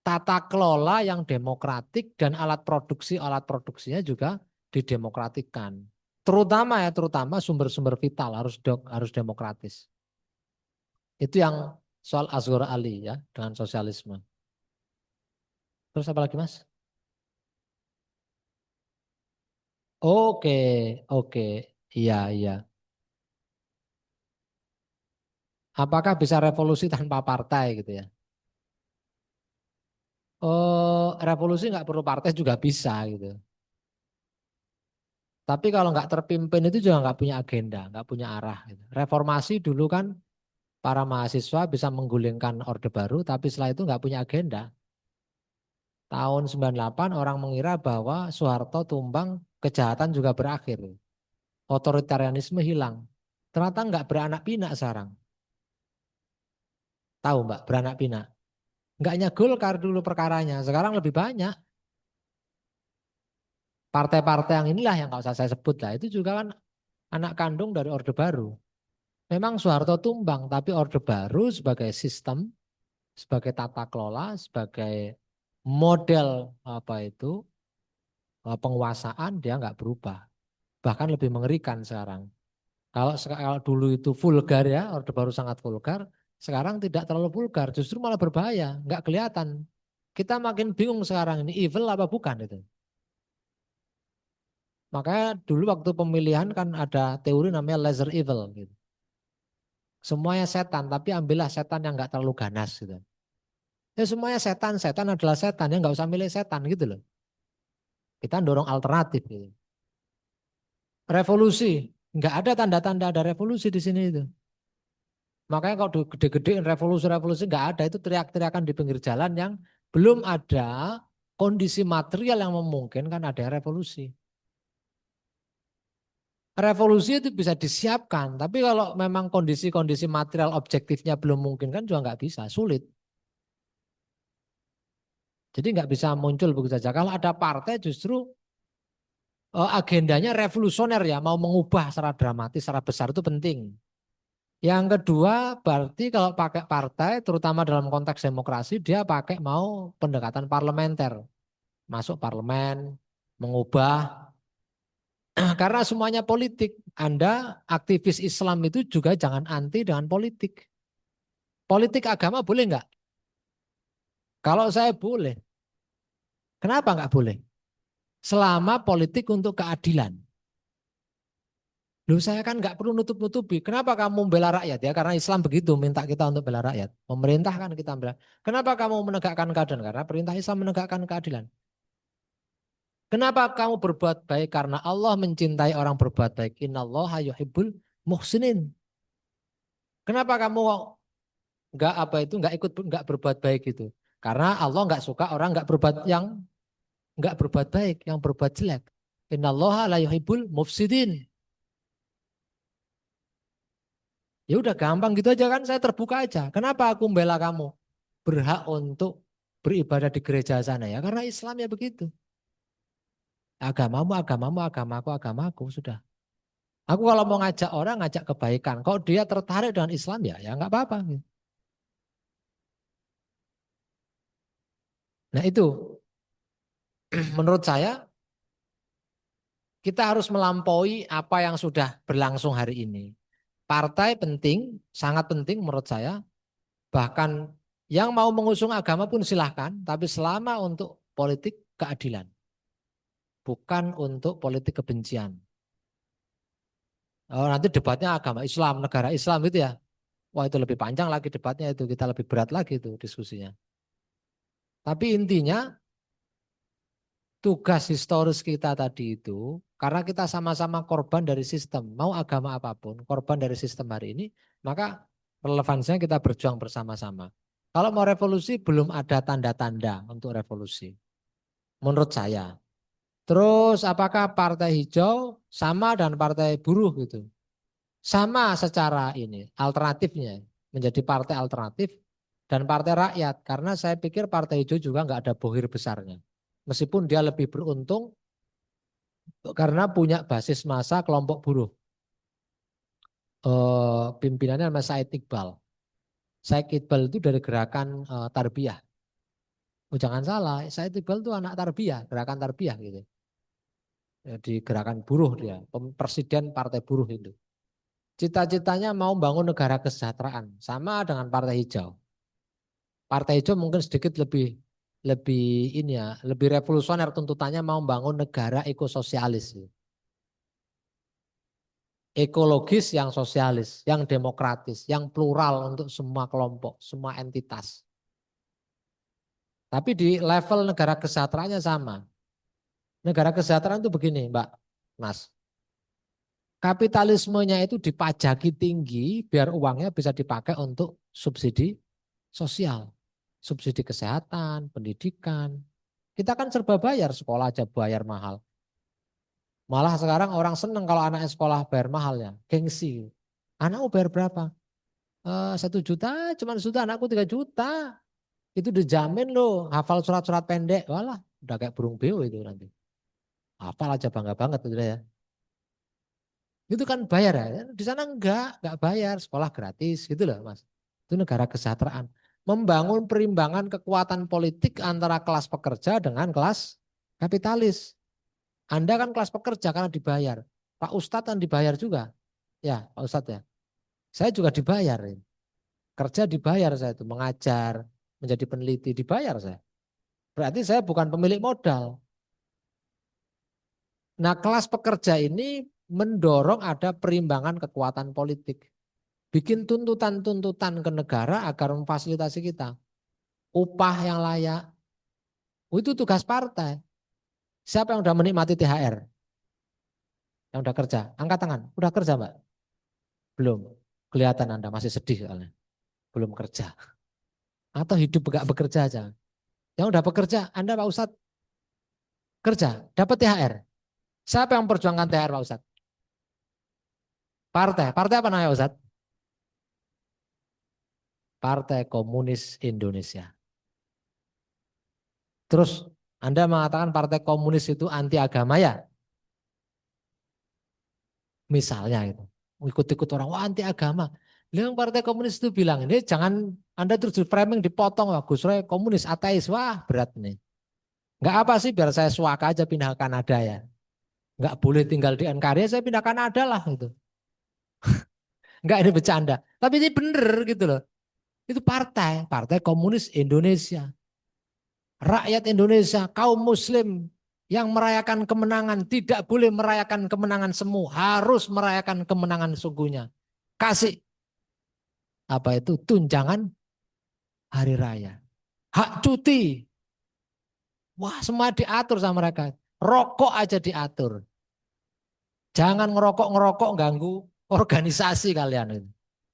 Tata kelola yang demokratik dan alat produksinya juga didemokratikkan. Terutama sumber-sumber vital harus demokratis. Itu yang soal Azhar Ali ya dengan sosialisme. Terus apa lagi Mas? Oke, oke. Iya, iya. Apakah bisa revolusi tanpa partai gitu ya? Oh, revolusi nggak perlu partai juga bisa gitu. Tapi kalau nggak terpimpin itu juga nggak punya agenda, nggak punya arah. Gitu. Reformasi dulu kan para mahasiswa bisa menggulingkan Orde Baru, tapi setelah itu nggak punya agenda. Tahun 98 orang mengira bahwa Soeharto tumbang, kejahatan juga berakhir. Otoritarianisme hilang. Ternyata nggak beranak pinak sekarang. Tahu Mbak, beranak pinak. Nggak hanya Golkar dulu perkaranya, sekarang lebih banyak. Partai-partai yang inilah yang nggak usah saya sebut lah, itu juga kan anak kandung dari Orde Baru. Memang Soeharto tumbang, tapi Orde Baru sebagai sistem, sebagai tata kelola, sebagai model penguasaan dia nggak berubah. Bahkan lebih mengerikan sekarang. Kalau dulu itu vulgar ya, Orde Baru sangat vulgar, sekarang tidak terlalu vulgar, justru malah berbahaya, nggak kelihatan. Kita makin bingung sekarang ini evil apa bukan itu. Makanya dulu waktu pemilihan kan ada teori namanya laser evil gitu. Semuanya setan, tapi ambillah setan yang nggak terlalu ganas gitu. Ya semuanya setan, setan adalah setan, ya nggak usah milih setan gitu loh. Kita dorong alternatif gitu. Revolusi, nggak ada tanda-tanda ada revolusi di sini itu. Makanya kalau gede-gedein revolusi-revolusi nggak ada, itu teriak-teriakan di pinggir jalan yang belum ada kondisi material yang memungkinkan ada revolusi. Revolusi itu bisa disiapkan, tapi kalau memang kondisi-kondisi material objektifnya belum mungkin kan juga nggak bisa, sulit. Jadi nggak bisa muncul begitu saja. Kalau ada partai justru agendanya revolusioner ya, mau mengubah secara dramatis, secara besar itu penting. Yang kedua berarti kalau pakai partai, terutama dalam konteks demokrasi, dia pakai mau pendekatan parlementer, masuk parlemen, mengubah. Karena semuanya politik. Anda aktivis Islam itu juga jangan anti dengan politik. Politik agama boleh nggak? Kalau saya boleh. Kenapa nggak boleh? Selama politik untuk keadilan. Loh saya kan nggak perlu nutup-nutupi. Kenapa kamu membela rakyat ya? Karena Islam begitu minta kita untuk bela rakyat. Pemerintah kan kita bela. Kenapa kamu menegakkan keadilan? Karena perintah Islam menegakkan keadilan. Kenapa kamu berbuat baik? Karena Allah mencintai orang berbuat baik. Innallaha yuhibbul muhsinin. Kenapa kamu nggak ikut nggak berbuat baik itu? Karena Allah nggak suka orang nggak berbuat baik, yang berbuat jelek. Innallaha la yuhibbul mufsidin. Ya udah gampang gitu aja kan, saya terbuka aja. Kenapa aku membela kamu? Berhak untuk beribadah di gereja sana ya, karena Islam ya begitu. Agamamu, agamamu, agamaku, agamaku, sudah. Aku kalau mau ngajak orang, ngajak kebaikan. Kalau dia tertarik dengan Islam ya nggak apa-apa. Nah itu, menurut saya kita harus melampaui apa yang sudah berlangsung hari ini. Partai penting, sangat penting menurut saya. Bahkan yang mau mengusung agama pun silahkan, tapi selama untuk politik keadilan. Bukan untuk politik kebencian. Oh, nanti debatnya agama Islam, negara Islam gitu ya. Wah itu lebih panjang lagi debatnya itu, kita lebih berat lagi itu diskusinya. Tapi intinya tugas historis kita tadi itu, karena kita sama-sama korban dari sistem, mau agama apapun, korban dari sistem hari ini, maka relevansinya kita berjuang bersama-sama. Kalau mau revolusi belum ada tanda-tanda untuk revolusi, menurut saya. Terus apakah partai hijau sama dan partai buruh gitu? Sama secara ini, alternatifnya menjadi partai alternatif dan partai rakyat. Karena saya pikir partai hijau juga nggak ada bohir besarnya. Meskipun dia lebih beruntung karena punya basis massa kelompok buruh. Pimpinannya namanya Said Iqbal. Said Iqbal itu dari gerakan Tarbiyah. Oh, jangan salah, Said Iqbal itu anak Tarbiyah, gerakan Tarbiyah gitu. Di gerakan buruh dia, presiden partai buruh itu. Cita-citanya mau bangun negara kesejahteraan, sama dengan partai hijau. Partai hijau mungkin sedikit lebih ini ya, lebih revolusioner tuntutannya mau bangun negara ekososialis. Ekologis yang sosialis, yang demokratis, yang plural untuk semua kelompok, semua entitas. Tapi di level negara kesejahteraannya sama. Negara kesejahteraan itu begini, Mbak, Mas. Kapitalismenya itu dipajaki tinggi biar uangnya bisa dipakai untuk subsidi sosial. Subsidi kesehatan, pendidikan. Kita kan serba bayar, sekolah aja bayar mahal. Malah sekarang orang seneng kalau anaknya sekolah bayar mahal ya, gengsi. Anakmu bayar berapa? 1 juta, cuma 1 juta, anakku 3 juta. Itu dijamin loh, hafal surat-surat pendek. Walah, udah kayak burung beo itu nanti. Hafal aja bangga banget itu ya. Itu kan bayar ya. Di sana enggak bayar, sekolah gratis gitu loh Mas. Itu negara kesejahteraan. Membangun perimbangan kekuatan politik antara kelas pekerja dengan kelas kapitalis. Anda kan kelas pekerja karena dibayar. Pak Ustadz kan dibayar juga. Ya Pak Ustadz ya. Saya juga dibayar. Kerja dibayar saya itu. Mengajar, menjadi peneliti dibayar saya. Berarti saya bukan pemilik modal. Nah kelas pekerja ini mendorong ada perimbangan kekuatan politik. Bikin tuntutan-tuntutan ke negara agar memfasilitasi kita. Upah yang layak. Itu tugas partai. Siapa yang sudah menikmati THR? Yang udah kerja? Angkat tangan. Udah kerja Mbak? Belum. Kelihatan Anda masih sedih soalnya. Belum kerja. Atau hidup enggak bekerja aja. Yang udah bekerja, Anda Pak Ustadz kerja, dapat THR. Siapa yang memperjuangkan THR Pak Ustadz? Partai. Partai apa namanya Pak Ustadz? Partai Komunis Indonesia. Terus Anda mengatakan Partai Komunis itu anti agama ya? Misalnya itu. Ikut-ikut orang, wah anti agama. Yang Partai Komunis itu bilang, ini jangan Anda terus di framing dipotong, wah Gus Roy komunis, ateis, wah berat nih. Enggak apa sih biar saya suaka aja pindah ke Kanada ya. Enggak boleh tinggal di NKRI, saya pindah ke Kanada lah gitu. Enggak ini bercanda. Tapi ini bener gitu loh. Itu partai, Partai Komunis Indonesia. Rakyat Indonesia, kaum muslim yang merayakan kemenangan tidak boleh merayakan kemenangan semu, harus merayakan kemenangan sungguhnya. Kasih apa itu tunjangan hari raya. Hak cuti. Wah, semua diatur sama mereka. Rokok aja diatur. Jangan ngerokok-ngerokok ganggu organisasi kalian itu.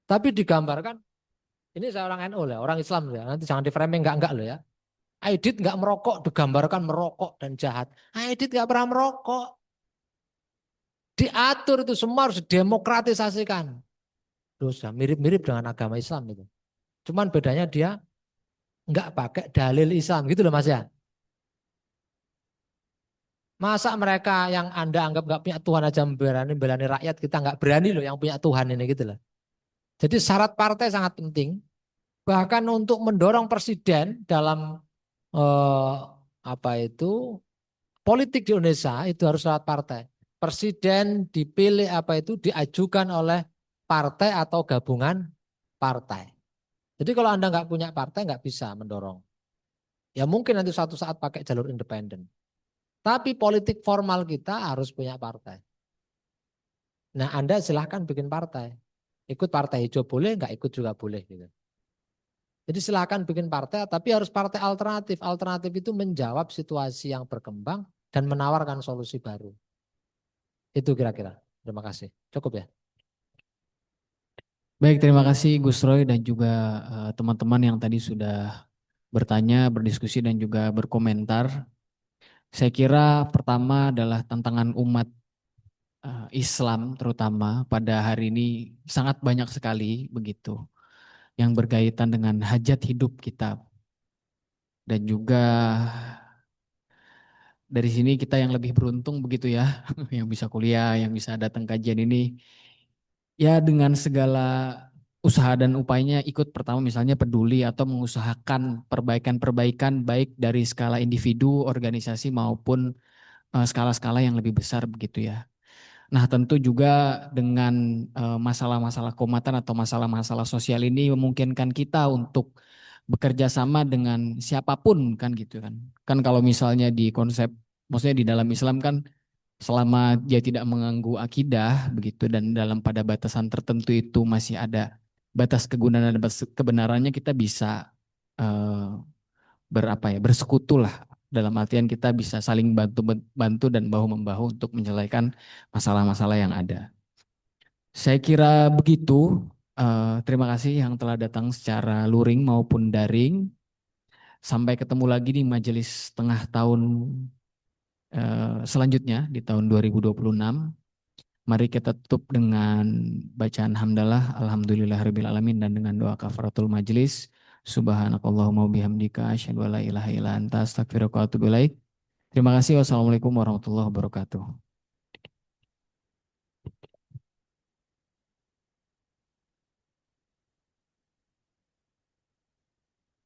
Tapi digambarkan ini saya orang NU ya, orang Islam ya. Nanti jangan di framing enggak loh ya. Aidit enggak merokok, digambarkan merokok dan jahat. Aidit enggak pernah merokok. Diatur itu semua harus demokratisasikan. Dosa mirip-mirip dengan agama Islam itu. Cuman bedanya dia enggak pakai dalil Islam gitu loh Mas ya. Masa mereka yang Anda anggap enggak punya Tuhan aja berani rakyat, kita enggak berani loh yang punya Tuhan ini gitu loh. Jadi syarat partai sangat penting. Bahkan untuk mendorong presiden dalam apa itu politik di Indonesia itu harus lewat partai. Presiden dipilih apa itu diajukan oleh partai atau gabungan partai. Jadi kalau Anda nggak punya partai nggak bisa mendorong. Ya mungkin nanti suatu saat pakai jalur independen. Tapi politik formal kita harus punya partai. Nah, Anda silahkan bikin partai. Ikut partai hijau boleh, nggak ikut juga boleh gitu. Jadi silahkan bikin partai, tapi harus partai alternatif. Alternatif itu menjawab situasi yang berkembang dan menawarkan solusi baru. Itu kira-kira. Terima kasih. Cukup ya. Baik, terima kasih Gus Roy dan juga teman-teman yang tadi sudah bertanya, berdiskusi dan juga berkomentar. Saya kira pertama adalah tantangan umat Islam terutama pada hari ini sangat banyak sekali begitu yang berkaitan dengan hajat hidup kita dan juga dari sini kita yang lebih beruntung begitu ya yang bisa kuliah, yang bisa datang kajian ini ya dengan segala usaha dan upayanya ikut pertama misalnya peduli atau mengusahakan perbaikan-perbaikan baik dari skala individu, organisasi maupun skala-skala yang lebih besar begitu ya. Nah tentu juga dengan masalah-masalah keumatan atau masalah-masalah sosial ini memungkinkan kita untuk bekerja sama dengan siapapun kan gitu kan. Kan kalau misalnya di konsep, maksudnya di dalam Islam kan selama dia tidak mengganggu akidah begitu dan dalam pada batasan tertentu itu masih ada batas kegunaan dan batas kebenarannya kita bisa eh, bersekutu lah dalam artian kita bisa saling bantu dan bahu membahu untuk menyelesaikan masalah-masalah yang ada. Saya kira begitu. Terima kasih yang telah datang secara luring maupun daring. Sampai ketemu lagi di majelis tengah tahun selanjutnya di tahun 2026. Mari kita tutup dengan bacaan hamdalah, alhamdulillahirabbil alamin dan dengan doa kafaratul majlis. Subhanakallahumma bihamdika asyhadu an la ilaha illa anta astaghfiruka wa atubu ilaik. Terima kasih. Wassalamualaikum warahmatullahi wabarakatuh.